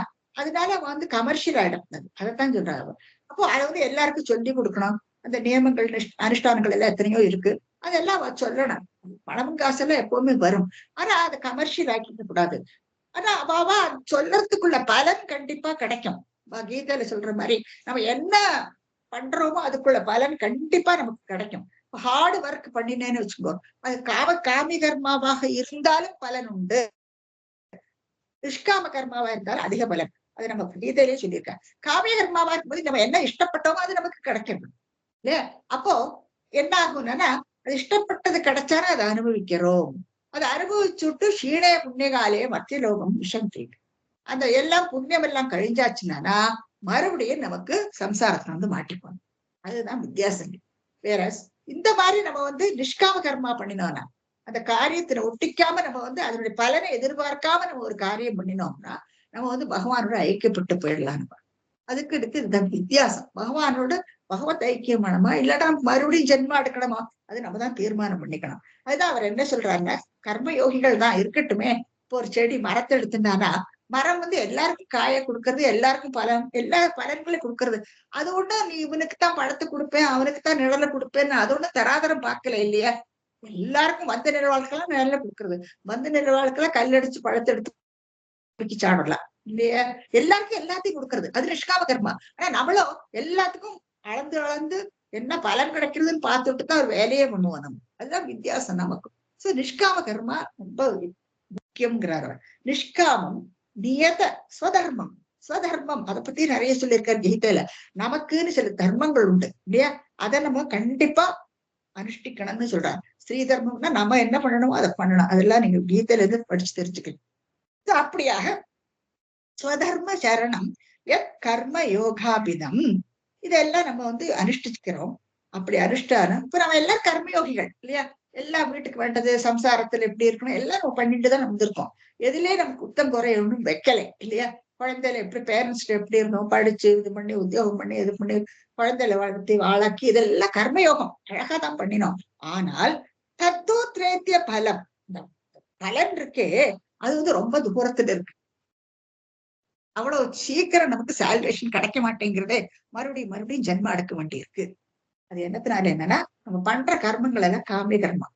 அதனால அவன் கமர்ஷியல் ஆயிடக்கூடாது. அதைத்தான் சொல்றாரு. அப்போ அதை எல்லாருக்கும் சொல்லி கொடுக்கணும். அந்த நியமங்கள் அனுஷ்டானங்கள் எல்லாம் எத்தனையோ இருக்கு, அதெல்லாம் சொல்லணும். பணமும் காசெல்லாம் எப்பவுமே வரும். ஆனா அதை கமர்ஷியல் ஆக்கிக்க கூடாது. ஆனா அவாவா சொல்றதுக்குள்ள பலன் கண்டிப்பா கிடைக்கும். கீதையில சொல்ற மாதிரி நம்ம என்ன பண்றோமோ அதுக்குள்ள பலன் கண்டிப்பா நமக்கு கிடைக்கும். ஹார்டு ஒர்க் பண்ணினேன்னு வச்சுக்கோ, அது காமி கர்மாவாக இருந்தாலும் பலன் உண்டு, நிஷ்காம கர்மாவா இருந்தாலும் அதிக பலன். அது நம்ம கீதையிலேயே சொல்லியிருக்கேன். காமிய கர்மாவா இருக்கும்போது நம்ம என்ன இஷ்டப்பட்டோமோ அது நமக்கு கிடைக்கும் இல்லையா? அப்போ என்ன ஆகும்னா, அது இஷ்டப்பட்டது கிடைச்சாலும் அதை அனுபவிக்கிறோம். அதை அனுபவிச்சுட்டு ஷீணே புண்ணியகாலே மத்திய லோகம் விஷம் தீட்டு. அந்த எல்லாம் புண்ணியம் எல்லாம் கழிஞ்சாச்சுன்னா மறுபடியும் நமக்கு சம்சாரத்துல மாட்டிப்போம். அதுதான் வித்தியாசம். வேற இந்த மாதிரி நம்ம நிஷ்காம கர்மா பண்ணினோம்னா, அந்த காரியத்துல ஒட்டிக்காம நம்ம அதனுடைய பலனை எதிர்பார்க்காம நம்ம ஒரு காரியம் பண்ணினோம்னா நம்ம பகவானோட ஐக்கியப்பட்டு போயிடலாம். அதுக்கு எடுத்து இந்த வித்தியாசம். பகவானோட பகவத் ஐக்கியமானமா இல்லாட்டா மறுபடியும் ஜென்மா எடுக்கணுமா, அது நம்ம தான் தீர்மானம் பண்ணிக்கணும். அதுதான் அவர் என்ன சொல்றாருன்னா, கர்ம யோகிகள் தான் இருக்கட்டுமே. இப்போ ஒரு செடி மரத்தை எடுத்துட்டானா மரம் எல்லாருக்கும் காய கொடுக்கறது, எல்லாருக்கும் எல்லா பலன்களையும் கொடுக்கறது. அது ஒண்ணு நீ இவனுக்குத்தான் பழத்தை கொடுப்பேன், அவனுக்குத்தான் நிழலை கொடுப்பேன்னு அது ஒண்ணு தராதரம் பார்க்கல இல்லையா? எல்லாருக்கும் வந்த நில வாழ்க்கைலாம் நிழலை கொடுக்கறது, வந்த நில வாழ்க்கையில கல்லடிச்சு பழத்தை எடுத்து சாடலாம் இல்லையா? எல்லாருக்கும் எல்லாத்தையும் கொடுக்கறது, அது நிஷ்காம கர்மா. ஆனா நம்மளும் எல்லாத்துக்கும் அளந்து அளந்து என்ன பலன் கிடைக்கிறதுன்னு பார்த்துட்டு தான் ஒரு வேலையே பண்ணுவோம் நம்ம. அதுதான் வித்தியாசம் நமக்கு. சோ நிஷ்காம கர்மா ரொம்ப முக்கியம்ங்கிறார். நிஷ்காமம் நியத ஸ்வதர்மம். ஸ்வதர்மம் அதை பத்தி நிறைய சொல்லியிருக்காரு கீதையில. நமக்குன்னு சில தர்மங்கள் உண்டு இல்லையா? அதை நம்ம கண்டிப்பா அனுஷ்டிக்கணும்னு சொல்றாரு. ஸ்ரீ தர்மம்னா நம்ம என்ன பண்ணணுமோ அதை பண்ணணும். அதெல்லாம் நீங்க கீதையில இருந்து படிச்சு தெரிஞ்சுக்கணும். அப்படியாக ஸ்வதர்ம சரணம் எத் கர்ம யோகாபிதம், இதெல்லாம் நம்ம அனுஷ்டிச்சுக்கிறோம். அப்படி அனுஷ்டானம் இப்ப நம்ம எல்லாம் கர்மயோகிகள் இல்லையா? எல்லா வீட்டுக்கு வேண்டது, சம்சாரத்துல எப்படி இருக்கணும் எல்லாம் நம்ம பண்ணிட்டுதான் நம்ம இருக்கோம். எதுலயே நமக்கு குத்தம் குறை ஒன்றும் வைக்கலை இல்லையா? குழந்தையில எப்படி பேரண்ட்ஸ்ட எப்படி இருந்தோம், படிச்சு இது பண்ணி உத்தியோகம் பண்ணி இது பண்ணி குழந்தையில வளர்த்தி வாழாக்கி இதெல்லாம் கர்மயோகம் அழகா தான் பண்ணினோம். ஆனால் தத்துவத்திரேத்திய பலம், இந்த பலன் இருக்கே அது ரொம்ப தூரத்துல இருக்கு. அவ்வளவு சீக்கிரம் நமக்கு சால்வேஷன் கிடைக்க மாட்டேங்கிறதே. மறுபடியும் மறுபடியும் ஜென்மம் எடுக்க வேண்டி இருக்கு. அது என்னத்தினால என்னன்னா, நம்ம பண்ற கர்மங்கள் எல்லாம் காமிய கர்மா.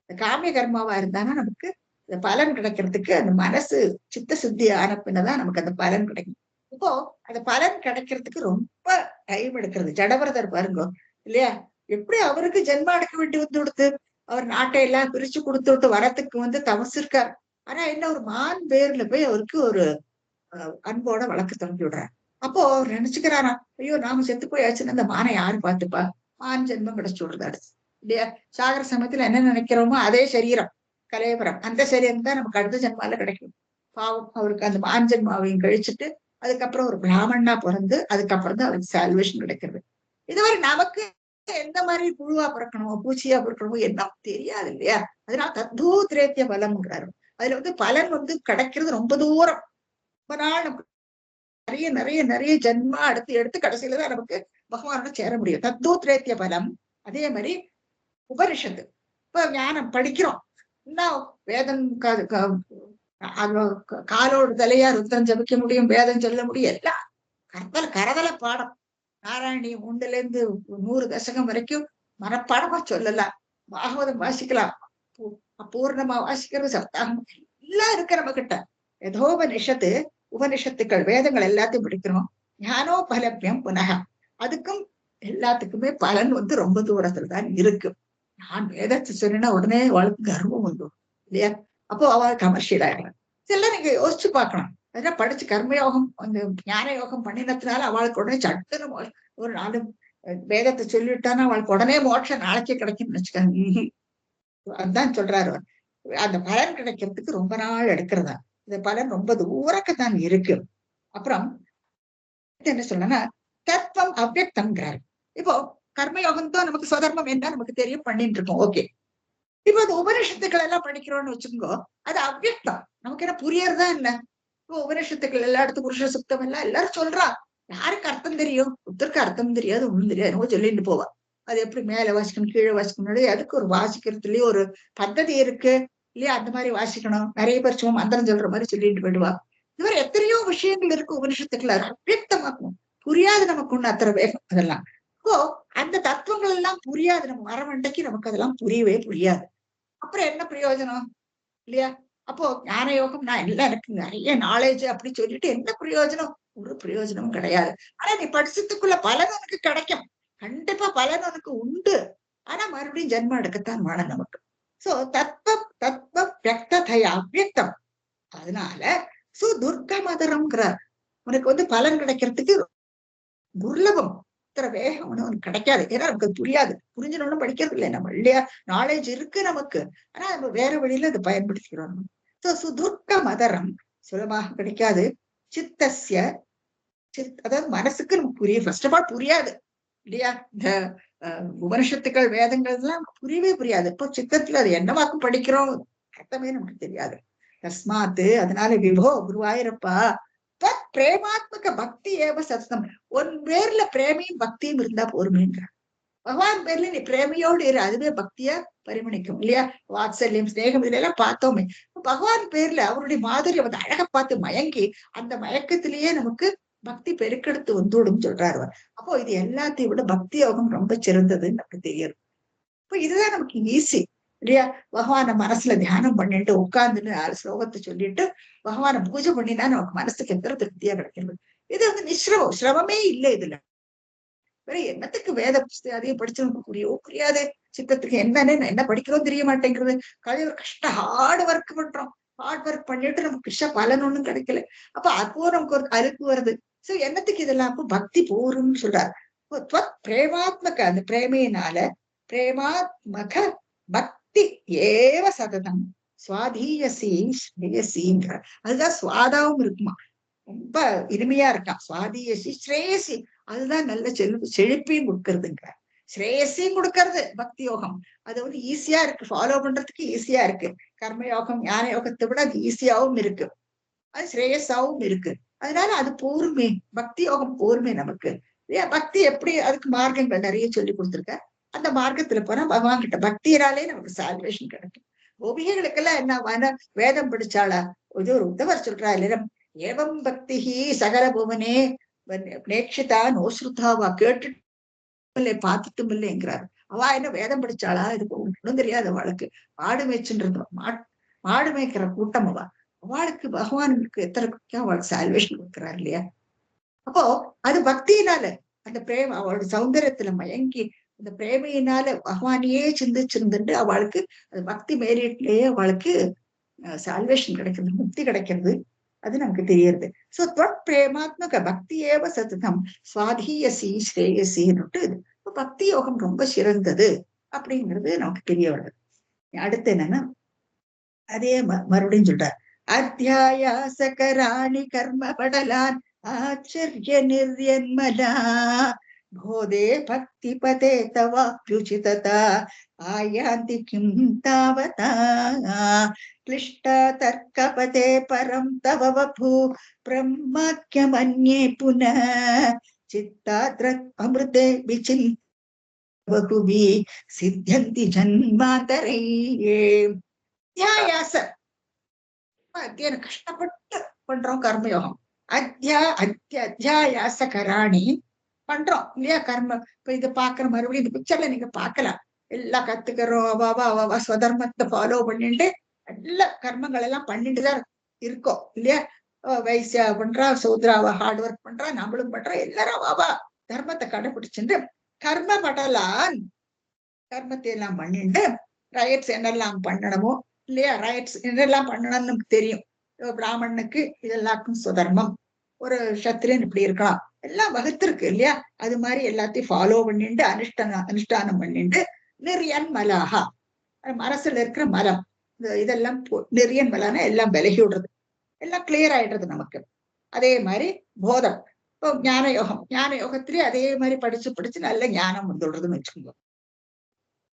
இந்த காமிய கர்மாவா இருந்தானா நமக்கு இந்த பலன் கிடைக்கிறதுக்கு அந்த மனசு சித்த சுத்தி ஆன பின்னதான் நமக்கு அந்த பலன் கிடைக்கும். இப்போ அந்த பலன் கிடைக்கிறதுக்கு ரொம்ப டைம் எடுக்கிறது. ஜடபரதர் பாருங்க இல்லையா? எப்படி அவருக்கு ஜென்மா எடுக்க வேண்டி கொடுத்து அவர் நாட்டை எல்லாம் பிரிச்சு கொடுத்துட்டு வரத்துக்கு தமசு இருக்கார். ஆனா என்ன ஒரு மான் பேர்ல போய் அவருக்கு ஒரு அன்போட வளர்க்க தொடங்கி விடுறாரு. அப்போ அவர் நினைச்சுக்கிறாரா, ஐயோ நாம செத்து போயாச்சுன்னு அந்த மானை யாரு பார்த்துப்பா, மான் ஜென்மம் கிடைச்சு விடுறது அடுத்து இல்லையா? சாகர சமயத்துல என்ன நினைக்கிறோமோ அதே சரீரம் கலையபுரம், அந்த சரீரம் தான் நமக்கு அடுத்த ஜென்மால கிடைக்கும். பாவம் அவருக்கு அந்த மான் ஜென்மாவையும் கழிச்சுட்டு அதுக்கப்புறம் ஒரு பிராமணனா பிறந்து அதுக்கப்புறம் தான் அவருக்கு சால்வேஷன் கிடைக்கிறது. இதுவரை நமக்கு எந்த மாதிரி புழுவா பிறக்கணுமோ பூச்சியா பிறக்கணுமோ என்ன தெரியாது இல்லையா? அதனால தத்தூத்திரேத்திய பலம்ங்கிறாரு. அதுல பலன் கிடைக்கிறது ரொம்ப தூரம். ரொம்ப நாள் நமக்கு நிறைய நிறைய நிறைய ஜென்மா எடுத்து எடுத்து கடைசியில தான் நமக்கு பகவானோட சேர முடியும். தத்தூத்திரேத்திய பலம். அதே மாதிரி உபனிஷத்து இப்ப ஞானம் படிக்கிறோம். இன்னும் வேதம் காலோடு தலையா ருத்ரம் ஜபிக்க முடியும், வேதம் சொல்ல முடியும், எல்லாம் கரதல பாடம். நாராயணி 1ல இருந்து 100 தசகம் வரைக்கும் மனப்பாடமா சொல்லலாம். பாகவதம் வாசிக்கலாம், அபூர்ணமா வாசிக்கிறது, சப்தாகம் எல்லாம் இருக்கு நம்ம கிட்ட. ஏதோ உபனிஷத்துக்கள் வேதங்கள் எல்லாத்தையும் படிக்கிறோம். ஞானோபலப்யம் புனக. அதுக்கும் எல்லாத்துக்குமே பலன் ரொம்ப தூரத்துல தான் இருக்கு. நான் வேதத்தை சொன்னா உடனே அவளுக்கு கர்வம் வந்துடும் இல்லையா? அப்போ அவள் கமர்ஷியல் ஆயிடுறான். இதெல்லாம் நீங்க யோசிச்சு பார்க்கணும். அதெல்லாம் படிச்சு கர்மயோகம் அந்த ஞான யோகம் பண்ணினதுனால அவளுக்கு உடனே சட்டுன்னு ஒரு நாலு வேதத்தை சொல்லிவிட்டானா அவளுக்கு உடனே மோட்சம் நாளைக்கே கிடைக்கும்னு வச்சுக்காங்க. அதுதான் சொல்றாரு. அந்த பலன் கிடைக்கிறதுக்கு ரொம்ப நாள் எடுக்கிறதா. இந்த பலன் ரொம்ப தூரக்கத்தான் இருக்கு. அப்புறம் என்ன சொல்லணும்னா தத்துவம் அவ்வக்தம்ங்கிறாரு. இப்போ கர்மயோகம் தான் நமக்கு சுதர்மம் என்ன நமக்கு தெரியும் பண்ணிட்டு இருக்கோம். ஓகே. இப்ப அது உபனிஷத்துக்கள் எல்லாம் படிக்கிறோம்னு வச்சுக்கோ, அது அவ்வக்தம். நமக்கு என்ன புரியறதா என்ன? இப்போ உபனிஷத்துக்கள் எல்லா இடத்து புருஷ சுத்தம் எல்லாம் எல்லாரும் சொல்றா. யாருக்கு அர்த்தம் தெரியும்? புத்தருக்கு அர்த்தம் தெரியாது, ஒண்ணும் தெரியாது. என்னவோ சொல்லிட்டு போவா. அது எப்படி மேல வாசிக்கணும் கீழே வாசிக்கணும் அதுக்கு ஒரு வாசிக்கிறதுலயே ஒரு பద్ధதி இருக்கு இல்லையா? அந்த மாதிரி வாசிக்கணும். நிறைய பேர் சும்மா மந்திரம் சொல்ற மாதிரி சொல்லிட்டு போயிடுவா. இது மாதிரி எத்தனையோ விஷயங்கள் இருக்கு உபனிஷத்துக்கள். அது அவ்வக்தமாக்கும். புரியாது நமக்கு ஒண்ணு அத்தனை வேகம் அதெல்லாம். இப்போ அந்த தத்துவங்கள் எல்லாம் புரியாது. நம்ம மரமண்டைக்கு நமக்கு அதெல்லாம் புரியவே புரியாது. அப்புறம் என்ன பிரயோஜனம் இல்லையா? அப்போ ஞான யோகம் நான் எல்லாம் எனக்கு நிறைய நாலேஜ் அப்படி சொல்லிட்டு என்ன பிரயோஜனம்? ஒரு பிரயோஜனமும் கிடையாது. ஆனா நீ படிச்சதுக்குள்ள பலன் உனக்கு கிடைக்கும். கண்டிப்பா பலன் உனக்கு உண்டு. ஆனா மறுபடியும் ஜென்மம் எடுக்கத்தான் வேணும் நமக்கு. சோ தத்துவ வியக்ததையா அவ்வியக்தம். அதனால சுதுர்கமதரம்ங்கிறார். உனக்கு பலன் கிடைக்கிறதுக்கு துர்லபம். இத்தனை வேகம் உனக்கு கிடைக்காது. ஏன்னா நமக்கு புரியாது. புரிஞ்சணும்னு படிக்கிறது இல்லை நம்ம இல்லையா? நாலேஜ் இருக்கு நமக்கு. ஆனா நம்ம வேற வழியில அதை பயன்படுத்திக்கிறோம். சுதுர்க்க மதரம் சுலமாக கிடைக்காது. சித்தஸ்ய அதாவது மனசுக்கு நமக்கு புரியும். ஃபர்ஸ்ட் ஆஃப் ஆல் புரியாது இல்லையா? இந்த உபனிஷத்துக்கள் வேதங்கள் எல்லாம் புரியவே புரியாது. இப்போ சித்தத்துல அது என்னவாக்கு படிக்கிறோம் அர்த்தமே நமக்கு தெரியாது. தஸ்மாத்து அதனால விபோ குருவாயிரப்பா பிரேமாத்மக பக்தி ஏவ சத்தம். உன் பேர்ல பிரேமையும் பக்தியும் இருந்தா போருமேன்ற. பகவான் பேர்ல நீ பிரேமையோடு இரு. அதுவே பக்தியா பரிமணிக்கும் இல்லையா? வாத்சல்யம் ஸ்நேகம் இதெல்லாம் பார்த்தோமே. பகவான் பேர்ல அவருடைய மாதிரி வந்து அழக பார்த்து மயங்கி அந்த மயக்கத்திலேயே நமக்கு பக்தி பெருக்கெடுத்து வந்துடும் சொல்றாரு. அப்போ இது எல்லாத்தையும் விட பக்தி யோகம் ரொம்ப சிறந்ததுன்னு நமக்கு தெரியும். இப்போ இதுதான் நமக்கு ஈஸி இல்லையா? பகவான மனசுல தியானம் பண்ணிட்டு உட்கார்ந்துன்னு 4 ஸ்லோகத்தை சொல்லிட்டு பகவான பூஜை பண்ணினா நமக்கு மனசுக்கு எத்தனை திருப்தியா கிடைக்கிறது. இது நிஸ்ரவம் சிரமமே இல்லை இதுல. வேற என்னத்துக்கு வேத புஸ்தகம் அதையும் படிச்சு நமக்கு புரியாது. சித்தத்துக்கு என்னன்னு என்ன படிக்கிறோம் தெரிய மாட்டேங்கிறது. ஒரு கஷ்டம் ஹார்ட் ஒர்க் பண்றோம். ஹார்ட் ஒர்க் பண்ணிட்டு நமக்கு கிருஷ்ண பலன் ஒண்ணும் கிடைக்கல. அப்ப அப்போ நமக்கு ஒரு அலுப்பு வருது. சோ என்னத்துக்கு இதெல்லாம் அப்போ பக்தி போரும்னு சொல்றாரு. பிரேமாத்மக அந்த பிரேமையினால பிரேமாத்மக பக்தி ஏவ சததம் சுவாதீயசி ஸ்ரேயசின்ற. அதுதான் சுவாதாவும் இருக்குமா. ரொம்ப இனிமையா இருக்கான். சுவாதீயசி ஸ்ரேயசி அதுதான் நல்ல செழிப்பையும் கொடுக்கறதுங்க. ஸ்ரேயஸையும் கொடுக்கறது பக்தி யோகம். அது ஈஸியா இருக்கு. ஃபாலோ பண்றதுக்கு ஈஸியா இருக்கு. கர்ம யோகம் ஞான யோகத்தை விட அது ஈஸியாவும் இருக்கு. அது ஸ்ரேயஸாவும் இருக்கு. அதனால அது போருமே. பக்தி யோகம் போருமே நமக்கு. பக்தி எப்படி அதுக்கு மார்க்கங்கள் நிறைய சொல்லி கொடுத்துருக்க. அந்த மார்க்கத்துல போனா பகவான் கிட்ட பக்தியினாலே நமக்கு சால்வேஷன் கிடைக்கும். கோபிகைகளுக்கெல்லாம் என்ன வேதம் படிச்சாளா? இது ஒரு உத்தவர் சொல்றா இல்ல, ஏவம் பக்தி சகல புவனே நேக்ஷிதா நோஸ்ருதாவா கேட்டுட்டு பார்த்துட்டும் இல்லைங்கிறாரு. அவ என்ன வேதம் படிச்சாளா? இது ஒன்றும் தெரியாது அவளுக்கு. மாடு மேய்ச்சுன்றது மாடு மேய்க்கிற கூட்டம் அவளுக்கு பகவானுக்கு எத்தனை அவளுக்கு சால்வேஷன் கொடுக்குறாரு இல்லையா? அப்போ அது பக்தியினால அந்த பிரேம அவளோட சௌந்தரியத்துல மயங்கி அந்த பிரேமையினால பகவானையே சிந்திச்சிருந்துட்டு அவளுக்கு அது பக்தி மேரிட்லயே அவளுக்கு சால்வேஷன் கிடைக்கிறது, முக்தி கிடைக்கிறது. அது நமக்கு தெரியறது. சோ பிரேமாத்மக பக்தி ஏவ சத்தம் சுவாதீயசி ஸ்ரேயசின்னுட்டு பக்தி யோகம் ரொம்ப சிறந்தது அப்படிங்கிறது நமக்கு தெரிய வருது. அடுத்து என்னன்னா அதே மறுபடியும் சொல்றார். அத்தியாயாசகராணி கர்ம படலான் ஆச்சரிய நிர்யன்மலா போதே பக்தி பதே தவாப்யுச்சிததா ஆயாந்தி கிம் தாவதா क्लिष्टा तर्कपदे परं तव वपु ब्रह्माख्यमन्ये पुनः चित्ताद्रत् अमृते विचिन् बहुवी सिद्ध्यन्ति जन्मान्तरे அத்தியாயாச அத்தியாயம் கஷ்டப்பட்டு பண்றோம் கர்மயோகம். அத்தியாயாச கராணி பண்றோம் இல்லையா? கர்ம இப்ப இதை பாக்குற மறுபடியும் இந்த பிக்சர்ல நீங்க பாக்கலாம். எல்லாம் கத்துக்கிறோம். அவ ஸ்வதர்மத்தை ஃபாலோ பண்ணிட்டு எல்லா கர்மங்கள் எல்லாம் பண்ணிட்டுதான் இருக்கோம் இல்லையா? வைசியா பண்றா, சூத்ராவ ஹார்ட் ஒர்க் பண்றா, நம்மளும் பண்றோம், எல்லாரும் அவ தர்மத்தை கடைபிடிச்சுட்டு கர்ம படலான் கர்மத்தை எல்லாம் பண்ணிட்டு ரயட்ஸ் என்னெல்லாம் பண்ணணுமோ இல்லையா, ரயட்ஸ் என்னெல்லாம் பண்ணணும்னு நமக்கு தெரியும். பிராமணனுக்கு இதெல்லாக்கும் சுதர்மம், ஒரு சத்திரியன் இப்படி இருக்கலாம், எல்லாம் வகுத்திருக்கு இல்லையா. அது மாதிரி எல்லாத்தையும் ஃபாலோ பண்ணிட்டு அனுஷ்டானம் பண்ணிட்டு நிர்யன் மலாகா, மனசுல இருக்கிற மலம் இதெல்லாம் நிர்யன் மலான எல்லாம் விலகி விடுறது, எல்லாம் கிளியர் ஆயிடுறது நமக்கு. அதே மாதிரி போதம், இப்போ ஞான யோகம், ஞான யோகத்திலேயே அதே மாதிரி படிச்சு படிச்சு நல்ல ஞானம் வந்துடுறதுன்னு வச்சுக்கோங்க.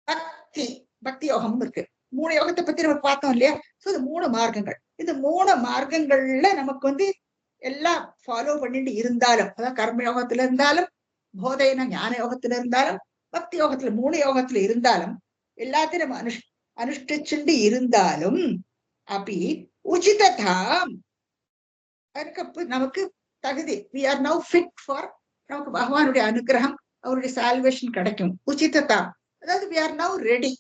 பக்தி, பக்தி யோகமும் இருக்கு. 3 யோகத்தை பத்தி நம்ம பார்த்தோம் இல்லையா. சோ இது 3 மார்க்கங்கள். இந்த 3 மார்க்கங்கள்ல நமக்கு எல்லாம் ஃபாலோ பண்ணிட்டு இருந்தாலும், அதாவது கர்ம யோகத்துல இருந்தாலும், போதைன ஞான யோகத்துல இருந்தாலும், பக்தி யோகத்துல 3 யோகத்துல இருந்தாலும், எல்லாத்தையும் நம்ம அனுஷ்டிச்சுண்டு இருந்தாலும் அப்படி உச்சிததாம் அதுக்கு நமக்கு தகுதி, we are now fit for, நமக்கு பகவானுடைய அனுகிரகம், அவருடைய சால்வேஷன் கிடைக்கும். உச்சிததாம் அதாவது வி ஆர் நவ் ரெடி.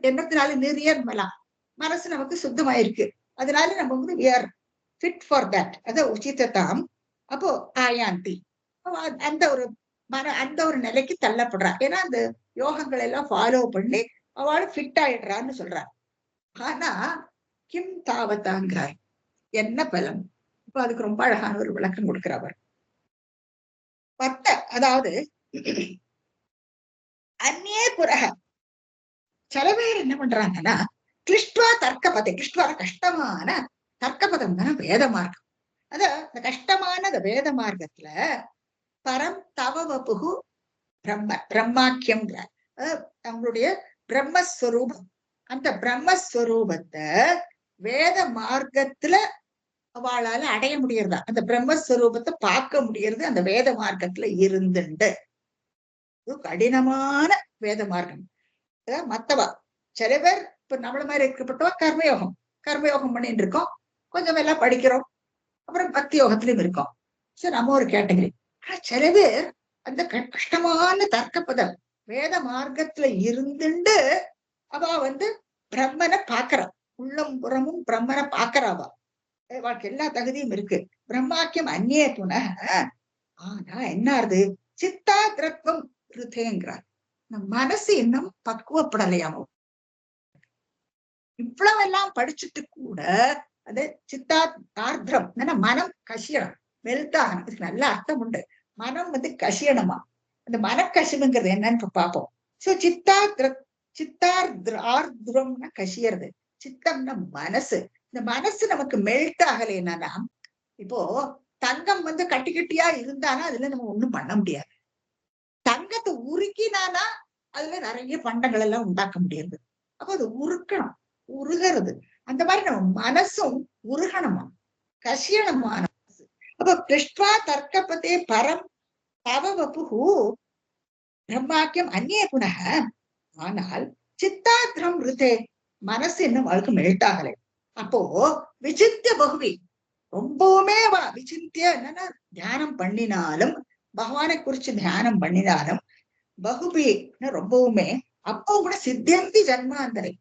என்னத்தினால நிர்யன்மலா, மனசு நமக்கு சுத்தமாயிருக்கு, அதனால நம்ம we are fit for that, அத உச்சிததாம். அப்போ ஆயாந்தி, அந்த ஒரு அந்த ஒரு நிலைக்கு தள்ளப்படுறா. ஏன்னா அந்த யோகங்கள் எல்லாம் ஃபாலோ பண்ணி அவள் ஃபிட் ஆயிடுறான்னு சொல்றார். ஆனா கிம் தாவத்தாங்கிறார், என்ன பலம்? இப்ப அதுக்கு ரொம்ப அழகான ஒரு விளக்கம் கொடுக்கிறவர். அதாவது அந்நே புரக, சில பேர் என்ன பண்றாங்கன்னா கிளிஷ்டுவா தர்க்கபதம், கிளிஷ்டுவா கஷ்டமான தர்க்கபதம் தானே வேத மார்க்கம். அத அந்த கஷ்டமான அந்த வேத மார்க்கத்துல பரம் தவவபுகு பிரம்மாக்கியம், அவங்களுடைய பிரம்மஸ்வரூபம், அந்த பிரம்மஸ்வரூபத்தை வேத மார்க்கத்துல அவளால அடைய முடியறதா, அந்த பிரம்மஸ்வரூபத்தை பார்க்க முடியறது அந்த வேத மார்க்கத்துல இருந்துண்டு. கடினமான வேத மார்க்கம். மத்தவா சில பேர் இப்ப நம்மள மாதிரி இருக்கப்பட்டவா கர்மயோகம், கர்மயோகம் பண்ணிட்டு இருக்கோம், கொஞ்சம் எல்லாம் படிக்கிறோம், அப்புறம் பக்தி யோகத்திலும் இருக்கோம். சரி, நம்ம ஒரு கேட்டகரி. ஆனா சில பேர் அந்த கஷ்டமான தர்க்கப்பதம் வேத மார்க்கத்துல இருந்துண்டு அவ பிரம்மனை பாக்குறா, உள்ளம் புறமும் பிரம்மனை பாக்குறாவா, வாழ்க்கை எல்லா தகுதியும் இருக்கு. பிரம்மாக்கியம் அந்நிய புன. ஆனா என்ன ஆறுது, சித்தா திரத்வம் இருதேங்கிறார். மனசு இன்னும் பக்குவப்படலையாமோ, இவ்வளவெல்லாம் படிச்சுட்டு கூட அது சித்தா ஆர்திரம், மனம் கசியணும், மெல்தாகணும். அதுக்கு நல்ல அர்த்தம் உண்டு. மனம் கசியணுமா, அந்த மனக்கசிவுங்கிறது என்னன்னு பார்ப்போம். சோ ஆர்திரம்னா கசியறது, சித்தம்னா மனசு. இந்த மனசு நமக்கு மெல்ட் ஆகலைன்னா, இப்போ தங்கம் கட்டி கட்டியா இருந்தானா அதுல நம்ம ஒண்ணும் பண்ண முடியாது. தங்கத்தை உருக்கினானா அதுல நிறைய பண்டங்கள் எல்லாம் உண்டாக்க முடியாது. அப்ப அது உருக்கணும், உருகிறது. அந்த மாதிரி நம்ம மனசும் உருகணுமா, கசியணுமான மனசு. அப்ப கிருஷ்ணா தர்க்கப்பத்தே பரம் தவவபுகு பிரம்மாக்கியம் அந்நிய புனக. ஆனால் சித்தாத்திரம் ருதே, மனசு இன்னும் அவளுக்கு மெல்ட் அப்போ விசித்திய பகுவி, ரொம்பவுமே விசித்திய என்னன்னா தியானம் பண்ணினாலும், பகவானை குறிச்சு தியானம் பண்ணினாலும், பகுபி ரொம்பவுமே, அப்போ கூட சித்தியந்தி ஜன்மாந்தரை,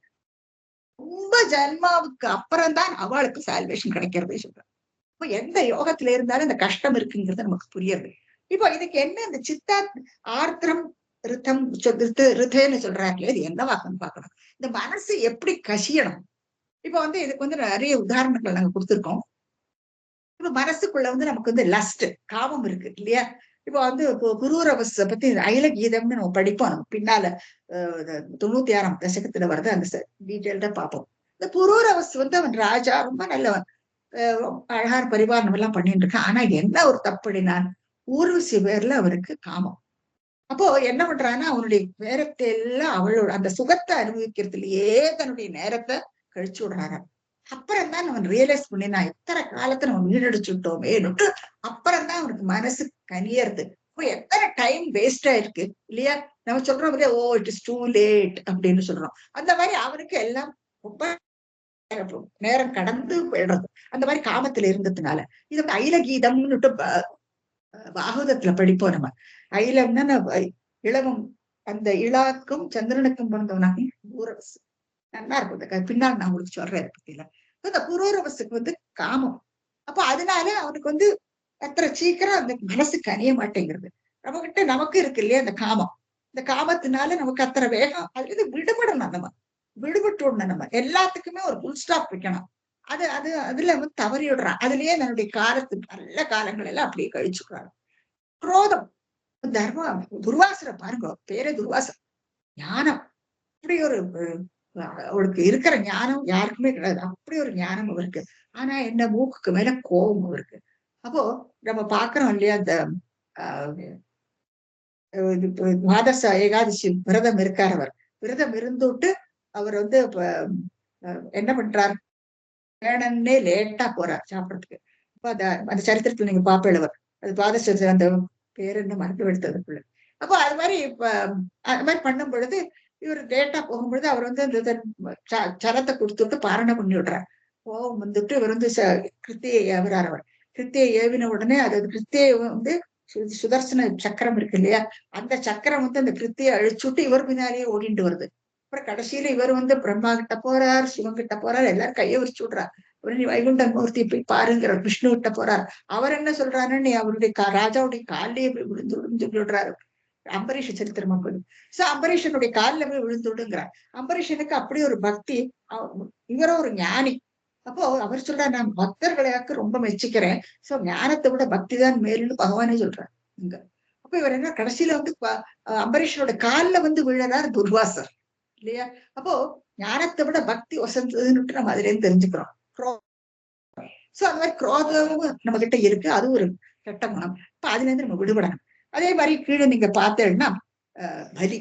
ரொம்ப ஜன்மாவுக்கு அப்புறம் தான் அவளுக்கு சால்வேஷன் கிடைக்கிறதே சொல்றேன். இப்போ எந்த யோகத்துல இருந்தாலும் இந்த கஷ்டம் இருக்குங்கிறது நமக்கு புரியுது. இப்போ இதுக்கு என்ன இந்த சித்தா ஆர்திரம் ரித்தம் ரித்தேன்னு சொல்றாங்களே, இது என்ன வாக்கம் பார்க்கணும், இந்த மனசு எப்படி கசியணும். இப்ப இதுக்கு நிறைய உதாரணங்கள் நாங்க கொடுத்துருக்கோம். இப்ப மனசுக்குள்ள நமக்கு லஸ்ட், காமம் இருக்கு இல்லையா. இப்ப புரூரவஸ் பத்தி அயில கீதம்னு நம்ம படிப்போம், நம்ம பின்னால 96ஆம் தசகத்துல வருது, அந்த டீட்டெயில்டா பார்ப்போம். இந்த புரூரவஸ் அவன் ராஜா, ரொம்ப நல்லவன், அழகான பரிவாரணம் எல்லாம் பண்ணிட்டு இருக்கான். ஆனா இது என்ன ஒரு தப்புடினான், ஊர்வசி பேர்ல அவருக்கு காமம். அப்போ என்ன பண்றான்னா அவனுடைய நேரத்தை எல்லாம் அவளோட அந்த சுகத்தை அனுபவிக்கிறதுலயே தன்னுடைய நேரத்தை கழிச்சு விடுறாங்க. அப்புறம் தான் அவன் ரியலைஸ் பண்ணி, நான் எத்தனை காலத்தை நம்ம வீணடிச்சுட்டோமேன்னுட்டு அப்புறம் தான் அவனுக்கு மனசு கனியறது. இப்போ எத்தனை டைம் வேஸ்ட் ஆயிருக்கு இல்லையா. நம்ம சொல்றோம் ஓ இட் இஸ் டூ லேட் அப்படின்னு சொல்றோம். அந்த மாதிரி அவனுக்கு எல்லாம் ரொம்ப நேரம் கடந்து போயிடுறது, அந்த மாதிரி காமத்துல இருந்ததுனால. இது அயில கீதம்னுட்டு பாகவதத்துல படிப்போம் நம்ம. அயிலம்னா இளவம், அந்த இளாக்கும் சந்திரனுக்கும் பிறந்தவனாக பூரவசு, நல்லா இருக்கும். பின்னால் நான் உங்களுக்கு சொல்றேன் பத்தியில. இந்த புரூரவசுக்கு காமம். அப்ப அதனால அவனுக்கு வந்து அத்தனை சீக்கிரம் அந்த மனசு கனிய மாட்டேங்கிறது. நம்மகிட்ட நமக்கு இருக்கு இல்லையா அந்த காமம். இந்த காமத்தினால நமக்கு அத்தனை வேகம் அதுல இருந்து விடுபடணும் நம்ம. விடுபட்டு விடணும் நம்ம. எல்லாத்துக்குமே ஒரு புல் ஸ்டாப் வைக்கணும். அது அது அதுல வந்து தவறி விடுறான். அதுலயே நம்முடைய காலத்து நல்ல காலங்கள் எல்லாம் அப்படியே கழிச்சுக்கிறாங்க. குரோதம், தர்மம், துர்வாசரை பாருங்க. பேரே துர்வாசர். ஞானம். அப்படி ஒரு அவளுக்கு இருக்கிற ஞானம் யாருக்குமே கிடையாது. அப்படி ஒரு ஞானம் அவருக்கு. ஆனா என்ன மூக்குக்கு மேல கோபம் அவருக்கு. அப்போ நம்ம பாக்குறோம் இல்லையா அந்த துவாதச ஏகாதசி விரதம் இருக்கார் அவர். விரதம் இருந்துட்டு அவர் வந்து என்ன பண்றார், வேணும்னே லேட்டா போறார் சாப்பிடறதுக்கு. அப்ப அந்த சரித்திரத்துல நீங்க பாப்பேன் அவர் அது துவாதச அந்த பேரு என்ன மறந்து எடுத்ததுக்குள்ள. அப்போ அது மாதிரி இப்ப அது மாதிரி பண்ணும் பொழுது இவர் லேட்டா போகும்பொழுது அவர் வந்து அந்த சரத்தை கொடுத்துட்டு பாரணை பண்ணி விடுறார். கோவம் வந்துட்டு இவர் வந்து கிருத்தியை ஏவுறார் அவர். கிருத்தியை ஏவின உடனே அது கிருத்தியை வந்து சுதர்சன சக்கரம் இருக்கு இல்லையா, அந்த சக்கரம் வந்து அந்த கிருத்தியை அழிச்சுட்டு இவர் பின்னாலேயே ஓடிட்டு வருது. அப்புறம் கடைசியில இவர் வந்து பிரம்மா கிட்ட போறார், சிவன் கிட்ட போறார், எல்லாரும் கையை விரிச்சு விடுறார். நீ வைகுண்ட மூர்த்தி போய் பாருங்கிற விஷ்ணு கிட்ட போறார். அவர் என்ன சொல்றாரு, நீ அவருடைய ராஜாவுடைய காலிலேயே போய் விழுந்து விழுந்து விடுறாரு. அம்பரீஷ சரித்திரமா போயிடும். சோ அம்பரீஷனுடைய காலில் போய் விழுந்து விடுங்கிறார். அம்பரீஷனுக்கு அப்படி ஒரு பக்தி. இவரும் ஒரு ஞானி. அப்போ அவர் சொல்றார், நான் பக்தர்களையாக்கு ரொம்ப மெச்சிக்கிறேன். சோ ஞானத்தை விட பக்தி தான் மேலுன்னு பகவானே சொல்றார் இங்க. அப்ப இவர் என்ன கடைசியில வந்து அம்பரீஷனோட காலில் வந்து விழறார் துர்வாசர் இல்லையா. அப்போ ஞானத்தை விட பக்தி வசந்ததுன்னு நம்ம அதுல இருந்து தெரிஞ்சுக்கிறோம். சோ அந்த மாதிரி குரோதமும் நம்ம கிட்ட இருக்கு. அது ஒரு கெட்ட குணம். இப்ப அதுல இருந்து நம்ம விடுபடணும். அதே மாதிரி கீழே நீங்க பார்த்தேன்னா பலி,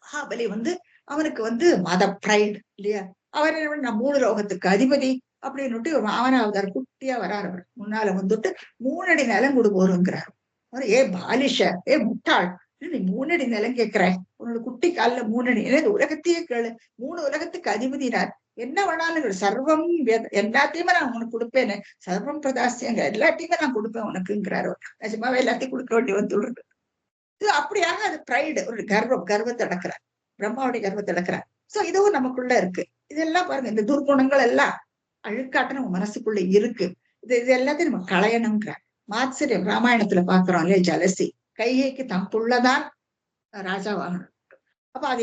மகாபலி வந்து அவனுக்கு வந்து மத பிரைட் இல்லையா. அவர் நான் 3 லோகத்துக்கு அதிபதி அப்படின்னுட்டு அவனாவதார் குட்டியா வராரு. அவர் முன்னால வந்துட்டு 3 அடி நிலம் கொடு போருங்கிறார். ஏ பாலிஷ, ஏ முட்டாள், நீ 3 அடி நிலம் கேட்கிற, உன்னோட குட்டி காலில் 3 அடி, ஏன்னா உலகத்தையே கேளு, 3 உலகத்துக்கு அதிபதினார், என்ன வேணாலும் சர்வம் எல்லாத்தையுமே நான் உனக்கு கொடுப்பேன்னு, சர்வம் பிரதாசியங்க எல்லாத்தையுமே நான் கொடுப்பேன் உனக்குங்கிறாரு. நிஜமாவே எல்லாத்தையும் கொடுக்க வேண்டி வந்துடுறது. அப்படியாக அது பிரைடு, ஒரு கர்வத்தை அடக்கிறார். பிரம்மாவுடைய கர்வத்தை அடக்கிறார். சோ இதுவும் நமக்குள்ள இருக்கு. இதெல்லாம் பாருங்க, இந்த துர்குணங்கள் எல்லாம் அழுக்காட்ட நம்ம மனசுக்குள்ள இருக்கு. இது எல்லாத்தையும் நம்ம களையணுங்கிறார். மாத்சரியம் ராமாயணத்துல பாக்குறோம் இல்லையா, ஜலசி கைகைக்கு தம் புள்ளதான் ராஜாவாகணும். அப்ப அது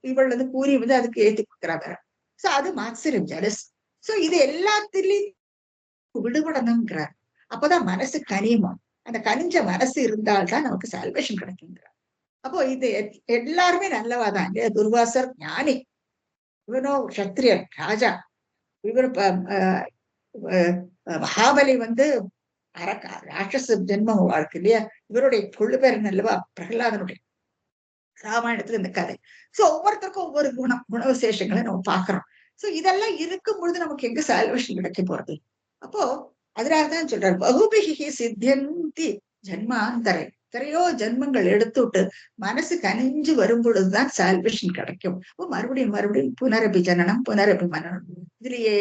இவள் வந்து கூறி வந்து அதுக்கு ஏத்தி கொடுக்குறாங்க. சோ அது மாத்சரியம், ஜலஸ். சோ இது எல்லாத்திலையும் விடுபடணுங்கிறார். அப்பதான் மனசு கனியுமா. அந்த கனிஞ்ச மனசு இருந்தால்தான் நமக்கு சால்வேஷன் கிடைக்குங்கிறார். அப்போ இது எல்லாருமே நல்லவாதான் இல்லையா. துர்வாசர் ஞானி, இவனோ சத்திரியன் ராஜா, இவர் மகாபலி வந்து ராட்சச ஜென்மம் வாழ்க்கை இல்லையா. இவருடைய கொள்ளு பேர் அல்லவா பிரகலாதனுடைய, ராமாயணத்துல இந்த கதை. சோ ஒவ்வொருத்தருக்கும் ஒவ்வொரு குண விசேஷங்களை நம்ம பாக்குறோம். சோ இதெல்லாம் இருக்கும் பொழுது நமக்கு எங்க சால்வேஷன் கிடைக்க போறது. அப்போ அதனாலதான் சொல்றாரு, பகுபிகி சித்தியந்தி ஜன்மாந்தரை, எத்தனையோ ஜென்மங்கள் எடுத்துட்டு மனசு கனிஞ்சு வரும் பொழுதுதான் சால்வேஷன் கிடைக்கும். மறுபடியும் புனரபி ஜனனம் புனரபி மரணம், இதுலயே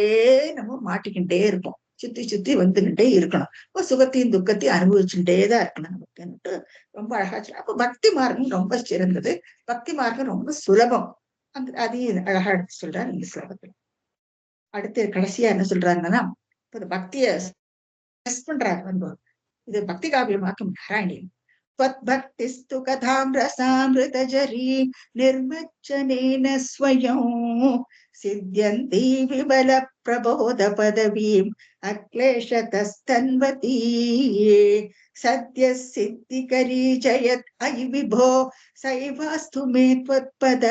நம்ம மாட்டிக்கிட்டே இருப்போம். சுத்தி வந்துகிட்டே இருக்கணும். இப்போ சுகத்தையும் துக்கத்தையும் அனுபவிச்சுட்டேதான் இருக்கணும் நமக்கு. ரொம்ப அழகா சொல்ல. அப்போ பக்தி மார்க்கம் ரொம்ப சிறந்தது. பக்தி மார்க்கம் ரொம்ப சுலபம். அதையும் அழகா எடுத்து சொல்றாரு இந்த ஸ்லோகத்துல. அடுத்து கடைசியா என்ன சொல்றாருன்னா, இப்ப பக்திய பண்றாரு வந்து, இது பக்தி காவியமாக்கும் நாராயணியம். त्वद्भक्तिस्तु कथां रसामृतजरी निर्मज्जनेन स्वयं सिद्ध्यन्ति विबल प्रबोध पदवीम् अक्लेशतस्तन्वती सद्यः सिद्धिकरी जयत् अयि विभो सैवास्तु मे त्वत्पद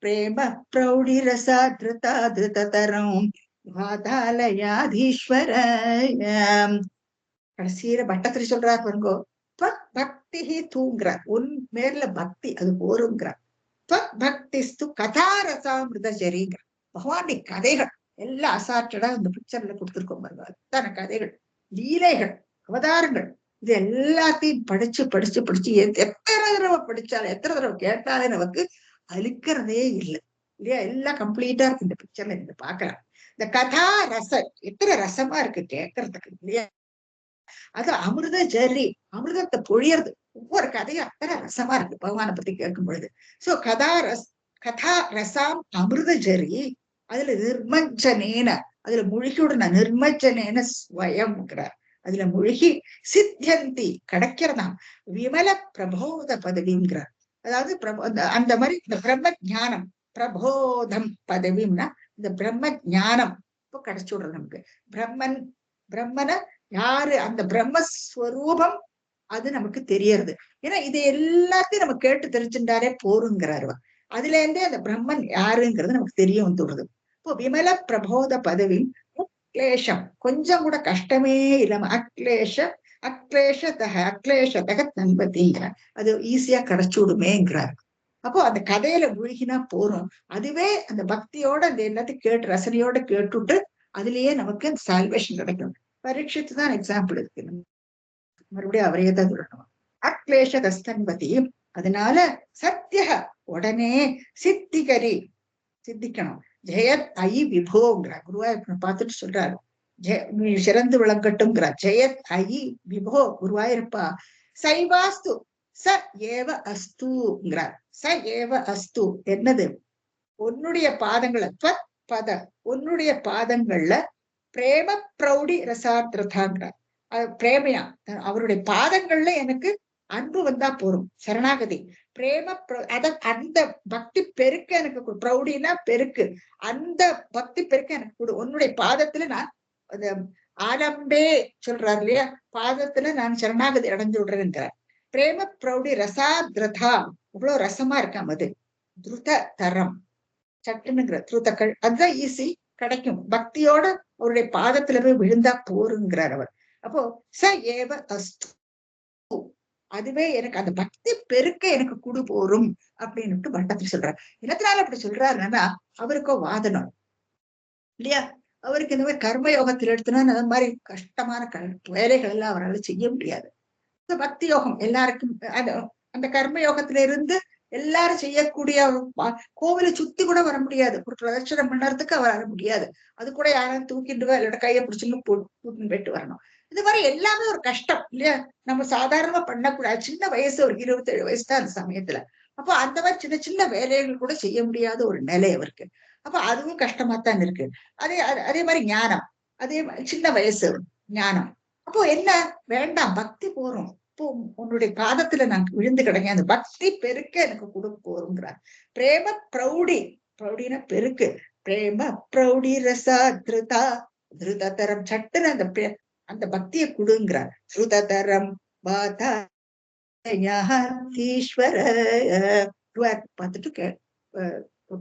प्रेम प्रौढिरसाधृताधृततरं वातालयाधीश्वर. கடைசியில பட்டத்திரி சொல்றாரு பாருங்கோ, பக்தி தூங்குறார், உன் மேல பக்தி அது போருங்கிறார். பக்திஸ்து கதாரசாமிருத சரிங்கிற பகவானுடைய கதைகள் எல்லாம் அசார்டடா இந்த பிக்சர்ல கொடுத்துருக்கோம் பாருங்க. அத்தனை கதைகள், லீலைகள், அவதாரங்கள், இது எல்லாத்தையும் படிச்சு எத்தனை தடவை படிச்சாலும் எத்தனை தடவை கேட்டாலே நமக்கு அழிக்கிறதே இல்லை இல்லையா. எல்லாம் கம்ப்ளீட்டா இருக்கு இந்த பிக்சர்ல நீங்க பாக்கலாம். இந்த கதா ரசம் எத்தனை ரசமா இருக்கு கேட்கறதுக்கு இல்லையா. அது அமிர்த ஜரி, அமிர்தத்தை பொழியறது. ஒவ்வொரு கதையும் அத்தனை ரசமா இருக்கு பகவானை பத்தி கேட்கும் பொழுது. சோ கதா ரசாம் அமிர்த ஜரி, அதுல நிர்மஞ்சனேன அதுல மூழ்கிவிடணும். நிர்மஜனேன ஸ்வயம்ங்கிறார். அதுல மூழ்கி சித்தியந்தி கிடைக்கிறதாம் விமல பிரபோத பதவிங்கிறார். அதாவது அந்த மாதிரி இந்த பிரம்ம ஞானம் பிரபோதம் பதவின்னா இந்த பிரம்ம ஞானம் இப்போ கிடைச்சு விடுறது நமக்கு. பிரம்மன யாரு அந்த பிரம்மஸ்வரூபம் அது நமக்கு தெரியறது. ஏன்னா இது எல்லாத்தையும் நம்ம கேட்டு தெரிஞ்சுட்டாலே போருங்கிறாரு. அதுல இருந்தே அந்த பிரம்மன் யாருங்கிறது நமக்கு தெரிய வந்துடுறது. இப்போ விமல பிரபோத பதவி அக்லேஷம் கொஞ்சம் கூட கஷ்டமே இல்லாம அக்லேஷதக நண்பதிங்கிறார். அது ஈஸியா கிடைச்சு விடுமேங்கிறார். அப்போ அந்த கதையில மூழ்கினா போறோம். அதுவே அந்த பக்தியோட அந்த எல்லாத்தையும் கேட்டு ரசனையோட கேட்டுட்டு அதுலயே நமக்கு அந்த சால்வேஷன் கிடைக்கும். பரீட்சித்து தான் எக்ஸாம்பிள் இருக்கு. மறுபடியும் அவரையே தான் சொல்லணும். அக்லேஷ தஸ்தன்பதி. அதனால சத்திய உடனே சித்திக்கணும். ஜெயத் ஐ விபோங்கிறார். குருவாயூர் பார்த்துட்டு சொல்றாரு, சிறந்து விளங்கட்டும்ங்கிறார். ஜெயத் ஐ விபோ குருவாயிருப்பா சைவாஸ்து ச ஏவ அஸ்துங்கிறார். ச ஏவ அஸ்து என்னது? உன்னுடைய பாதங்களை பத உன்னுடைய பாதங்கள்ல பிரேம பிரௌடி ரசார்த்ததாங்கிறார். பிரேமையா அவருடைய பாதங்கள்ல எனக்கு அன்பு வந்தா போரும். சரணாகதி பிரேம அந்த பக்தி பெருக்க எனக்கு பிரௌடினா பெருக்கு. அந்த பக்தி பெருக்க எனக்கு கொடு. உன்னுடைய பாதத்துல நான் ஆலம்பே சொல்றாரு இல்லையா, பாதத்துல நான் சரணாகதி அடைஞ்சு விடுறேன்கிறார். பிரேம பிரௌடி ரசாத்ரதா இவ்வளவு ரசமா இருக்காம அது துருத தரம் சட்டுனுங்கிற துருத்தக்கள் அதுதான் ஈஸி கிடைக்கும். பக்தியோட அவருடைய பாதத்துல போய் விழுந்தா போருங்கிறார் அவர். அப்போ ச ஏவ அஸ்து அதுவே எனக்கு அந்த பக்தி பெருக்க எனக்கு குடு போரும் அப்படின்னு பட்டத்தில் சொல்றாரு. என்னத்தினால அப்படி சொல்றாருன்னா அவருக்கோ வாதனம் இல்லையா. அவருக்கு இந்த மாதிரி கர்மயோகத்தில் எடுத்தனா அந்த மாதிரி கஷ்டமான வேலைகள் எல்லாம் அவரால் செய்ய முடியாது. பக்தி யோகம் எல்லாருக்கும் அந்த கர்மயோகத்தில இருந்து எல்லாரும் செய்யக்கூடிய கோவிலை சுத்தி கூட வர முடியாது. ஒரு பிரதட்சணம் பண்ணறதுக்கு அவர் வர முடியாது. அது கூட யாரும் தூக்கிட்டு இல்ல கையை பிடிச்சுன்னு கூட்டின்னு போயிட்டு வரணும். இது மாதிரி எல்லாமே ஒரு கஷ்டம் இல்லையா. நம்ம சாதாரணமா பண்ணக்கூடாது. சின்ன வயசு ஒரு 27 வயசு தான் அந்த சமயத்துல. அப்போ அந்த மாதிரி சின்ன சின்ன வேலைகள் கூட செய்ய முடியாத ஒரு நிலை அவருக்கு. அப்ப அதுவும் கஷ்டமாத்தான் இருக்கு. அதே மாதிரி ஞானம், அதே சின்ன வயசு ஞானம். அப்போ என்ன வேண்டாம் பக்தி போறோம். இப்போ உன்னுடைய பாதத்துல நான் விழுந்து கிடங்க அந்த பக்தி பெருக்க எனக்கு கொடுக்க போறோங்கிறார். பிரேம பிரௌடி பிரௌடினா பெருக்கு. பிரேம பிரௌடி ரசா திருதா திருதரம் சட்டுன்னு அந்த பக்தியை கொடுங்கிறார். திருதரம் பாதா ஈஸ்வர பார்த்துட்டு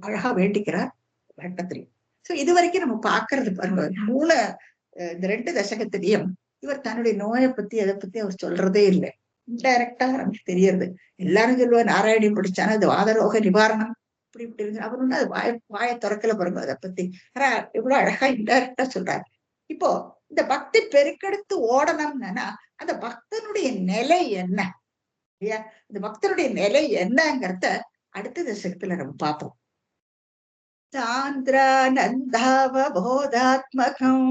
அழகா வேண்டிக்கிறார் பட்டத்திரி. சோ இது வரைக்கும் நம்ம பாக்குறது பாருங்க. இந்த 2 தசகத்திலையும் இவர் தன்னுடைய நோயை பத்தி அதை பத்தி அவர் சொல்றதே இல்லை. இன்டைரக்டா நமக்கு தெரியறது. எல்லாரும் சொல்லுவார் நாராயணி படிச்சானா அது வாதரோக நிவாரணம் இப்படி இப்படி இருந்து அவர் ஒண்ணு அது வாயை திறக்கல பாருங்க அதை பத்தி. ஆனா இவ்வளவு அழகா இன்டைரக்டா சொல்றாரு. இப்போ இந்த பக்தி பெருக்கெடுத்து ஓடணும்னா அந்த பக்தனுடைய நிலை என்ன இல்லையா, இந்த பக்தனுடைய நிலை என்னங்கிறத அடுத்த தசகத்துல நம்ம பார்ப்போம். சாந்திரானந்தாவபோதாத்மகம்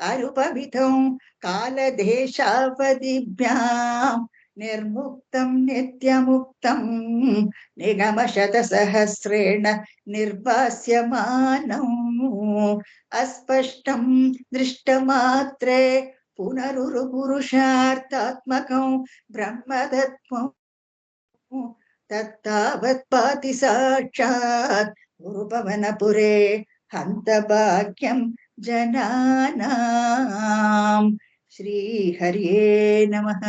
அருபவிதம் காலதேசாவதிभ्याम् நிர்முக்தம் நித்யமுக்தம் நிகமசதசஹஸ்ரேண நிர்வாஸ்யமானம் அஸ்பஷ்டம் திருஷ்டமாத்ரே புனருருபுருஷார்த்தாத்மகம் பிரம்மதத்வம் தத்தாவத் பாதி சாட்சாத் குருபவனபுரே ஹந்த பாக்யம் ஜனானாம். ஸ்ரீ ஹரியே நமஹ.